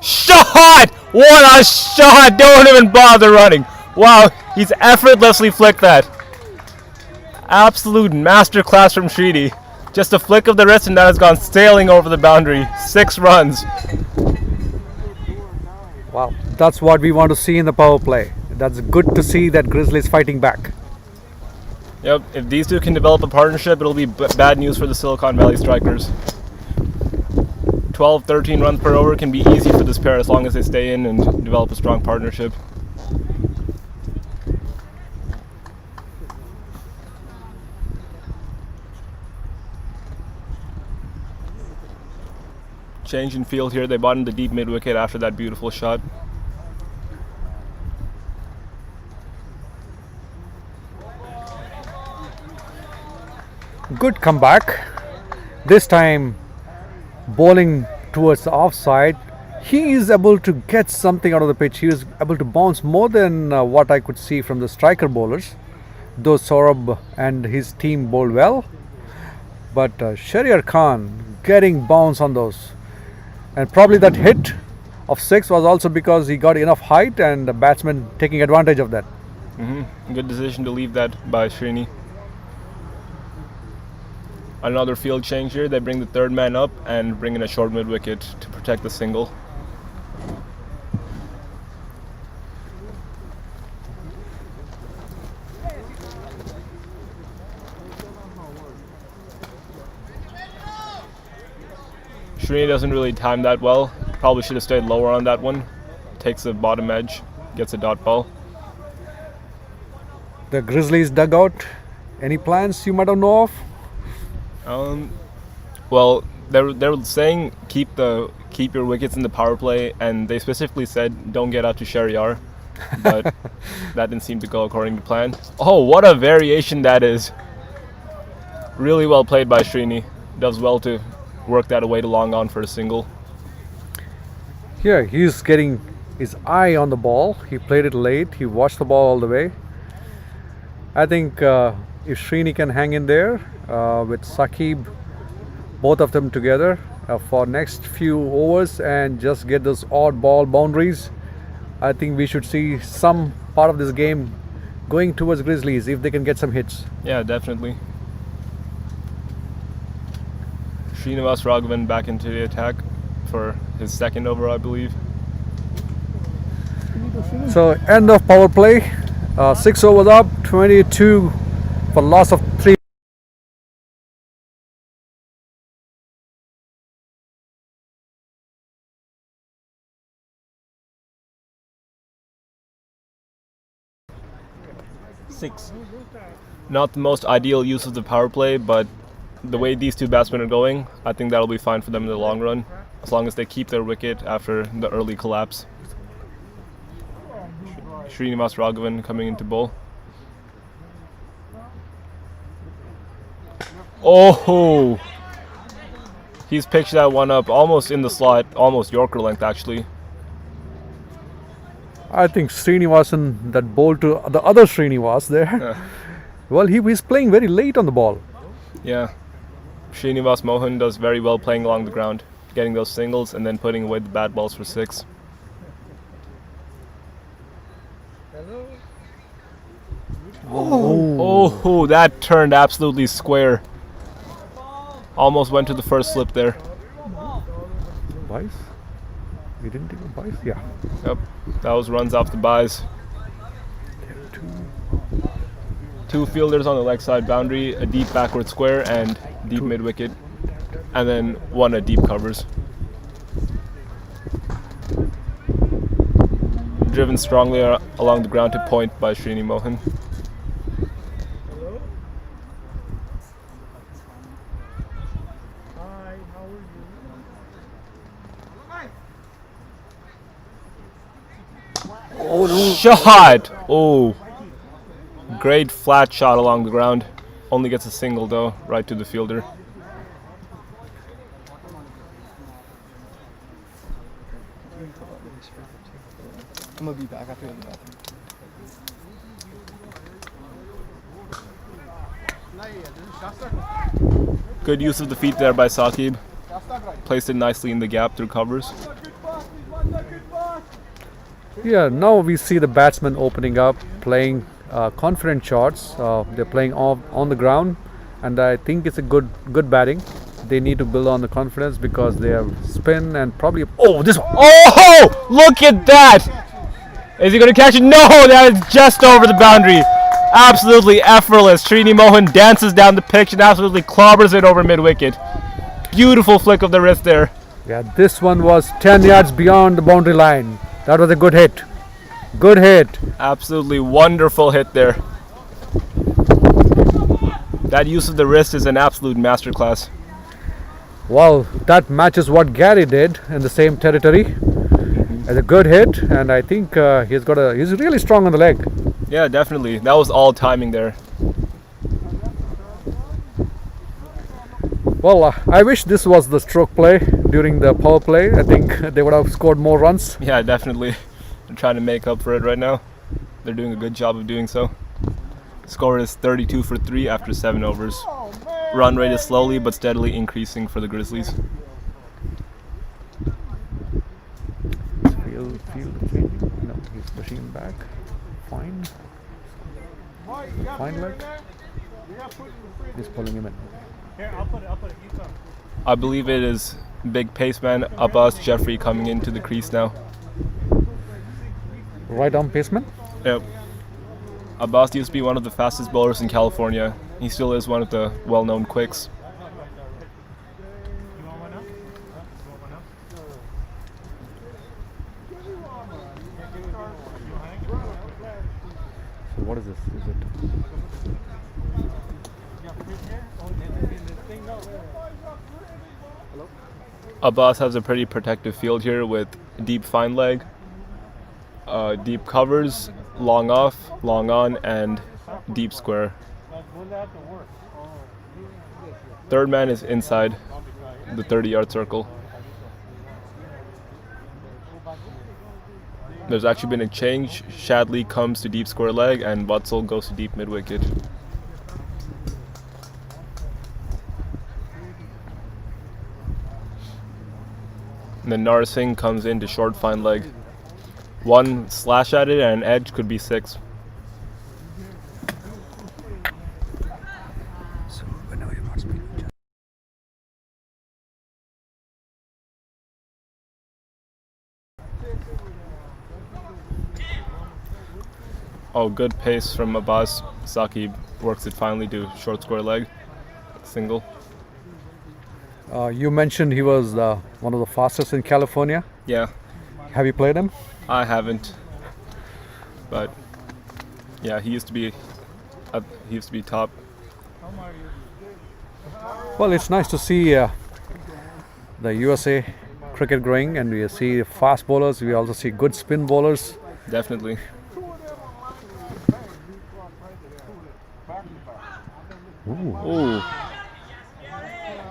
Shot! What a shot! Don't even bother running. Wow, he's effortlessly flicked that. Absolute masterclass from Srini. Just a flick of the wrist and that has gone sailing over the boundary. 6 runs. Wow, that's what we want to see in the power play. That's good to see that Grizzlies fighting back. Yep, if these two can develop a partnership, it'll be bad news for the Silicon Valley Strikers. 12, 13 runs per over can be easy for this pair as long as they stay in and develop a strong partnership. Change in field here. They bought in the deep mid wicket after that beautiful shot. Good comeback. This time bowling towards the offside. He is able to get something out of the pitch. He is able to bounce more than what I could see from the striker bowlers. Though Saurabh and his team bowled well. But Shehryar Khan getting bounce on those. And probably that hit of 6 was also because he got enough height and the batsman taking advantage of that. Good decision to leave that by Srini. Another field change here. They bring the 3rd man up and bring in a short mid wicket to protect the single. Srini doesn't really time that well. Probably should have stayed lower on that one. Takes the bottom edge, gets a dot ball. The Grizzlies dugout. Any plans you might have know of? Well, they were saying keep your wickets in the power play, and they specifically said don't get out to Shehryar, but that didn't seem to go according to plan. Oh, what a variation that is! Really well played by Srini. Does well to work that away to long on for a single. Here he's getting his eye on the ball. He played it late. He watched the ball all the way. I think if Srini can hang in there with Saqib, both of them together for next few overs and just get those odd ball boundaries, I think we should see some part of this game going towards Grizzlies if they can get some hits. Yeah, definitely. Srinivas Raghavan back into the attack for his second over, I believe. So end of power play, 6 overs up, 22 for loss of 3. Not the most ideal use of the power play, but the way these two batsmen are going, I think that'll be fine for them in the long run, as long as they keep their wicket after the early collapse. Srinivas Raghavan coming into bowl. Oh! He's pitched that one up almost in the slot, almost Yorker length actually. I think Srinivasan, that ball to the other Srinivas there, well, he's playing very late on the ball. Yeah. Srinivas Mohan does very well playing along the ground, getting those singles and then putting away the bad balls for 6. Oh, that turned absolutely square. Almost went to the first slip there. Bice? We didn't take a bice? Yeah. Yep, that was runs off the buys. 2 fielders on the leg side boundary, a deep backward square and deep mid wicket, and then 1 at deep covers. Driven strongly along the ground to point by Srini Mohan. Shot! Oh, great flat shot along the ground. Only gets a single though, right to the fielder. I'm gonna be back after the bathroom. Good use of the feet there by Saqib. Placed it nicely in the gap through covers. Yeah, now we see the batsmen opening up, playing confident shots. They're playing on the ground, and I think it's a good batting. They need to build on the confidence because they have spin and probably. Oh, this one! Oh, look at that! Is he going to catch it? No, that is just over the boundary. Absolutely effortless. Srini Mohan dances down the pitch and absolutely clobbers it over mid-wicket. Beautiful flick of the wrist there. Yeah, this one was 10 yards beyond the boundary line. That was a good hit. Good hit. Absolutely wonderful hit there. That use of the wrist is an absolute masterclass. Well, that matches what Gary did in the same territory. As a good hit, and I think he's really strong on the leg. Yeah, definitely. That was all timing there. Well, I wish this was the stroke play during the power play. I think they would have scored more runs. Yeah, definitely. They're trying to make up for it right now. They're doing a good job of doing so. Score is 32 for 3 after 7 overs. Run rate is slowly but steadily increasing for the Grizzlies. Field changing. No, he's pushing him back. Fine leg. He's pulling him in. I believe it is big paceman Abbas Jeffrey coming into the crease now. Right arm paceman. Yep. Abbas used to be one of the fastest bowlers in California. He still is one of the well-known quicks. So what is this? Is it? Abbas has a pretty protective field here with deep fine leg, deep covers, long off, long on, and deep square. Third man is inside the 30-yard circle. There's actually been a change. Shadley comes to deep square leg and Butzel goes to deep mid-wicket. And then Narsingh comes into short fine leg. One slash at it and an edge could be 6. So whenever you're not speaking. Oh, good pace from Abbas. Saki works it finally to short square leg. Single. You mentioned he was one of the fastest in California. Yeah, Have you played him? I haven't. But yeah, he used to be top. Well, it's nice to see the USA cricket growing, and we see fast bowlers. We also see good spin bowlers. Definitely. Ooh.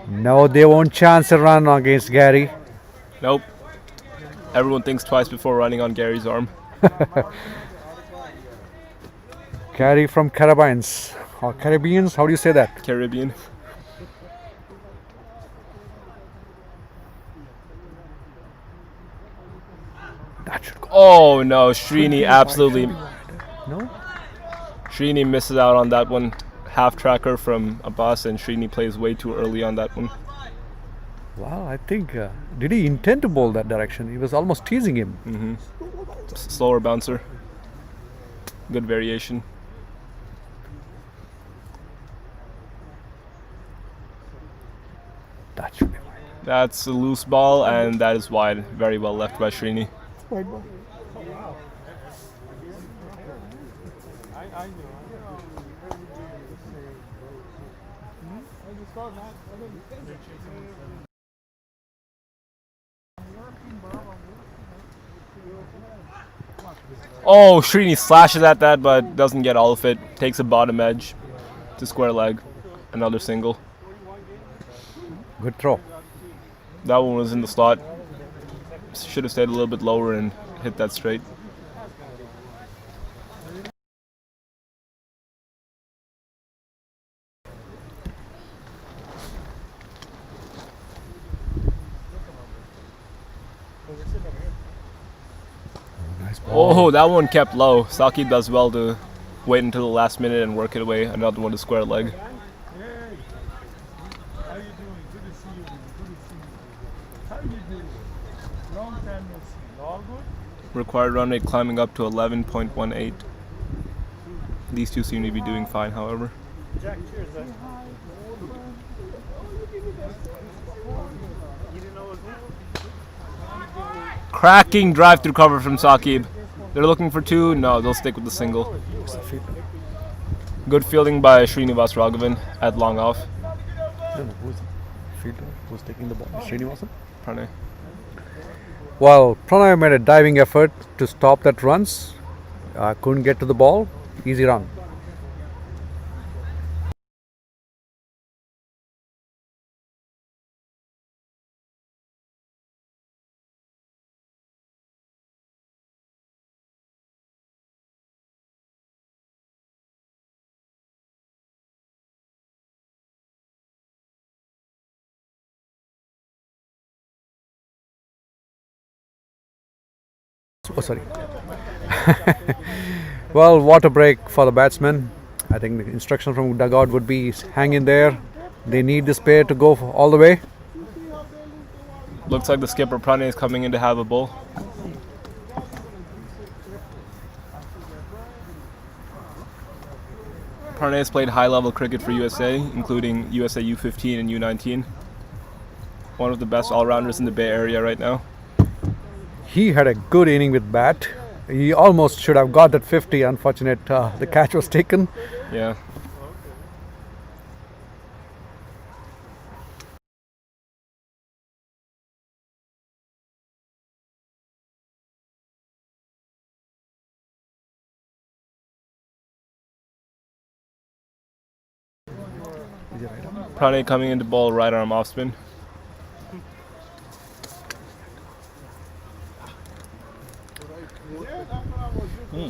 No, they won't chance a run against Gary. Nope. Everyone thinks twice before running on Gary's arm. Gary from Caribbeans or Caribbeans. How do you say that? Caribbean. That should go. Oh no, Srini absolutely. No. Srini misses out on that one. Half tracker from Abbas, and Srini plays way too early on that one. Wow, I think did he intend to bowl that direction? He was almost teasing him. Slower bouncer. Good variation. That should be fine. That's a loose ball, and that is wide. Very well left by Srini. White ball. Oh, Srini slashes at that, but doesn't get all of it. Takes a bottom edge to square leg. Another single. Good throw. That one was in the slot. Should have stayed a little bit lower and hit that straight. Nice ball. Oh, that one kept low. Saki does well to wait until the last minute and work it away. Another one to square leg. How you doing? Good to see you. Good to see you. How you doing? Long time no see. All good? Required run rate climbing up to 11.18. These two seem to be doing fine, however. Jack, cheers. Cracking drive through cover from Saqib. They're looking for 2. No, they'll stick with the single. Good fielding by Srinivas Raghavan at long off. No, who's the fielder? Who's taking the ball? Srinivasan? Pranay. Well, Pranay made a diving effort to stop that runs. Couldn't get to the ball. Easy run. Oh, sorry. Well, water break for the batsmen. I think the instruction from dugout would be hang in there. They need this pair to go all the way. Looks like the skipper Pranay is coming in to have a bowl. Pranay has played high-level cricket for USA, including USA U15 and U19. One of the best all-rounders in the Bay Area right now. He had a good inning with bat. He almost should have got that 50. Unfortunate, the catch was taken. Yeah. Pranay coming into ball, right arm off spin.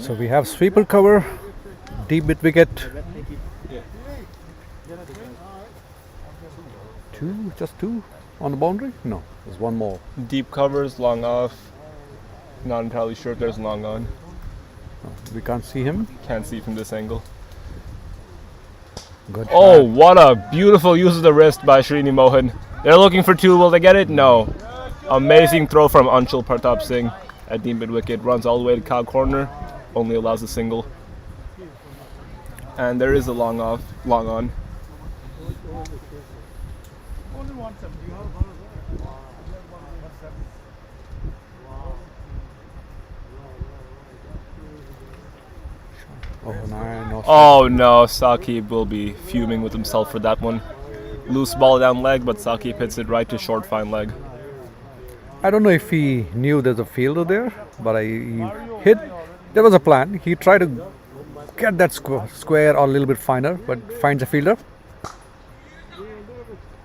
So we have sweeper cover, deep mid wicket. Just two. on the boundary? No, there's one more. Deep covers, long off. Not entirely sure if there's long on. No, we can't see him. Can't see from this angle. Good Oh, shot. what a beautiful use of the wrist by Srini Mohan. They're looking for two. Will they get it? No. Amazing throw from Anshul Pratap Singh at deep mid wicket. Runs all the way to cow corner. Only allows a single. And there is a long off, long on. Only 170. Oh, no. Oh no, Saqib will be fuming with himself for that one. Loose ball down leg, but Saqib hits it right to short fine leg. I don't know if he knew there's a fielder there, but he hit. There was a plan. He tried to get that square or a little bit finer, but finds a fielder.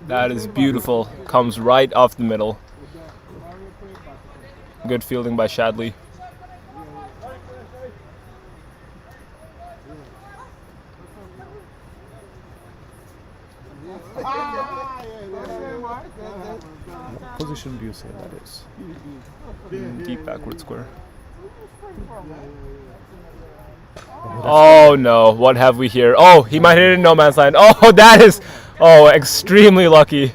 That is beautiful. Comes right off the middle. Good fielding by Shadley. What position do you say that is? Deep backward square. Oh no, what have we here? Oh, he might hit it in no man's land. Oh, that is, extremely lucky.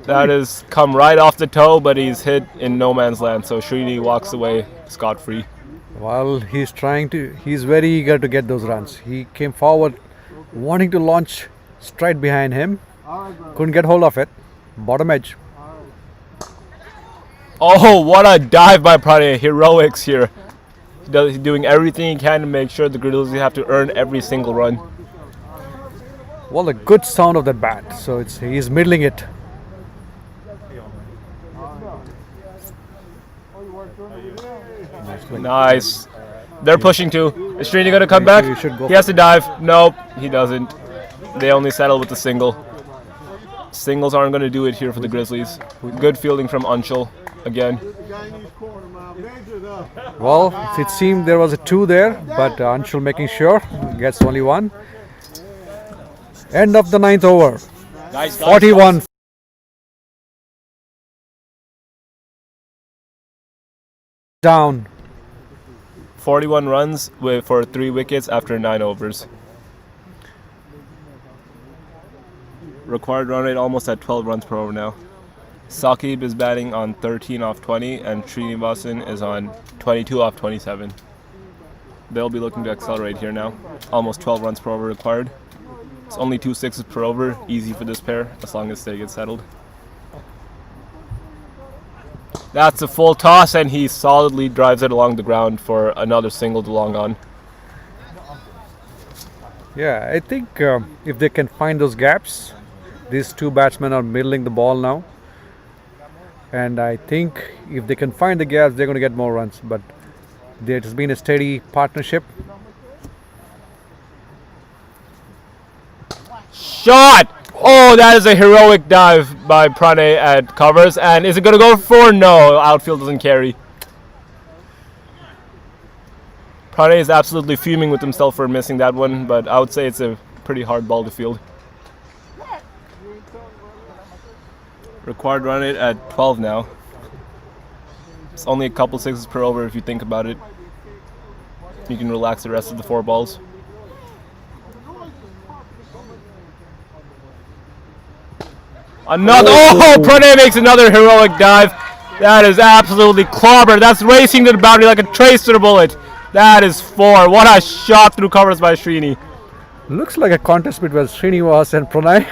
That has come right off the toe, but he's hit in no man's land. So Srini walks away scot-free. Well, he's very eager to get those runs. He came forward wanting to launch straight behind him. Couldn't get hold of it. Bottom edge. Oh, what a dive by Pranay. Heroics here. He's doing everything he can to make sure the Grizzlies have to earn every single run. Well, a good sound of that bat. So he's middling it. Nice. They're pushing too. Is Srini going to come back? He should go He has to dive. Nope, he doesn't. They only settle with the single. Singles aren't going to do it here for the Grizzlies. Good fielding from Anshul again. Well, it seemed there was a 2 there, but Anshul making sure gets only 1. End of the 9th over. 41. Down. 41 runs for 3 wickets after 9 overs. Required run rate almost at 12 runs per over now. Saqib is batting on 13 off 20 and Srinivasan is on 22 off 27. They'll be looking to accelerate here now. Almost 12 runs per over required. It's only 2 sixes per over. Easy for this pair as long as they get settled. That's a full toss and he solidly drives it along the ground for another single to long on. Yeah, I think if they can find those gaps, these 2 batsmen are middling the ball now. And I think if they can find the gaps, they're going to get more runs. But there's been a steady partnership. Shot! Oh, that is a heroic dive by Pranay at covers. And is it going to go for 4? No, outfield doesn't carry. Pranay is absolutely fuming with himself for missing that one, but I would say it's a pretty hard ball to field. Required run rate at 12 now. It's only a couple sixes per over if you think about it. You can relax the rest of the 4 balls. Another, Pranay makes another heroic dive. That is absolutely clobbered. That's racing to the boundary like a tracer bullet. That is 4. What a shot through covers by Srini. Looks like a contest between Srinivas and Pranay.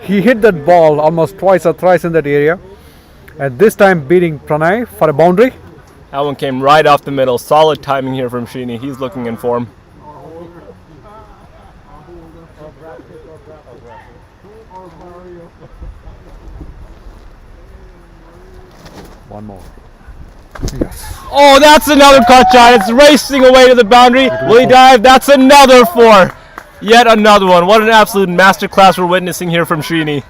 He hit that ball almost twice or thrice in that area. And this time beating Pranay for a boundary. That one came right off the middle. Solid timing here from Srini. He's looking in form. One more. Yes. Oh, that's another cut shot. It's racing away to the boundary. Will he dive? That's another 4. Yet another one. What an absolute masterclass we're witnessing here from Srini.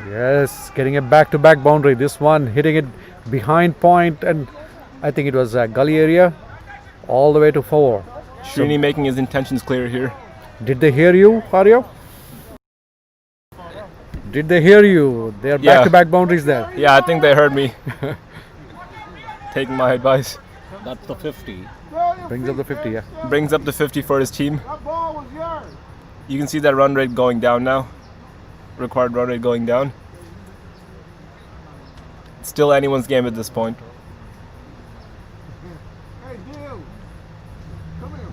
Yes, getting a back-to-back boundary. This one hitting it behind point, and I think it was a gully area, all the way to 4. Srini making his intentions clear here. Did they hear you, Arya? Did they hear you? They are Yeah. back-to-back boundaries there. Yeah, I think they heard me. Taking my advice. That's the 50. Brings up the 50, yeah. Brings up the 50 for his team. That ball was yours. You can see that run rate going down now. Required run rate going down. It's still anyone's game at this point. Hey, Deal. Come here.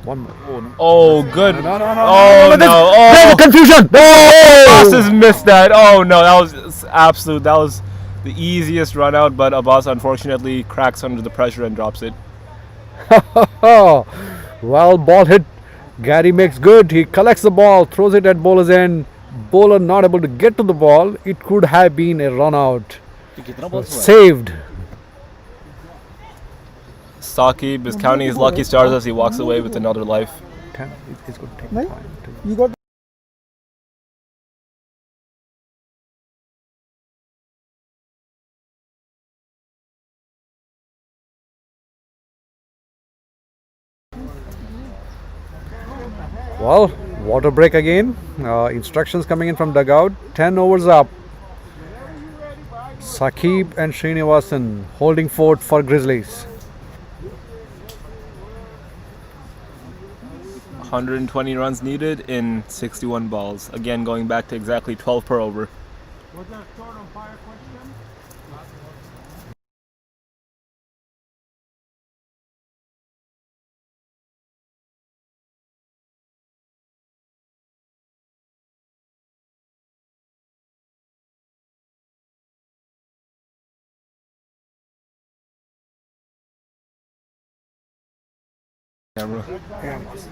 One more. Oh, no. Oh, good. No. Oh, no. Oh, Confusion! Abbas has missed that. Oh, no. That was absolute. That was the easiest run out, but Abbas unfortunately cracks under the pressure and drops it. Oh, well, ball hit. Gary makes good. He collects the ball, throws it at bowler's end. Bowler not able to get to the ball. It could have been a run out. Saved. Saqib is counting his lucky stars as he walks away with another life. It's going to take Right? time to. You got Well, water break again. Instructions coming in from dugout. 10 overs up. Saqib and Srinivasan holding fort for Grizzlies. 120 runs needed in 61 balls. Again, going back to exactly 12 per over. Was that short on fire question? Camera. Yeah, once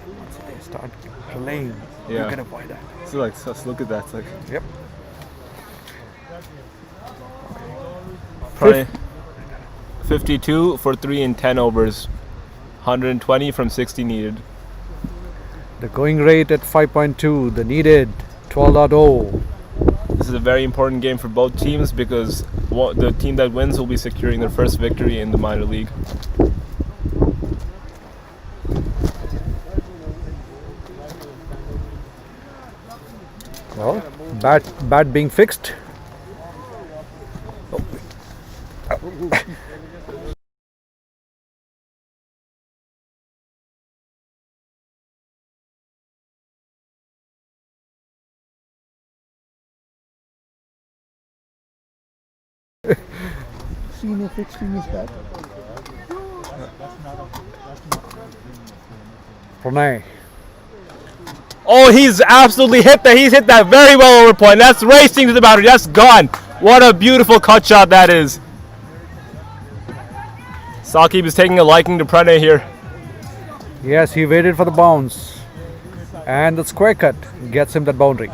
they start playing, Yeah. you can avoid that. So like, just look at that. It's like Yep. Pranay, 52 for 3 in 10 overs. 120 from 60 needed. The going rate at 5.2. The needed 12.0. This is a very important game for both teams because the team that wins will be securing their first victory in the minor league. Well, bat being fixed. senior fixing his bat. Pranay. Oh, he's absolutely hit that. He's hit that very well over point. That's racing to the boundary. That's gone. What a beautiful cut shot that is. Saqib is taking a liking to Pranay here. Yes, he waited for the bounce. And the square cut gets him that boundary.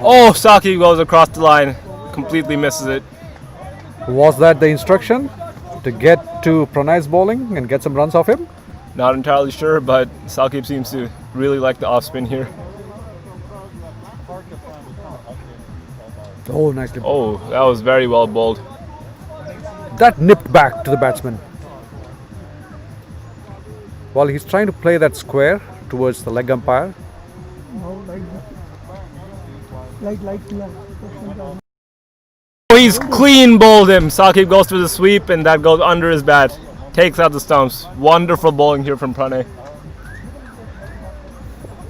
Oh, Saqib goes across the line. Completely misses it. Was that the instruction to get to Pranay's bowling and get some runs off him? Not entirely sure, but Saqib seems to really like the off spin here. Oh, nicely. Oh, that was very well bowled. That nipped back to the batsman. Well, he's trying to play that square towards the leg umpire. No, like. Oh, he's clean bowled him. Saqib goes for the sweep and that goes under his bat. Takes out the stumps. Wonderful bowling here from Pranay.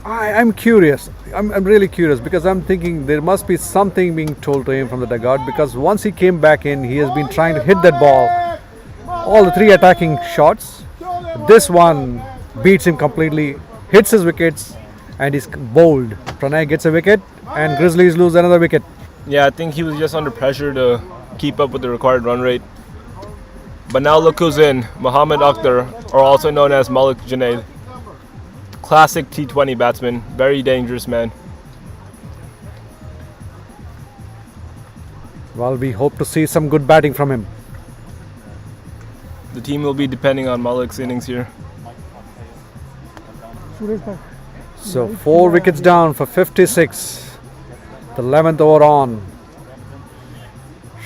I'm curious. I'm really curious because I'm thinking there must be something being told to him from the dugout because once he came back in, he has been trying to hit that ball. All the three attacking shots. This one beats him completely, hits his wickets, and is bowled. Pranay gets a wicket, and Grizzlies lose another wicket. Yeah, I think he was just under pressure to keep up with the required run rate. But now look who's in. Mohammad Akhtar, or also known as Malik Junaid. Classic T20 batsman. Very dangerous man. Well, we hope to see some good batting from him. The team will be depending on Malik's innings here. Suresh bhai. So 4 wickets down for 56. The 11th over on.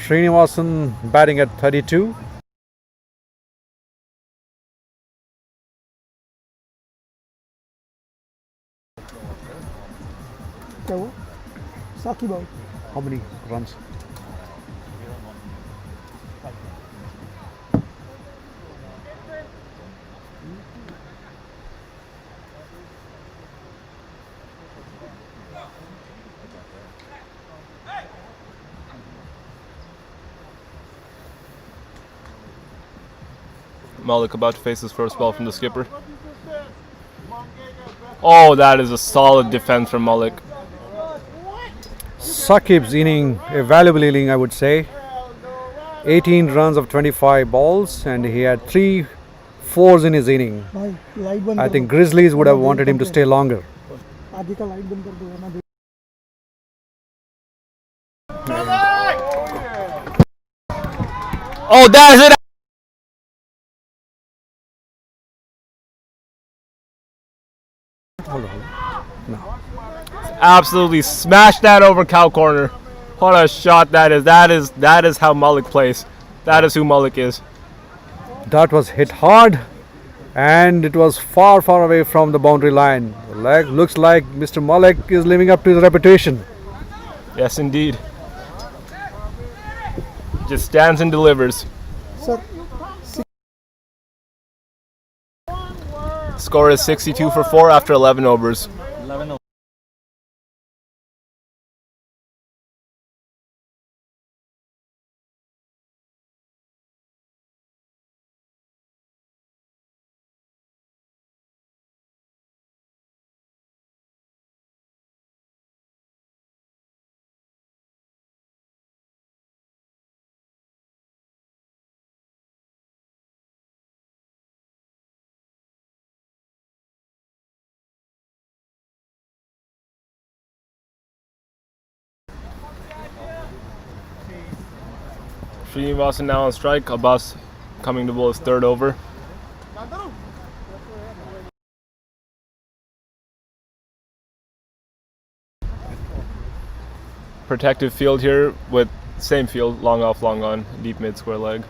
Srinivasan batting at 32. क्या हुआ Shakib out How many runs? Malik about to face his first ball from the skipper. Oh, that is a solid defense from Malik. Sakib's inning, a valuable inning, I would say. 18 runs of 25 balls, and he had 3 fours in his inning. भाई light बंद I think Grizzlies would have wanted him to stay longer. आगे का light बंद कर दो वरना Oh, that is it. Absolutely smashed that over cow corner. What a shot that is. That is how Malik plays. That is who Malik is. That was hit hard, and it was far, far away from the boundary line. Looks like Mr. Malik is living up to his reputation. Yes, indeed. Just stands and delivers. Sir Score is 62 for 4 after 11 overs. Srinivasan now on strike. Abbas coming to bowl his third over. Protective field here with same field, long off, long on, deep mid square leg.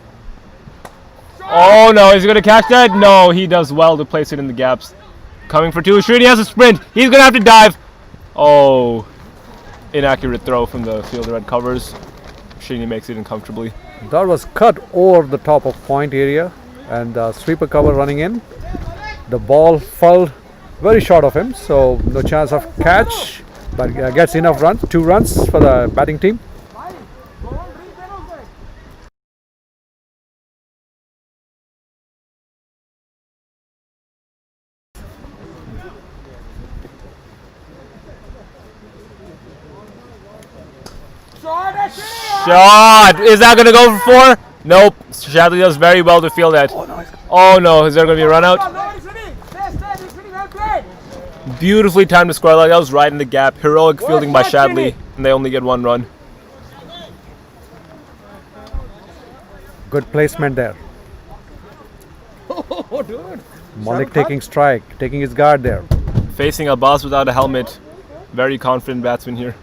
Oh no, is he going to catch that? No, he does well to place it in the gaps. Coming for 2, Srini has a sprint. He's going to have to dive. Oh, inaccurate throw from the fielder at covers. Srini makes it in comfortably. That was cut over the top of point area, and sweeper cover running in. The ball fell very short of him, so no chance of catch, but gets enough runs, 2 runs for the batting team. Shot! Is that going to go for 4? Nope. Shadley does very well to field that. Oh no, is there going to be a run out? Beautifully timed to score leg. That was right in the gap. Heroic fielding by Shadley, and they only get 1 run. Good placement there. Malik taking strike, taking his guard there. Facing a boss without a helmet. Very confident batsman here.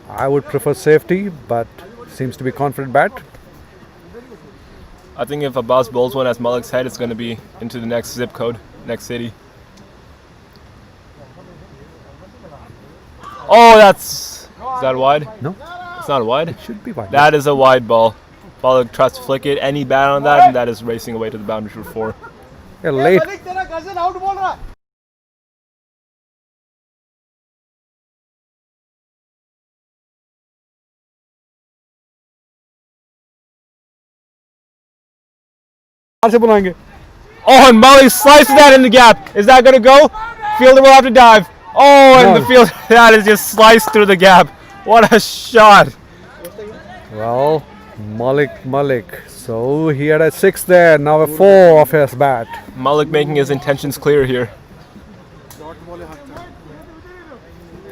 I would prefer safety, but seems to be confident bat. I think if Abbas bowls one as Malik's head, it's going to be into the next zip code, next city. Oh, is that wide? No, It's not a wide. it should be wide. That is a wide ball. Malik tries to flick it. Any bat on that, and that is racing away to the boundary for 4. Yeah, late. Oh, and Malik slices that in the gap. Is that going to go? Fielder will have to dive. Oh, and No. the fielder, that is just sliced through the gap. What a shot. Well, Malik. So he had a 6 there, now a 4 off his bat. Malik making his intentions clear here.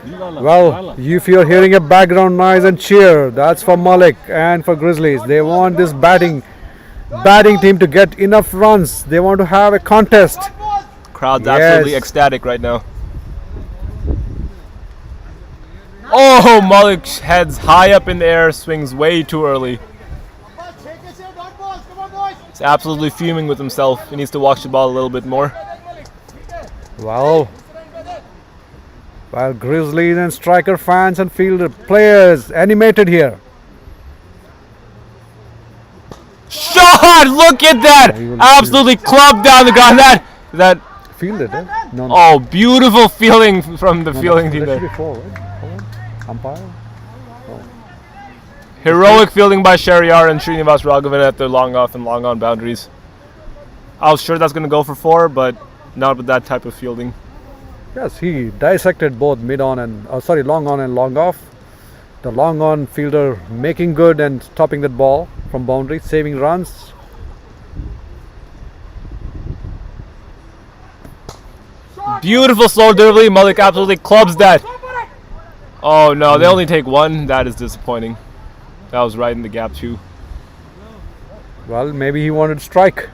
Well, if you're hearing a background noise and cheer, that's for Malik and for Grizzlies. They want this batting team to get enough runs. They want to have a contest. Crowd's Yes. absolutely ecstatic right now. Oh, Malik heads high up in the air, swings way too early. He's absolutely fuming with himself. He needs to watch the ball a little bit more. Well, Grizzlies and striker fans and fielder players animated here. Shot! Look at that! Absolutely clubbed down the ground. That Fielded, eh? No. oh, beautiful fielding from the fielding team That should there. be forward. Umpire. Heroic fielding by Shahryar and Srinivas Raghavan at the long off and long on boundaries. I was sure that's going to go for 4, but not with that type of fielding. Yes, he dissected both long on and long off. The long on fielder making good and stopping that ball from boundary, saving runs. Beautiful slow delivery. Malik absolutely clubs that. Oh no, they only take 1. That is disappointing. That was right in the gap too. Well, maybe he wanted to strike.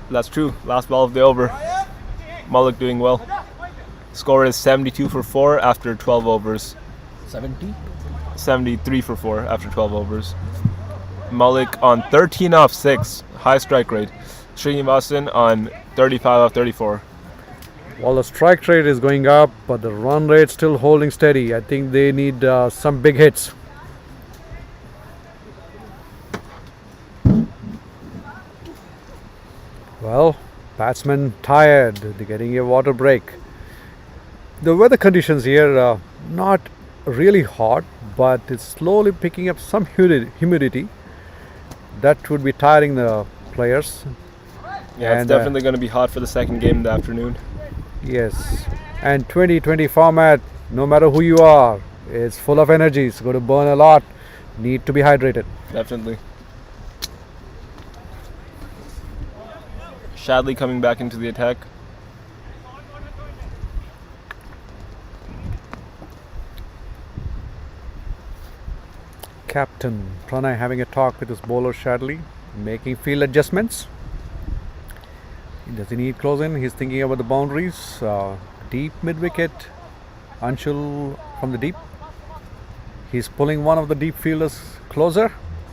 That's true. Last ball of the over. Malik doing well. Score is 72 for 4 after 12 overs. 70? 73 for 4 after 12 overs. Malik on 13 off 6. High strike rate. Srinivasan on 35 off 34. Well, the strike rate is going up, but the run rate still holding steady. I think they need some big hits. Well, batsmen tired. They're getting a water break. The weather conditions here are not really hot, but it's slowly picking up some humidity. That would be tiring the players. Yeah, it's And, definitely going to be hot for the second game in the afternoon. Yes, and 2020 format, no matter who you are, it's full of energy. It's going to burn a lot. Need to be hydrated. Definitely. Shadley coming back into the attack. Captain Pranay having a talk with his bowler Shadley, making field adjustments. Does he need close in? He's thinking about the boundaries. Deep mid wicket. Anshul from the deep. He's pulling one of the deep fielders closer.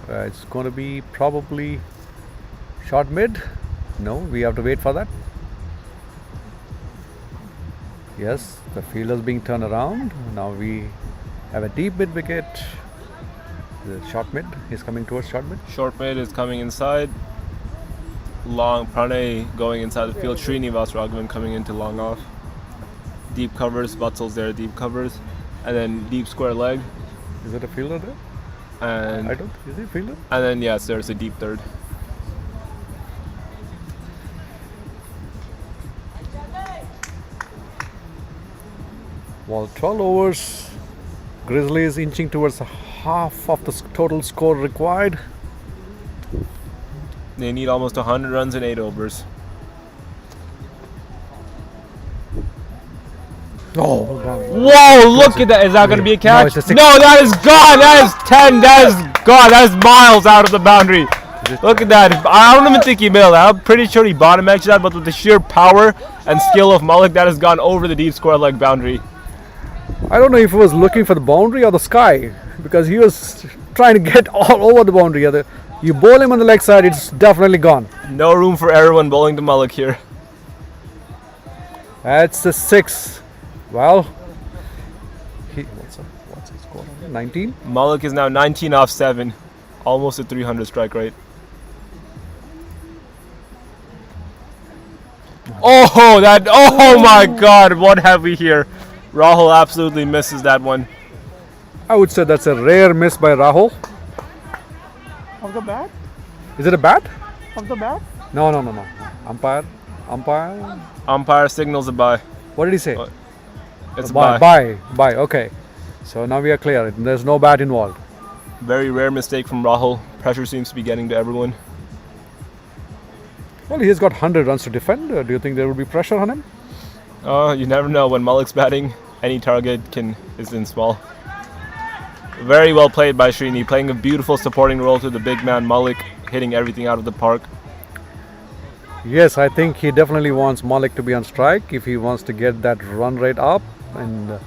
It's going to be probably short mid. No, we have to wait for that. Yes, the fielder's being turned around. Now we have a deep mid wicket. The short mid. He's coming towards short mid. Short mid is coming inside. Long Pranay going inside the field. Srinivas Raghavan coming into long off. Deep covers. Vatsal's there. Deep covers. And then deep square leg. Is it a fielder there? And I don't. Is he a fielder? and then yes, there's a deep third. Well, 12 overs. Grizzlies inching towards half of the total score required. They need almost 100 runs in 8 overs. Oh, Whoa, look at that. Is that going to be a catch? it's a six. No, that is gone. That is 10. That is gone. That is miles out of the boundary. Look at that. I don't even think he made that. I'm pretty sure he bottom edged that, but with the sheer power and skill of Malik, that has gone over the deep square leg boundary. I don't know if he was looking for the boundary or the sky, because he was trying to get all over the boundary. You bowl him on the leg side, it's definitely gone. No room for everyone bowling to Malik here. That's a 6. Well, what's his score? 19. Malik is now 19 off 7. Almost a 300 strike rate. Oh my God, what have we here? Rahul absolutely misses that one. I would say that's a rare miss by Rahul. Of the bat? Is it a bat? Of the bat? No. Umpire. Umpire signals a bye. What did he say? It's a bye. Bye. Okay. So now we are clear. There's no bat involved. Very rare mistake from Rahul. Pressure seems to be getting to everyone. Well, he's got 100 runs to defend. Do you think there will be pressure on him? You never know. When Malik's batting, any target is in small. Very well played by Srini, playing a beautiful supporting role to the big man Malik, hitting everything out of the park. Yes, I think he definitely wants Malik to be on strike if he wants to get that run rate up and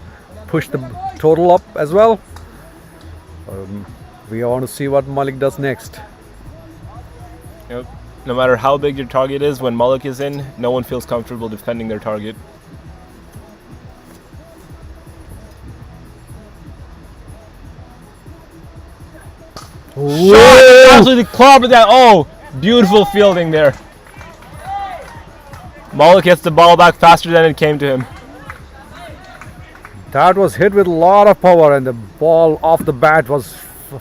push the total up as well. We want to see what Malik does next. Yep. No matter how big your target is, when Malik is in, no one feels comfortable defending their target. Shot! Absolutely clobbered that. Oh, beautiful fielding there. Malik gets the ball back faster than it came to him. That was hit with a lot of power, and the ball off the bat was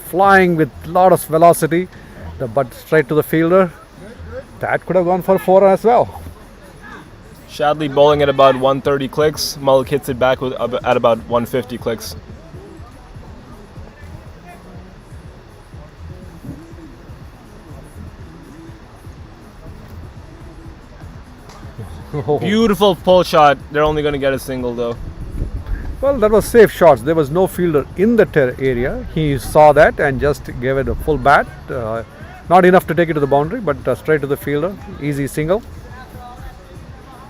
flying with a lot of velocity, but straight to the fielder. That could have gone for 4 as well. Shadley bowling at about 130 clicks. Malik hits it back at about 150 clicks. Beautiful pull shot. They're only going to get a single though. Well, that was safe shots. There was no fielder in the area. He saw that and just gave it a full bat. Not enough to take it to the boundary, but straight to the fielder. Easy single.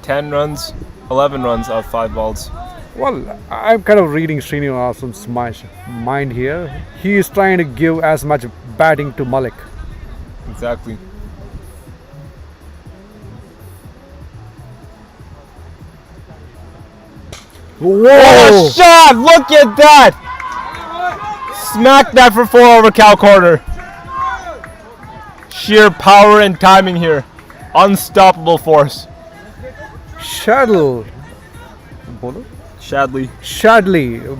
10 runs, 11 runs off 5 balls. Well, I'm kind of reading Srinivasan's mind here. He is trying to give as much batting to Malik. Exactly. Whoa! Oh, shot! Look at that! Smack that for 4 over cow corner. Sheer power and timing here. Unstoppable force. Shadley,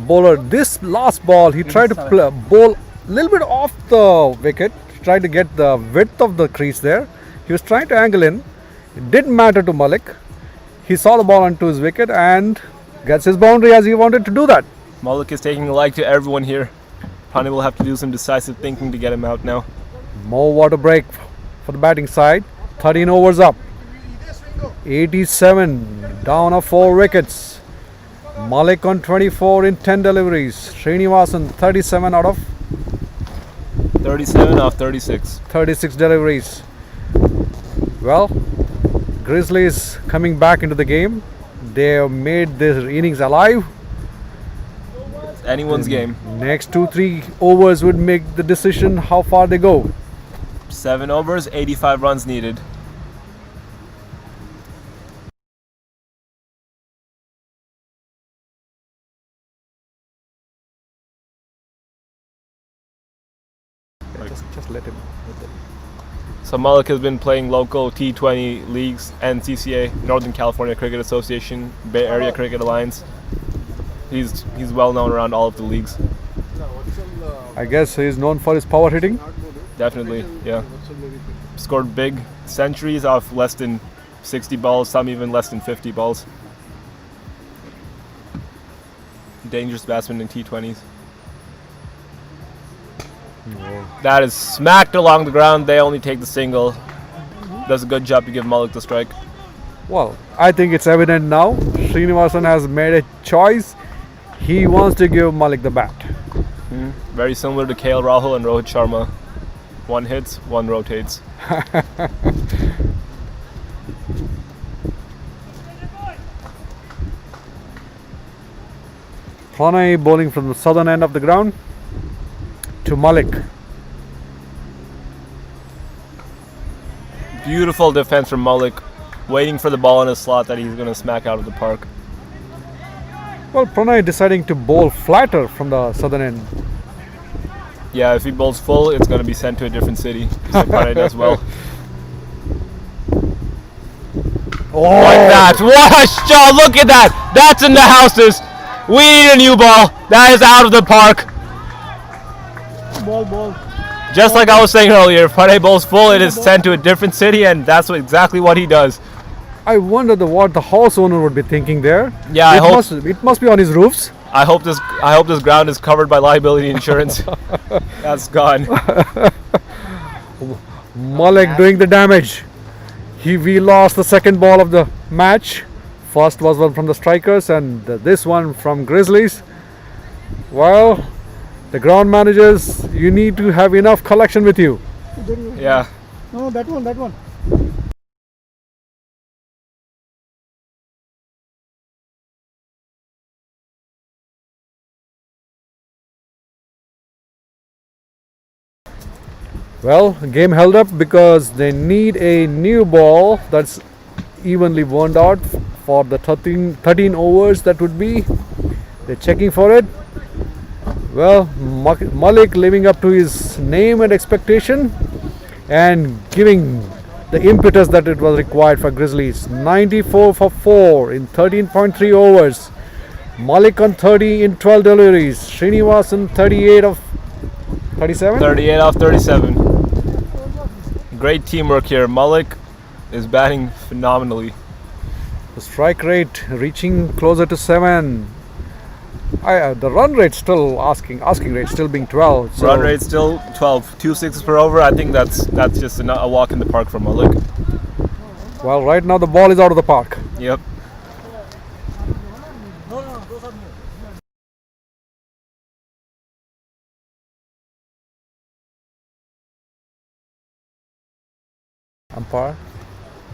bowler. This last ball, he tried to bowl a little bit off the wicket. Tried to get the width of the crease there. He was trying to angle in. It didn't matter to Malik. He saw the ball onto his wicket and gets his boundary as he wanted to do that. Malik is taking a like to everyone here. Pani will have to do some decisive thinking to get him out now. More water break for the batting side. 13 overs up. 87 down of 4 wickets. Malik on 24 in 10 deliveries. Srinivasan 37 out of 37 off 36. 36 deliveries. Well, Grizzlies coming back into the game. They have made their innings alive. Anyone's game. Next 2-3 overs would make the decision how far they go. 7 overs, 85 runs needed. Just let him. So Malik has been playing local T20 leagues, NCCA, Northern California Cricket Association, Bay Area Cricket Alliance. He's well known around all of the leagues. I guess he's known for his power hitting. Definitely, yeah. Scored big centuries off less than 60 balls, some even less than 50 balls. Dangerous batsman in T20s. That is smacked along the ground. They only take the single. Does a good job to give Malik the strike. Well, I think it's evident now. Srinivasan has made a choice. He wants to give Malik the bat. Very similar to KL Rahul and Rohit Sharma. One hits, one rotates. Pranay bowling from the southern end of the ground to Malik. Beautiful defense from Malik, waiting for the ball in a slot that he's going to smack out of the park. Well, Pranay deciding to bowl flatter from the southern end. Yeah, if he bowls full, it's going to be sent to a different city. So Pranay does well. Oh, Like that. What a shot. Look at that. That's in the houses. We need a new ball. That is out of the park. Ball. Just like I was saying earlier, if Pranay bowls full, it is sent to a different city, and that's exactly what he does. I wonder what the house owner would be thinking there. Yeah, it must be on his roofs. I hope this ground is covered by liability insurance. That's gone. Malik doing the damage. We lost the second ball of the match. First was one from the Strikers and this one from Grizzlies. Well, the ground managers, you need to have enough collection with you. Yeah. No, that one. Well, game held up because they need a new ball that's evenly worn out for the 13 overs that would be. They're checking for it. Well, Malik living up to his name and expectation and giving the impetus that it was required for Grizzlies. 94 for 4 in 13.3 overs. Malik on 30 in 12 deliveries. Srinivasan 38 of 37? 38 off 37. Great teamwork here. Malik is batting phenomenally. The strike rate reaching closer to 7. The run rate still asking rate still being 12. So Run rate still 12. 2 sixes per over. I think that's just a walk in the park for Malik. well, right now the ball is out of the park. Yep.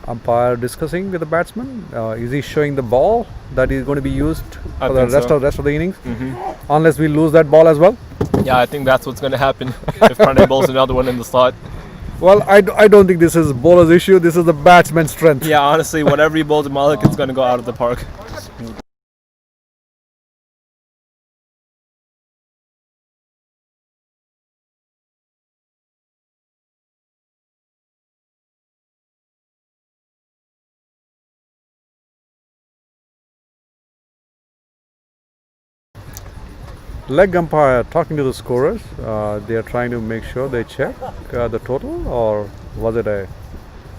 Umpire discussing with the batsman. Is he showing the ball that is going to be used I for the think so. rest of the innings? Unless we lose that ball as well. Yeah, I think that's what's going to happen if Pranay bowls another one in the slot. Well, I don't think this is bowler's issue. This is the batsman's strength. Yeah, honestly, whatever he bowls to Malik, it's going to go out of the park. Leg umpire talking to the scorers. They are trying to make sure they check the total, or was it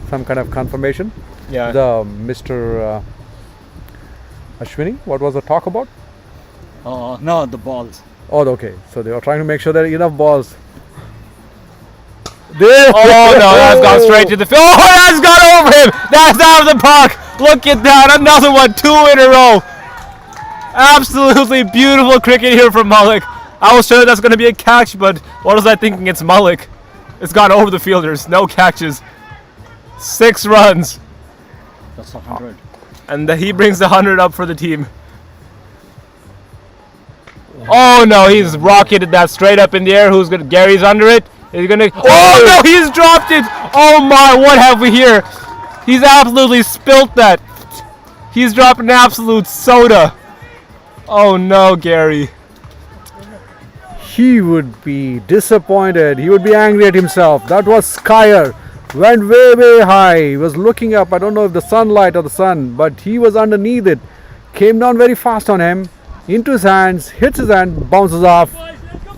some kind of confirmation? Yeah. The Mr. Ashwini, what was the talk about? No, the balls. Oh, okay. So they were trying to make sure there are enough balls. Oh no, that's gone straight to the field. Oh, that's gone over him. That's out of the park. Look at that. Another one. 2 in a row. Absolutely beautiful cricket here from Malik. I was sure that's going to be a catch, but what was I thinking? It's Malik. It's gone over the fielders. No catches. 6 runs. That's 100. And he brings the 100 up for the team. Oh no, he's rocketed that straight up in the air. Who's going? Gary's under it. He's going to. Oh no, he's dropped it. Oh my, what have we here? He's absolutely spilt that. He's dropped an absolute soda. Oh no, Gary. He would be disappointed. He would be angry at himself. That was Skyer. Went way, way high. He was looking up. I don't know if the sunlight or the sun, but he was underneath it. Came down very fast on him. Into his hands. Hits his hand. Bounces off.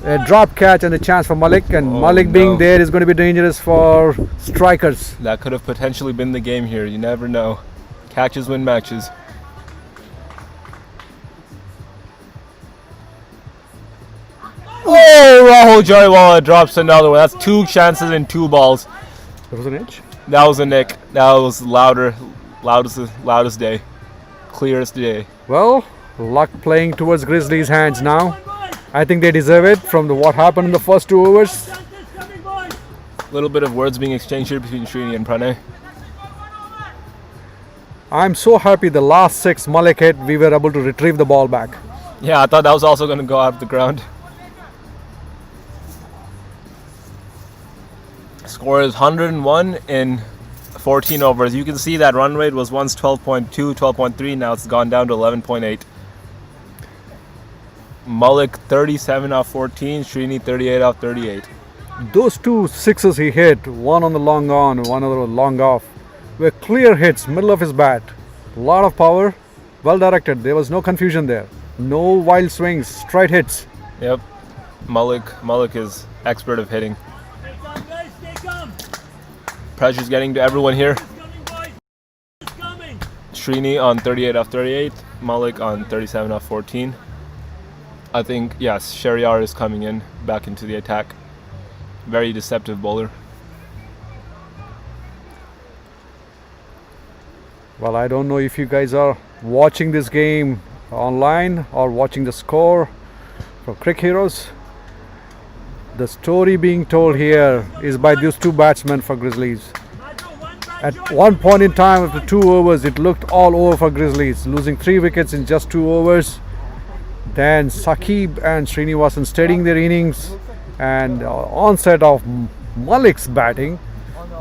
A drop catch and a chance for Malik. And Malik being there is going to be dangerous for strikers. That could have potentially been the game here. You never know. Catches win matches. Oh, Rahul Jariwala drops another one. That's 2 chances and 2 balls. That was an edge. That was a nick. That was loudest day. Clearest day. Well, luck playing towards Grizzlies' hands now. I think they deserve it from what happened in the first 2 overs. A little bit of words being exchanged here between Srini and Pranay. I'm so happy the last 6 Malik hit, we were able to retrieve the ball back. Yeah, I thought that was also going to go out of the ground. Score is 101 in 14 overs. You can see that run rate was once 12.2, 12.3. Now it's gone down to 11.8. Malik 37 off 14. Srini 38 off 38. Those 2 sixes he hit, one on the long on, one on the long off, were clear hits, middle of his bat. A lot of power, well directed. There was no confusion there. No wild swings, straight hits. Yep. Malik is expert of hitting. Pressure's getting to everyone here. Srini on 38 off 38. Malik on 37 off 14. I think, yes, Shariar is coming in back into the attack. Very deceptive bowler. Well, I don't know if you guys are watching this game online or watching the score from Crick Heroes. The story being told here is by these 2 batsmen for Grizzlies. At one point in time, after 2 overs, it looked all over for Grizzlies, losing 3 wickets in just 2 overs. Then Saqib and Srinivasan steadying their innings, and onset of Malik's batting,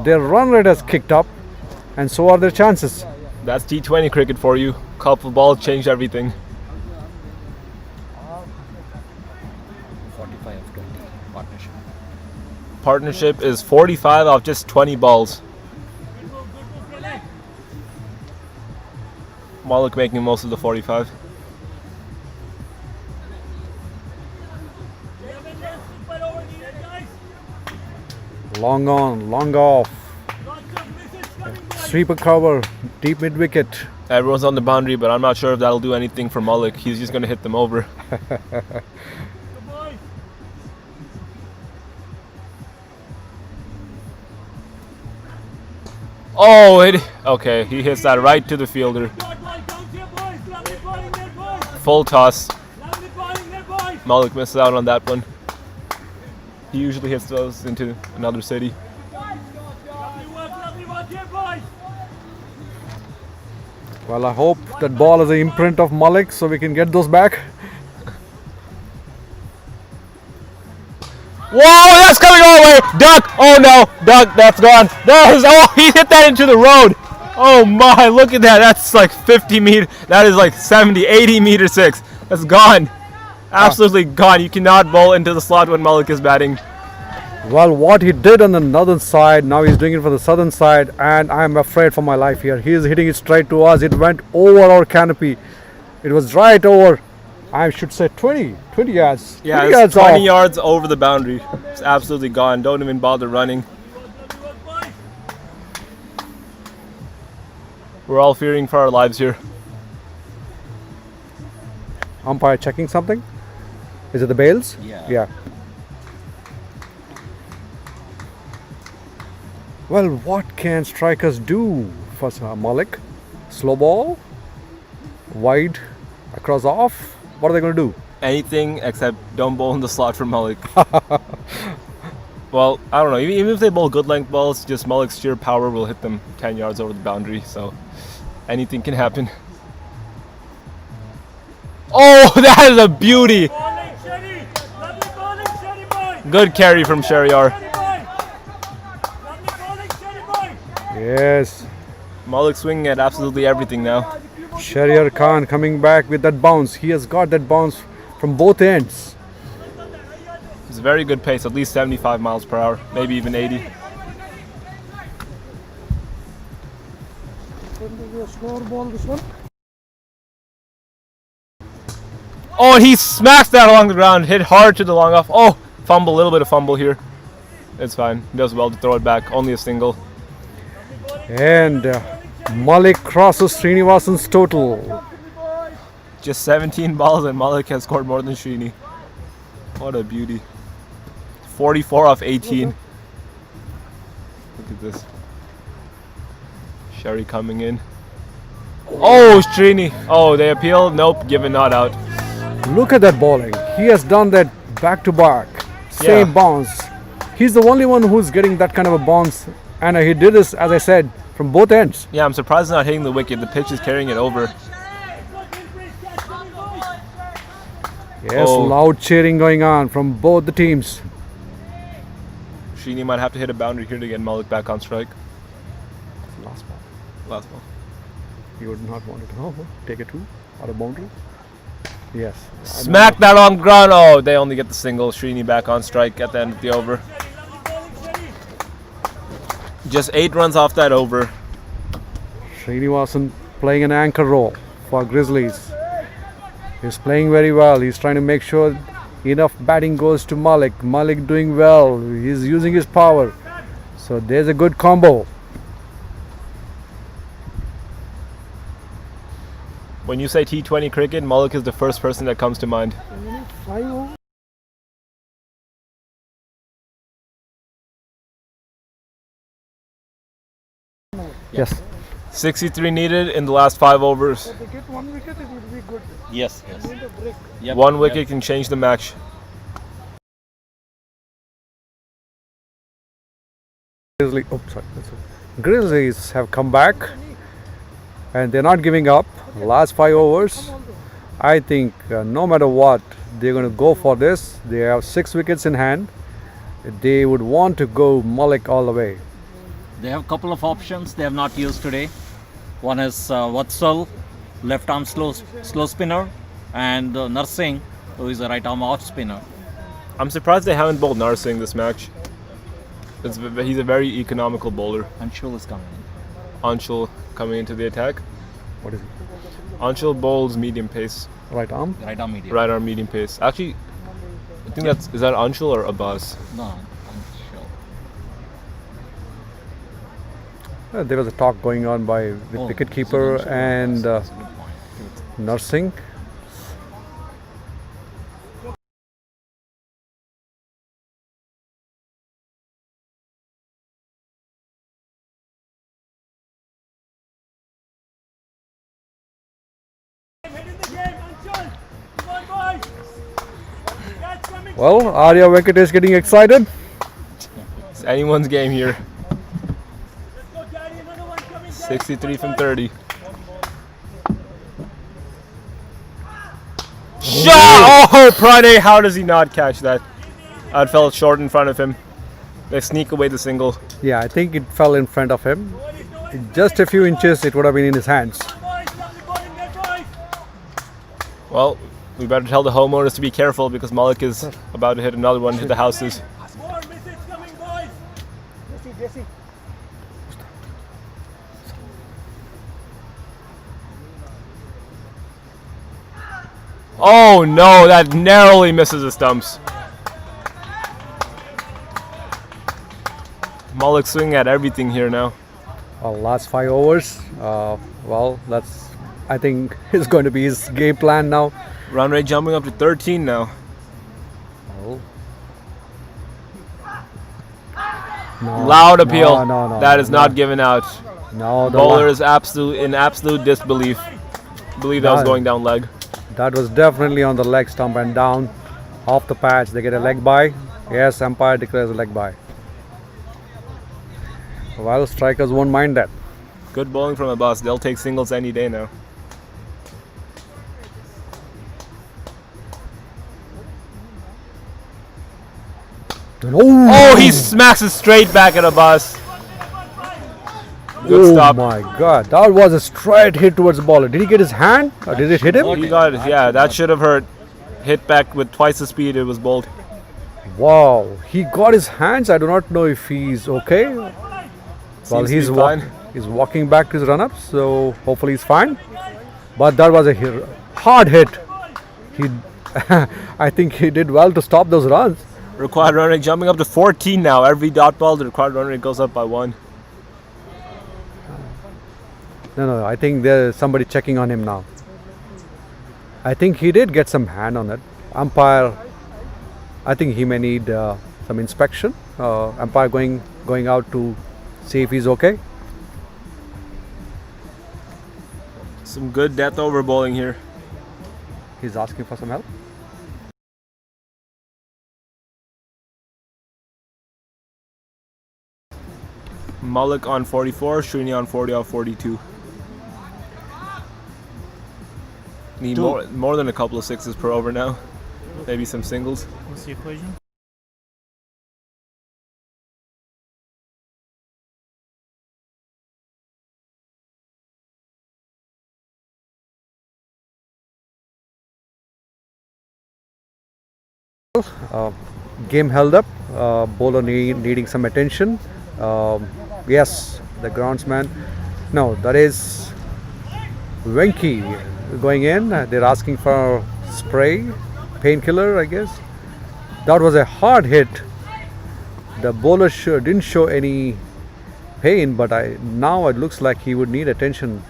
their run rate has kicked up, and so are their chances. That's T20 cricket for you. Couple balls changed everything. 45 of 20 partnership. Partnership is 45 off just 20 balls. Malik making most of the 45. Long on, long off. Sweeper cover, deep mid wicket. Everyone's on the boundary, but I'm not sure if that'll do anything for Malik. He's just going to hit them over. Oh, okay, he hits that right to the fielder. Full toss. Malik misses out on that one. He usually hits those into another city. Well, I hope that ball is an imprint of Malik so we can get those back. Whoa, that's coming all the way. Duck. Oh no, duck. That's gone. He hit that into the road. Oh my, look at that. That's like 50 meters. That is like 70, 80 meter six. That's gone. Absolutely gone. You cannot bowl into the slot when Malik is batting. Well, what he did on the northern side, now he's doing it for the southern side, and I'm afraid for my life here. He is hitting it straight to us. It went over our canopy. It was right over, I should say 20 yards. Yeah, 20 it's yards 20 off. yards over the boundary. It's absolutely gone. Don't even bother running. We're all fearing for our lives here. Umpire checking something? Is it the bails? Yeah. Well, what can strikers do for Malik? Slow ball? Wide? Across off? What are they going to do? Anything except don't bowl in the slot for Malik. Well, I don't know. Even if they bowl good length balls, just Malik's sheer power will hit them 10 yards over the boundary. So anything can happen. Oh, that is a beauty. Good carry from Shariar. Yes. Malik swinging at absolutely everything now. Shariar Khan coming back with that bounce. He has got that bounce from both ends. It's a very good pace, at least 75 miles per hour, maybe even 80. Maybe a slower ball, this one. Oh, and he smacks that along the ground, hit hard to the long off. Oh, fumble, a little bit of fumble here. It's fine. He does well to throw it back. Only a single. And Malik crosses Srinivasan's total. Just 17 balls and Malik has scored more than Srini. What a beauty. 44 off 18. Look at this. Sherry coming in. Oh, Srini. Oh, they appeal. Nope, given not out. Look at that bowling. He has done that back to back. Same Yeah. bounce. He's the only one who's getting that kind of a bounce. And he did this, as I said, from both ends. Yeah, I'm surprised he's not hitting the wicket. The pitch is carrying it over. Yes, Oh. loud cheering going on from both the teams. Srini might have to hit a boundary here to get Malik back on strike. Last ball. Last ball. You would not want it. Oh, take a two out of boundary. Yes. Smack that on ground. Oh, they only get the single. Srini back on strike at the end of the over. Just 8 runs off that over. Srinivasan playing an anchor role for Grizzlies. He's playing very well. He's trying to make sure enough batting goes to Malik. Malik doing well. He's using his power. So there's a good combo. When you say T20 cricket, Malik is the first person that comes to mind. 5 over. Yes. 63 needed in the last 5 overs. If they get 1 wicket, it would be good. Yes. Need a break. Yep. 1 wicket can change the match. Grizzlies have come back and they're not giving up. Last 5 overs, I think no matter what, they're going to go for this. They have 6 wickets in hand. they would want to go Malik all the way. They have a couple of options they have not used today. One is Vatsal, left arm slow spinner, and Narsingh, who is a right arm off spinner. I'm surprised they haven't bowled Narsingh this match. He's a very economical bowler. Anshul is coming in. Anshul coming into the attack. What is it? Anshul bowls medium pace. Right arm? Right arm medium. Right arm medium pace. Actually, I think is that Anshul or Abbas? No, Anshul. There was a talk going on with wicketkeeper and That's a good point. Narsingh. Well, Arya Venkat is getting excited. It's anyone's game here. 63 from 30. Shot! Oh, Pranay, how does he not catch that? That fell short in front of him. They sneak away the single. Yeah, I think it fell in front of him. Just a few inches, it would have been in his hands. Well, we better tell the homeowners to be careful because Malik is about to hit another one, hit the houses. Oh no, that narrowly misses the stumps. Malik swinging at everything here now. Well, last 5 overs. Well, that's, I think, is going to be his game plan now. Run rate jumping up to 13 now. Oh. No, Loud appeal. No, that is not given out. No, the Bowler is in absolute disbelief. Believe that was going down leg. That was definitely on the leg stump and down off the patch. They get a leg bye. Yes, umpire declares a leg bye. Well, strikers won't mind that. Good bowling from Abbas. They'll take singles any day now. Oh, he smacks it straight back at Abbas. Good stop. Oh my God, that was a straight hit towards the bowler. Did he get his hand or did it hit him? He got it. Yeah, that should have hurt. Hit back with twice the speed it was bowled. Wow, he got his hands. I do not know if he's okay. Well, Seems to he's be fine. he's walking back to his run-up, so hopefully he's fine. But that was a hard hit. He, I think he did well to stop those runs. Required run rate jumping up to 14 now. Every dot ball, the required run rate goes up by 1. No, I think there's somebody checking on him now. I think he did get some hand on it. Umpire, I think he may need some inspection. Umpire going out to see if he's okay. Some good death over bowling here. He's asking for some help. Malik on 44, Srini on 40 off 42. Need more than a couple of sixes per over now. Maybe some singles. What's the equation? Game held up. Bowler needing some attention. Yes, the groundsman. No, that is Venki going in. They're asking for spray, painkiller, I guess. That was a hard hit. The bowler didn't show any pain, but now it looks like he would need attention.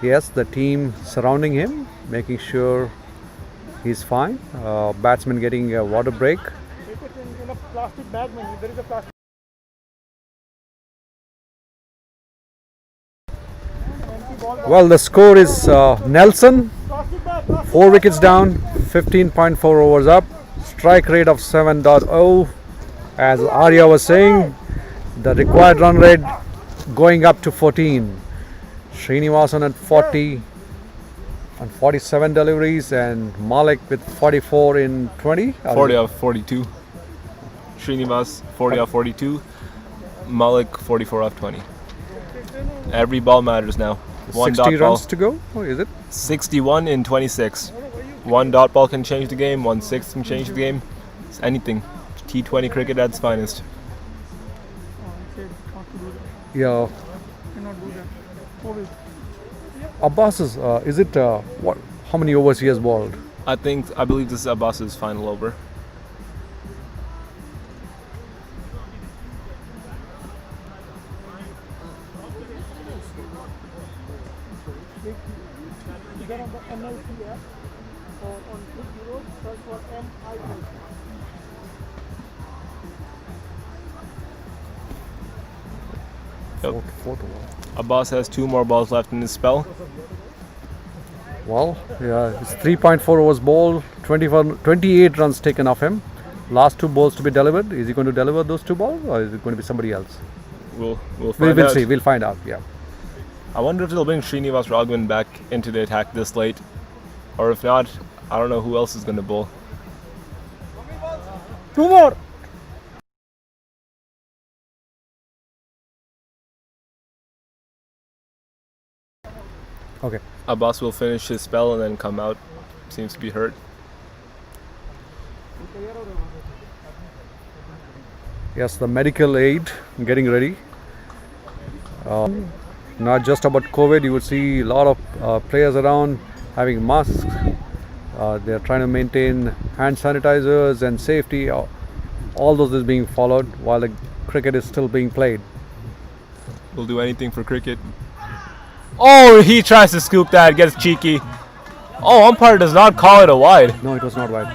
Yes, the team surrounding him, making sure he's fine. Batsman getting a water break. Take it in a plastic bag, man. There is a plastic. Well, the score is Nelson, 4 wickets down, 15.4 overs up, strike rate of 7.0. As Arya was saying, the required run rate going up to 14. Srinivasan at 40 on 47 deliveries and Malik with 44 in 20. 40 off 42. Srinivas 40 off 42, Malik 44 off 20. Every ball matters now. One 60 dot runs ball. to go, or is it? 61 in 26. One dot ball can change the game. 1/6 can change the game. It's anything. T20 cricket at its finest. He said not to do that. Yeah. Cannot do that. Always. Abbas is it what? How many overs he has bowled? I believe this is Abbas's final over. You get on the MiLC app or on Click Heroes, search for MiLC. Yep. Fourth over. Abbas has 2 more balls left in his spell. Well, yeah, it's 3.4 overs bowled, 28 runs taken off him. Last 2 balls to be delivered. Is he going to deliver those 2 balls, or is it going to be somebody else? We'll We'll find out. see. We'll find out. Yeah. I wonder if they'll bring Srinivas Raghavan back into the attack this late. Or if not, I don't know who else is going to bowl. 2 more. Okay. Abbas will finish his spell and then come out. Seems to be hurt. Yes, the medical aid getting ready. Not just about COVID, you would see a lot of players around having masks. They're trying to maintain hand sanitizers and safety. All those is being followed while the cricket is still being played. We'll do anything for cricket. Oh, he tries to scoop that, gets cheeky. Oh, umpire does not call it a wide. No, it was not wide.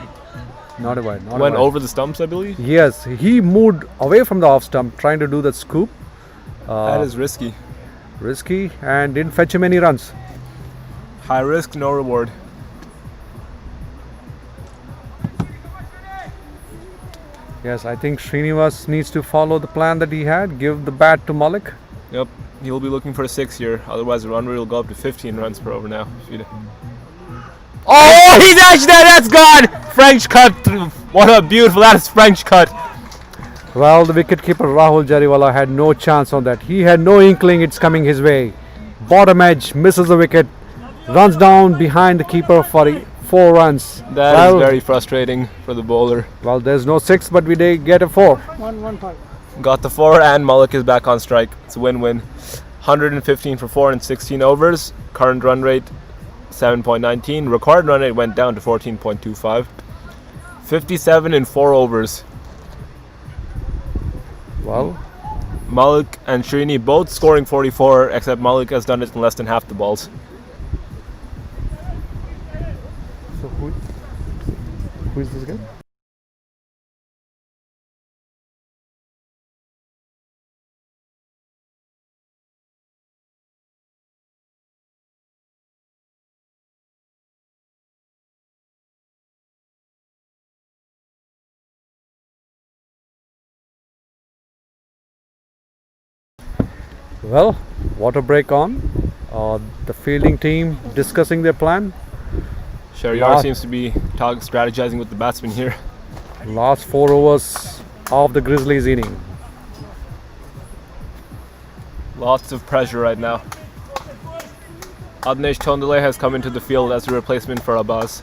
Not a wide. Not a Went wide. over the stumps, I believe. Yes, he moved away from the off stump trying to do that scoop. That is risky. Risky and didn't fetch him any runs. High risk, no reward. Yes, I think Srinivas needs to follow the plan that he had. Give the bat to Malik. Yep, he'll be looking for a 6 here. Otherwise, the run rate will go up to 15 runs per over now. Oh, he's edged there. That's gone. French cut. What a beautiful. That is French cut. Well, the wicketkeeper Rahul Jariwala had no chance on that. He had no inkling it's coming his way. Bottom edge, misses the wicket, runs down behind the keeper for 4 runs. That is very frustrating for the bowler. Well, there's no 6, but we did get a 4. 1-1-5. Got the 4 and Malik is back on strike. It's a win-win. 115 for 4 in 16 overs. Current run rate 7.19. Required run rate went down to 14.25. 57 in 4 overs. Well, Malik and Srini both scoring 44, except Malik has done it in less than half the balls. so who is this guy? Well, water break on. The fielding team discussing their plan. Shahryar seems to be strategizing with the batsman here. Last 4 overs of the Grizzlies inning. Lots of pressure right now. Adnesh Tondale has come into the field as a replacement for Abbas.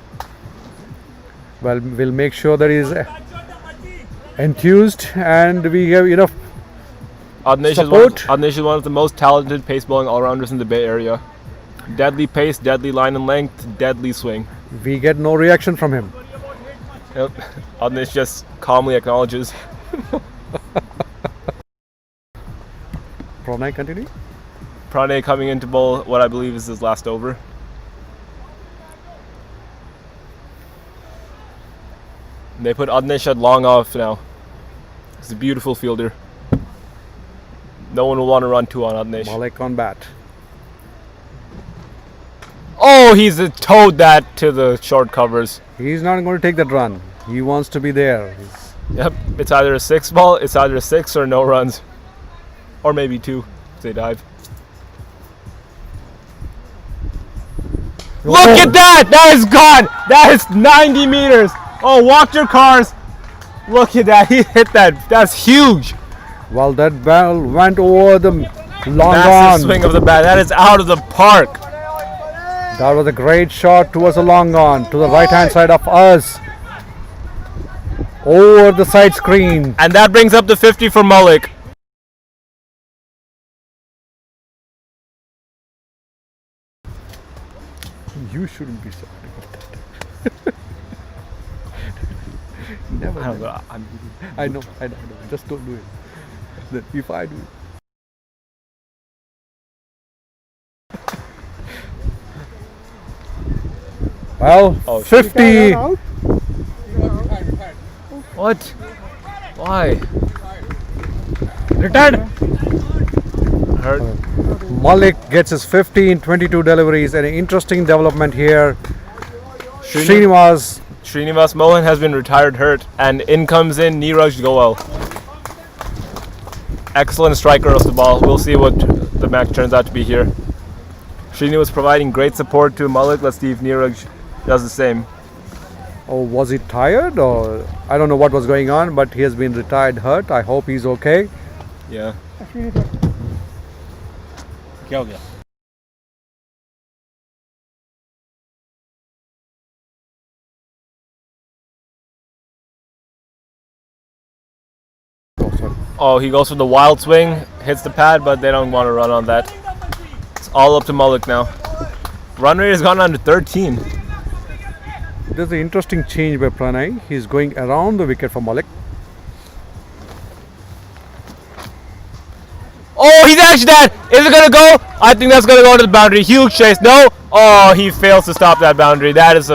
Well, we'll make sure that he's enthused and we have enough support. Adnesh is one of the most talented pace bowling all-rounders in the Bay Area. Deadly pace, deadly line and length, deadly swing. We get no reaction from him. Yep. Adnesh just calmly acknowledges. Pranay, continue. Pranay coming into bowl what I believe is his last over. They put Adnesh at long off now. He's a beautiful fielder. No one will want to run 2 on Adnesh. Malik on bat. Oh, he's towed that to the short covers. He's not going to take that run. He wants to be there. Yep, it's either a 6 ball, it's either a 6 or no runs. Or maybe 2 if they dive. Look at that! That is gone! That is 90 meters! Oh, walk your cars! Look at that. He hit that. That's huge. Well, that ball went over the long Massive on. swing of the bat. That is out of the park. That was a great shot towards the long on to the right hand side of us. Over the side screen. And that brings up the 50 for Malik. You shouldn't be sorry about that. Never. I know. Just don't do it. Then if I do it. Well, 50. Out. What? Why? Retired? Hurt. Malik gets his 50 in 22 deliveries. An interesting development here. Srinivas Mohan has been retired hurt, and in comes in Neeraj Goel. Excellent striker of the ball. We'll see what the match turns out to be here. Srini was providing great support to Malik. Let's see if Neeraj does the same. Oh, was he tired or I don't know what was going on, but he has been retired hurt. I hope he's okay. Yeah. क्या हो गया? Oh, he goes for the wild swing, hits the pad, but they don't want to run on that. It's all up to Malik now. Run rate has gone down to 13. There's an interesting change by Pranay. He's going around the wicket for Malik. Oh, he's edged that. Is it going to go? I think that's going to go to the boundary. Huge chase. No. Oh, he fails to stop that boundary. That is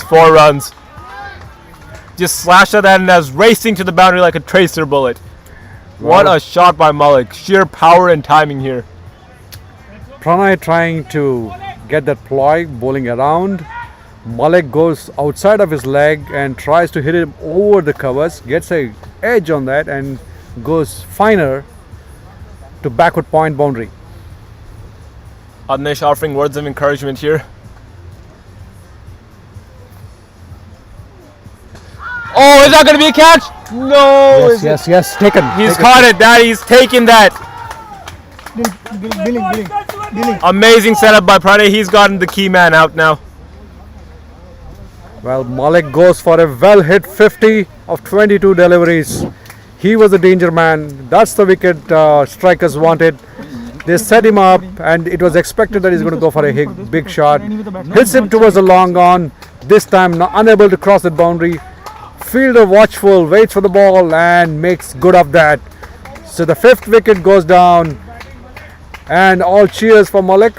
4 runs. Just slashed at that and that's racing to the boundary like a tracer bullet. What a shot by Malik. Sheer power and timing here. Pranay trying to get that ploy, bowling around. Malik goes outside of his leg and tries to hit him over the covers, gets a edge on that and goes finer to backward point boundary. Adnesh offering words of encouragement here. Oh, is that going to be a catch? No. Yes, taken. He's caught it. He's taken that. Billing. Amazing setup by Pranay. He's gotten the key man out now. Well, Malik goes for a well hit 50 of 22 deliveries. He was a danger man. That's the wicket strikers wanted. They set him up and it was expected that he's going to go for a big shot. Hits him towards the long on. This time unable to cross the boundary. Fielder watchful, waits for the ball and makes good of that. So the 5th wicket goes down and all cheers for Malik.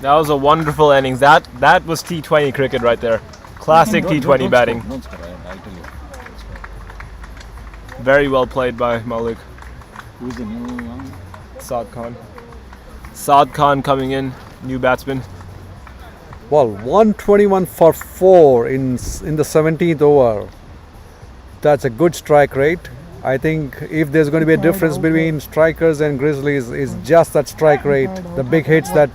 That was a wonderful innings. That was T20 cricket right there. Classic T20 batting. Very well played by Malik. Who's the new one? Saad Khan. Saad Khan coming in, new batsman. Well, 121 for 4 in the 17th over. That's a good strike rate. I think if there's going to be a difference between strikers and Grizzlies is just that strike rate. The big hits that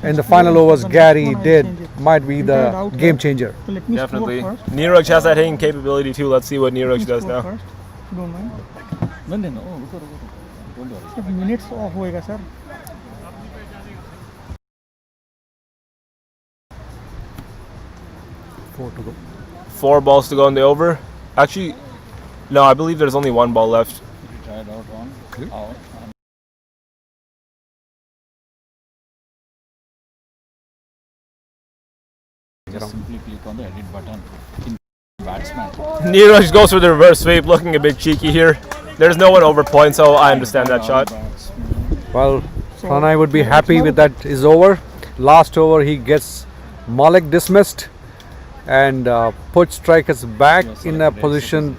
in the final overs Gary did might be the game changer. So let me Definitely. stroke first. Neeraj has that hitting capability too. Let's see what Neeraj does Stroke now. first, if you don't mind. No. Don't worry. सिर्फ minutes off होएगा sir. Four to go. 4 balls to go in the over. Actually, no, I believe there's only 1 ball left. Tried out one. Out. Just simply click on the edit button. In batsman. Neeraj goes for the reverse sweep, looking a bit cheeky here. There's no one over point, so I understand that shot. Well, Pranay would be happy with that is over. Last over he gets Malik dismissed and puts strikers back in a position.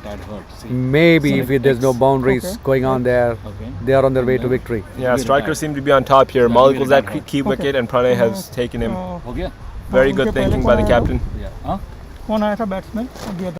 Maybe if there's no boundaries going on there, they are on their way to victory. Yeah, strikers seem to be on top here. Malik was at key wicket and Pranay has taken him. हो गया? Very good thinking by the captain. Yeah. हाँ? कौन आया था batsman? The other.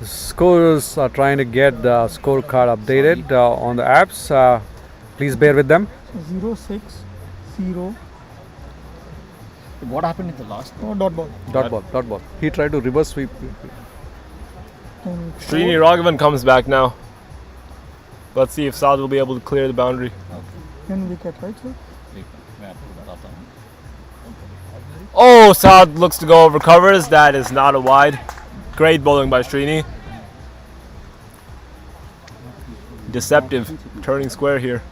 Scorers are trying to get the scorecard updated on the apps. Please bear with them. 0-6, 0. What happened in the last? Oh, dot ball. Dot ball. He tried to reverse sweep. And Srini Raghavan comes back now. Let's see if Saad will be able to clear the boundary. then wicket, right, sir? Oh, Saad looks to go over covers. That is not a wide. Great bowling by Srini. Deceptive. Turning square here.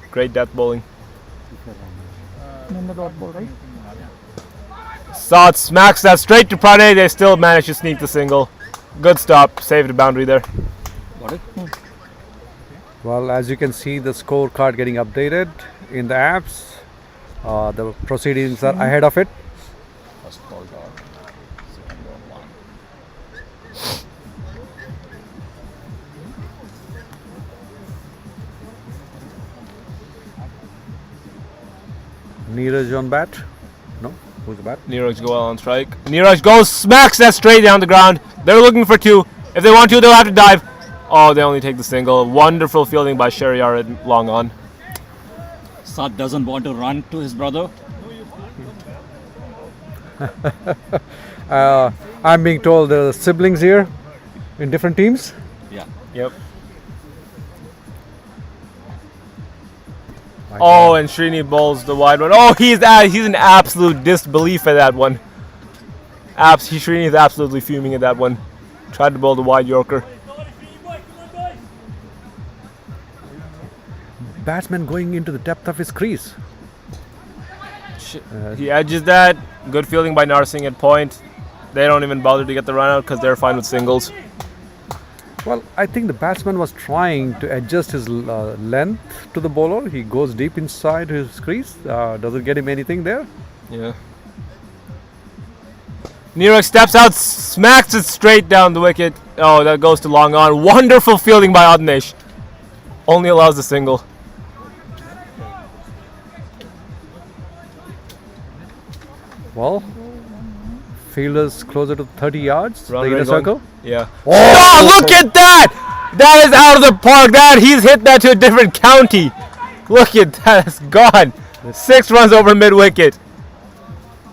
Great death bowling. Then the dot ball, right? Saad smacks that straight to Pranay. They still manage to sneak the single. Good stop. Saved the boundary there. Well, as you can see, the scorecard getting updated in the apps. The proceedings are ahead of it. First ball dot. Second ball 1. Neeraj on bat. No, who's the bat? Neeraj Goel on strike. Neeraj goes, smacks that straight down the ground. They're looking for two. If they want to, they'll have to dive. Oh, they only take the single. Wonderful fielding by Sheriar at long on. Saad doesn't want to run to his brother. I'm being told there are siblings here in different teams. Yeah. Yep. Oh, and Srini bowls the wide one. Oh, he's in absolute disbelief at that one. Srini is absolutely fuming at that one. Tried to bowl the wide Yorker. Batsman going into the depth of his crease. He edges that. Good fielding by Narsingh at point. They don't even bother to get the run out because they're fine with singles. Well, I think the batsman was trying to adjust his length to the bowler. He goes deep inside his crease. Doesn't get him anything there. Yeah. Neeraj steps out, smacks it straight down the wicket. Oh, that goes to long on. Wonderful fielding by Adnesh. Only allows the single. Well, fielders closer to 30 yards. Run The inner rate going. circle. Yeah. Oh, look at that! That is out of the park. He's hit that to a different county. Look at that. It's gone. 6 runs over mid wicket.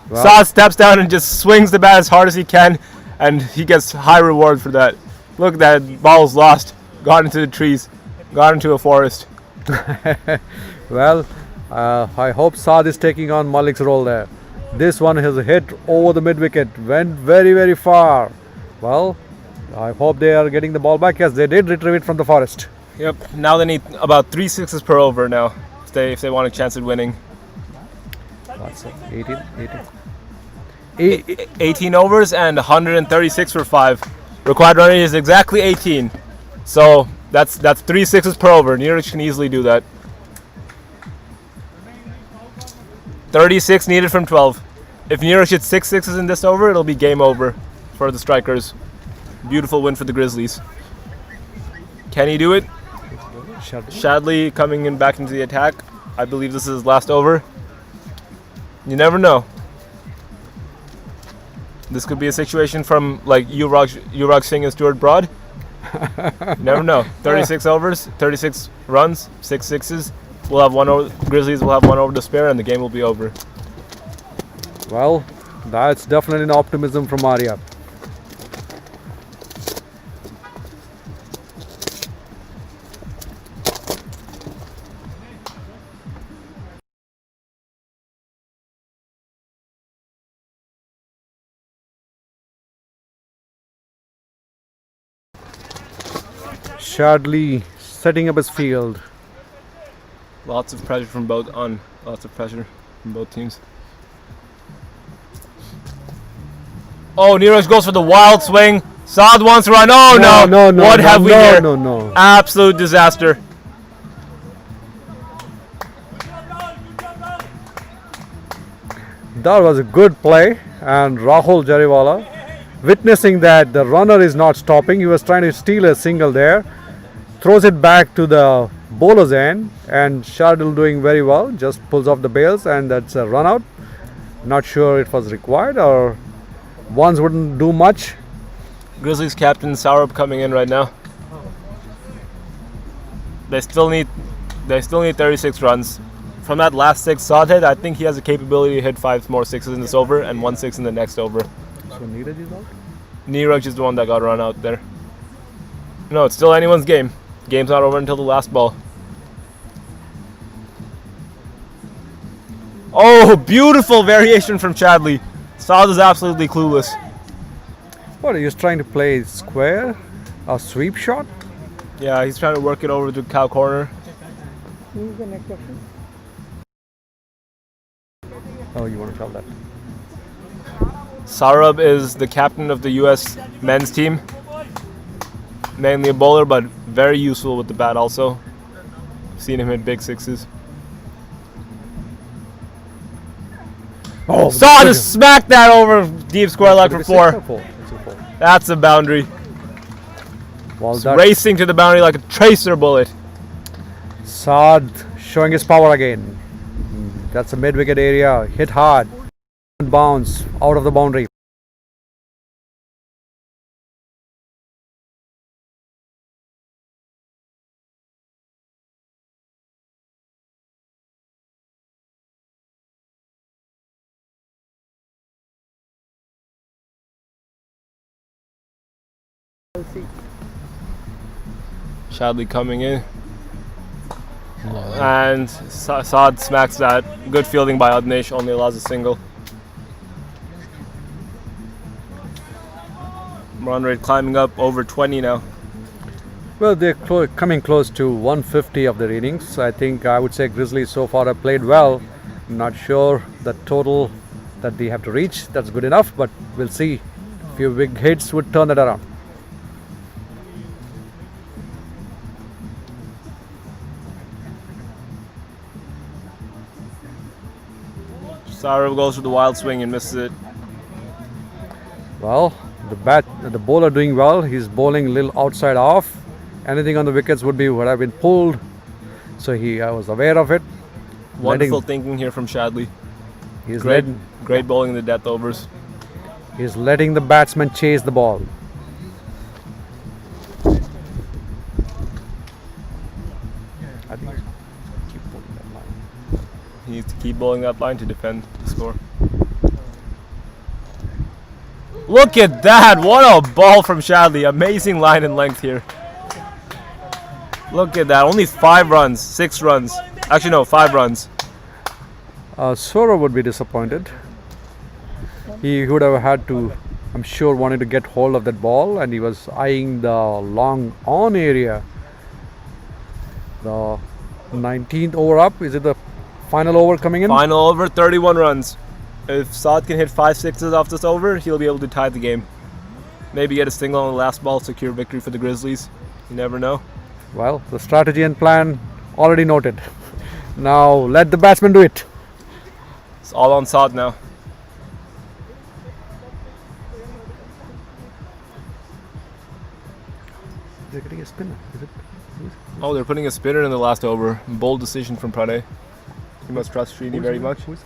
Wow. Saad steps down and just swings the bat as hard as he can, and he gets high reward for that. Look at that. Ball's lost. Got into the trees. Got into a forest. Well, I hope Saad is taking on Malik's role there. This one has hit over the mid wicket, went very, very far. Well, I hope they are getting the ball back. Yes, they did retrieve it from the forest. Yep. Now they need about 3 sixes per over now if they want a chance at winning. What's it? 18? 18 overs and 136 for 5. Required run rate is exactly 18. So that's 3 sixes per over. Neeraj can easily do that. 36 needed from 12. If Neeraj hits 6 sixes in this over, it'll be game over for the strikers. Beautiful win for the Grizzlies. Can he do it? Shadley coming in back into the attack. I believe this is his last over. You never know. This could be a situation from like Yuvraj Singh and Stuart Broad. You never know. 36 overs, 36 runs, 6 sixes. We'll have one over. Grizzlies will have one over to spare, and the game will be over. Well, that's definitely an optimism from Arya. Shadley setting up his field. Lots of pressure from lots of pressure from both teams. Oh, Neeraj goes for the wild swing. Saad wants to run. Oh no! What have we here? No. Absolute disaster. That was a good play, and Rahul Jariwala, witnessing that the runner is not stopping, he was trying to steal a single there, throws it back to the bowler's end, and Shardul doing very well, just pulls off the bails, and that's a run out. Not sure it was required, or ones wouldn't do much. Grizzlies captain Saurabh coming in right now. They still need 36 runs. From that last 6 Saad hit, I think he has the capability to hit 5 more sixes in this over and 1 6 in the next over. So Neeraj is out? Neeraj is the one that got run out there. No, it's still anyone's game. Game's not over until the last ball. Oh, beautiful variation from Chadley. Saad is absolutely clueless. What, he was trying to play square? A sweep shot? Yeah, he's trying to work it over to cow corner. Who is the next option? Oh, you want to tell that? Saurabh is the captain of the US men's team. Mainly a bowler, but very useful with the bat also. Seen him hit big sixes. Oh, Saad just smacked that over deep square leg for 4. It's a 4. That's a boundary. Well, It's that racing to the boundary like a tracer bullet. Saad showing his power again. That's a mid-wicket area. Hit hard. Bounce out of the boundary. Chadley coming in. And Saad smacks that. Good fielding by Adnesh, only allows a single. Run rate climbing up over 20 now. Well, they're coming close to 150 of their innings. I think I would say Grizzlies so far have played well. I'm not sure the total that they have to reach. That's good enough, but we'll see. A few big hits would turn that around. Saurabh goes for the wild swing and misses it. Well, the bowler doing well. He's bowling a little outside off. Anything on the wickets would have been pulled. So he was aware of it. Wonderful thinking here from Chadley. He's Great bowling in the death overs. He's letting the batsman chase the ball. I think keep bowling that line. He needs to keep bowling that line to defend the score. Look at that! What a ball from Chadley. Amazing line and length here. Look at that. Only 5 runs, 6 runs. Actually, no, 5 runs. Sora would be disappointed. He would have had to, I'm sure, wanted to get hold of that ball, and he was eyeing the long on area. The 19th over up. Is it the final over coming in? Final over, 31 runs. If Saad can hit 5 sixes off this over, he'll be able to tie the game. Maybe get a single on the last ball, secure victory for the Grizzlies. You never know. Well, the strategy and plan already noted. Now let the batsman do it. It's all on Saad now. They're getting a spinner. Is it? Oh, they're putting a spinner in the last over. Bold decision from Pranay. He must trust Srini very much. Who's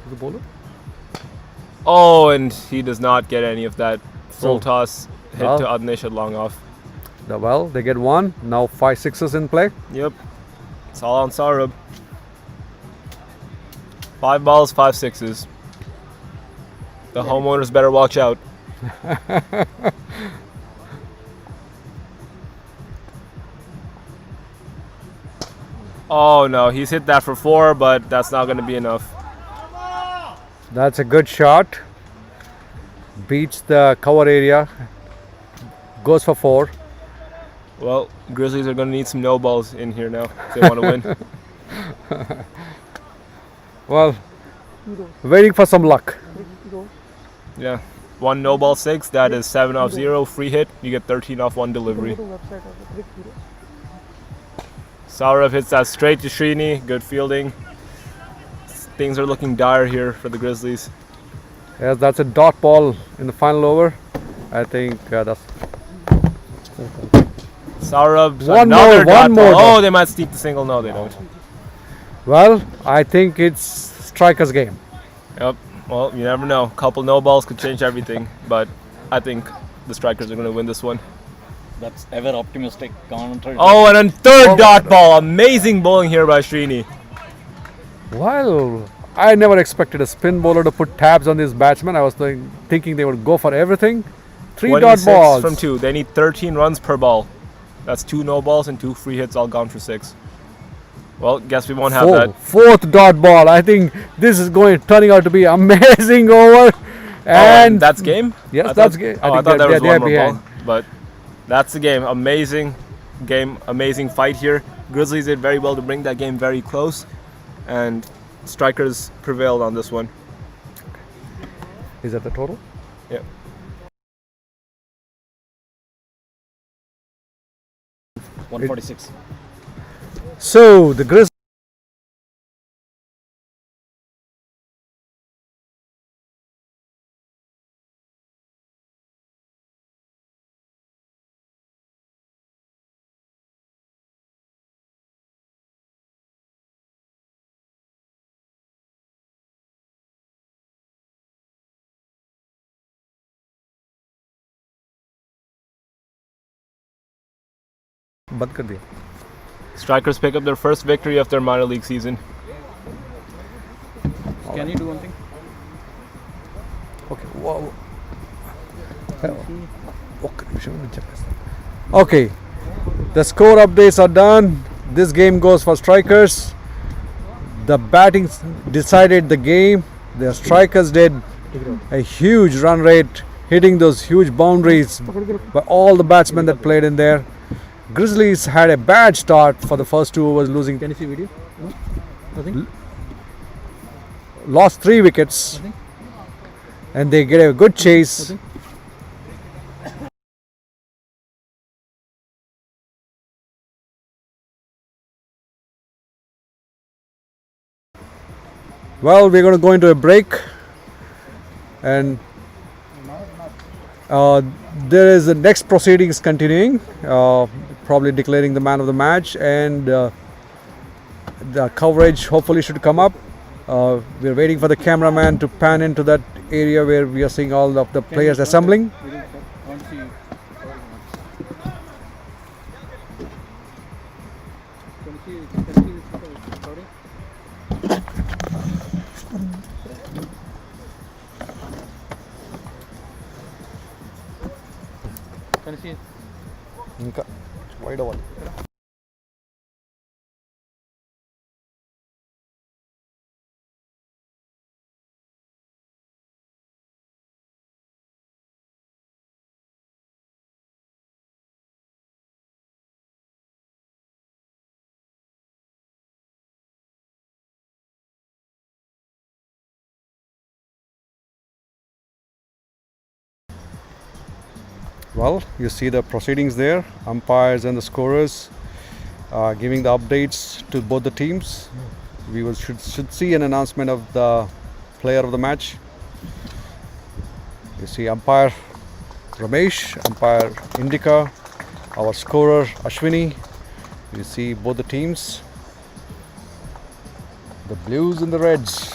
the bowler? Oh, and he does not get any of that full So, toss hit well- to Adnesh at long off. Well, they get one. Now 5 sixes in play. Yep. It's all on Saurabh. 5 balls, 5 sixes. The homeowners better watch out. Oh no, he's hit that for 4, but that's not going to be enough. That's a good shot. Beats the cover area. Goes for 4. Well, Grizzlies are going to need some no balls in here now if they want to win. Well, waiting for some luck. Yeah. 1 no ball 6, that is 7 off 0, free hit. You get 13 off 1 delivery. Website of the Brick Hero. Saurabh hits that straight to Srini. Good fielding. Things are looking dire here for the Grizzlies. Yes, that's a dot ball in the final over. I think that's Saurabh, One another more, dot one more ball. dot. Oh, they might steep the single. No, they don't. well. I think it's striker's game. Yep. Well, you never know. Couple no balls could change everything. But I think the Strikers are going to win this one. That's ever optimistic commentary. Oh, and then third dot ball. Amazing bowling here by Srini. Well, I never expected a spin bowler to put tabs on this batsman. I was thinking they would go for everything. 3 dot 26 balls. from 2. They need 13 runs per ball. That's 2 no balls and 2 free hits, all gone for 6. Well, guess we won't have that. Fourth dot ball. I think this is turning out to be amazing over. And that's game? Yes, I that's thought- game. I think thought that was they're one more behind. ball. But that's the game. Amazing game. Amazing fight here. Grizzlies did very well to bring that game very close. And Strikers prevailed on this one. Is that the total? Yeah. It, 146. So the Grizzlies. बंद कर दिया. Strikers pick up their first victory of their minor league season. Can you do one thing? Okay. Wow. Okay. The score updates are done. This game goes for Strikers. The batting decided the game. The Strikers did a huge run rate, hitting those huge boundaries by all the batsmen that played in there. Grizzlies had a bad start for the first 2 overs, losing. Can you see video? No? Nothing? Lost 3 wickets, Nothing? and they get a good chase. Nothing? Well, we're going to go into a break, and there is the next proceedings continuing, probably declaring the man of the match, and the coverage hopefully should come up. We're waiting for the cameraman to pan into that area where we are seeing all of the players assembling. Can you see? ఇంకా wide అవ్వాలి. Well, you see the proceedings there, umpires and the scorers giving the updates to both the teams. We should see an announcement of the player of the match. You see umpire Ramesh, umpire Indica, our scorer Ashwini. You see both the teams, the blues and the reds.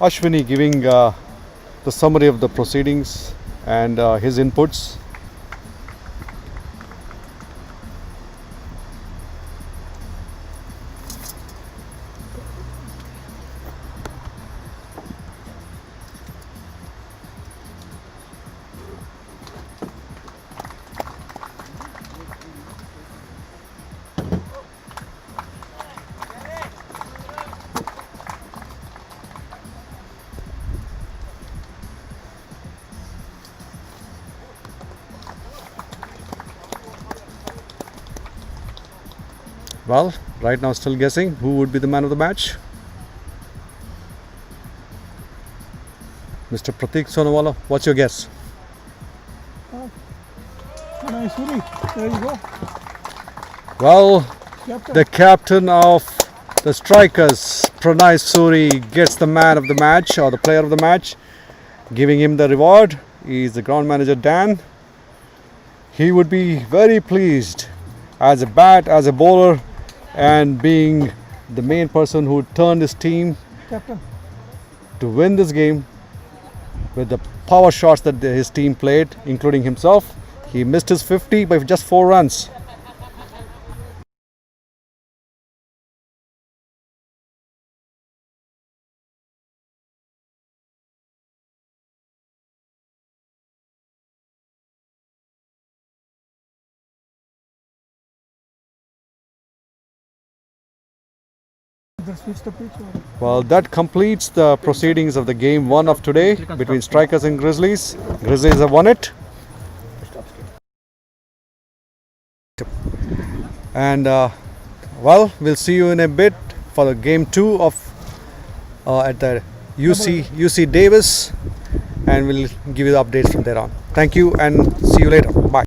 Ashwini giving the summary of the proceedings and his inputs. Well, right now still guessing who would be the man of the match. Mr. Pratik Sonawala, what's your guess? Nice, Suri. There you go. Well, the captain of the Strikers, Pranay Suri, gets the man of the match or the player of the match, giving him the reward. He is the ground manager Dan. He would be very pleased as a bat, as a bowler, and being the main person who turned his team to win this game with the power shots that his team played, including himself. He missed his 50 by just 4 runs. Well, that completes the proceedings of the game 1 of today between Strikers and Grizzlies. Grizzlies have won it. And well, we'll see you in a bit for the game 2 of at the UC Davis, and we'll give you the updates from there on. Thank you and see you later. Bye.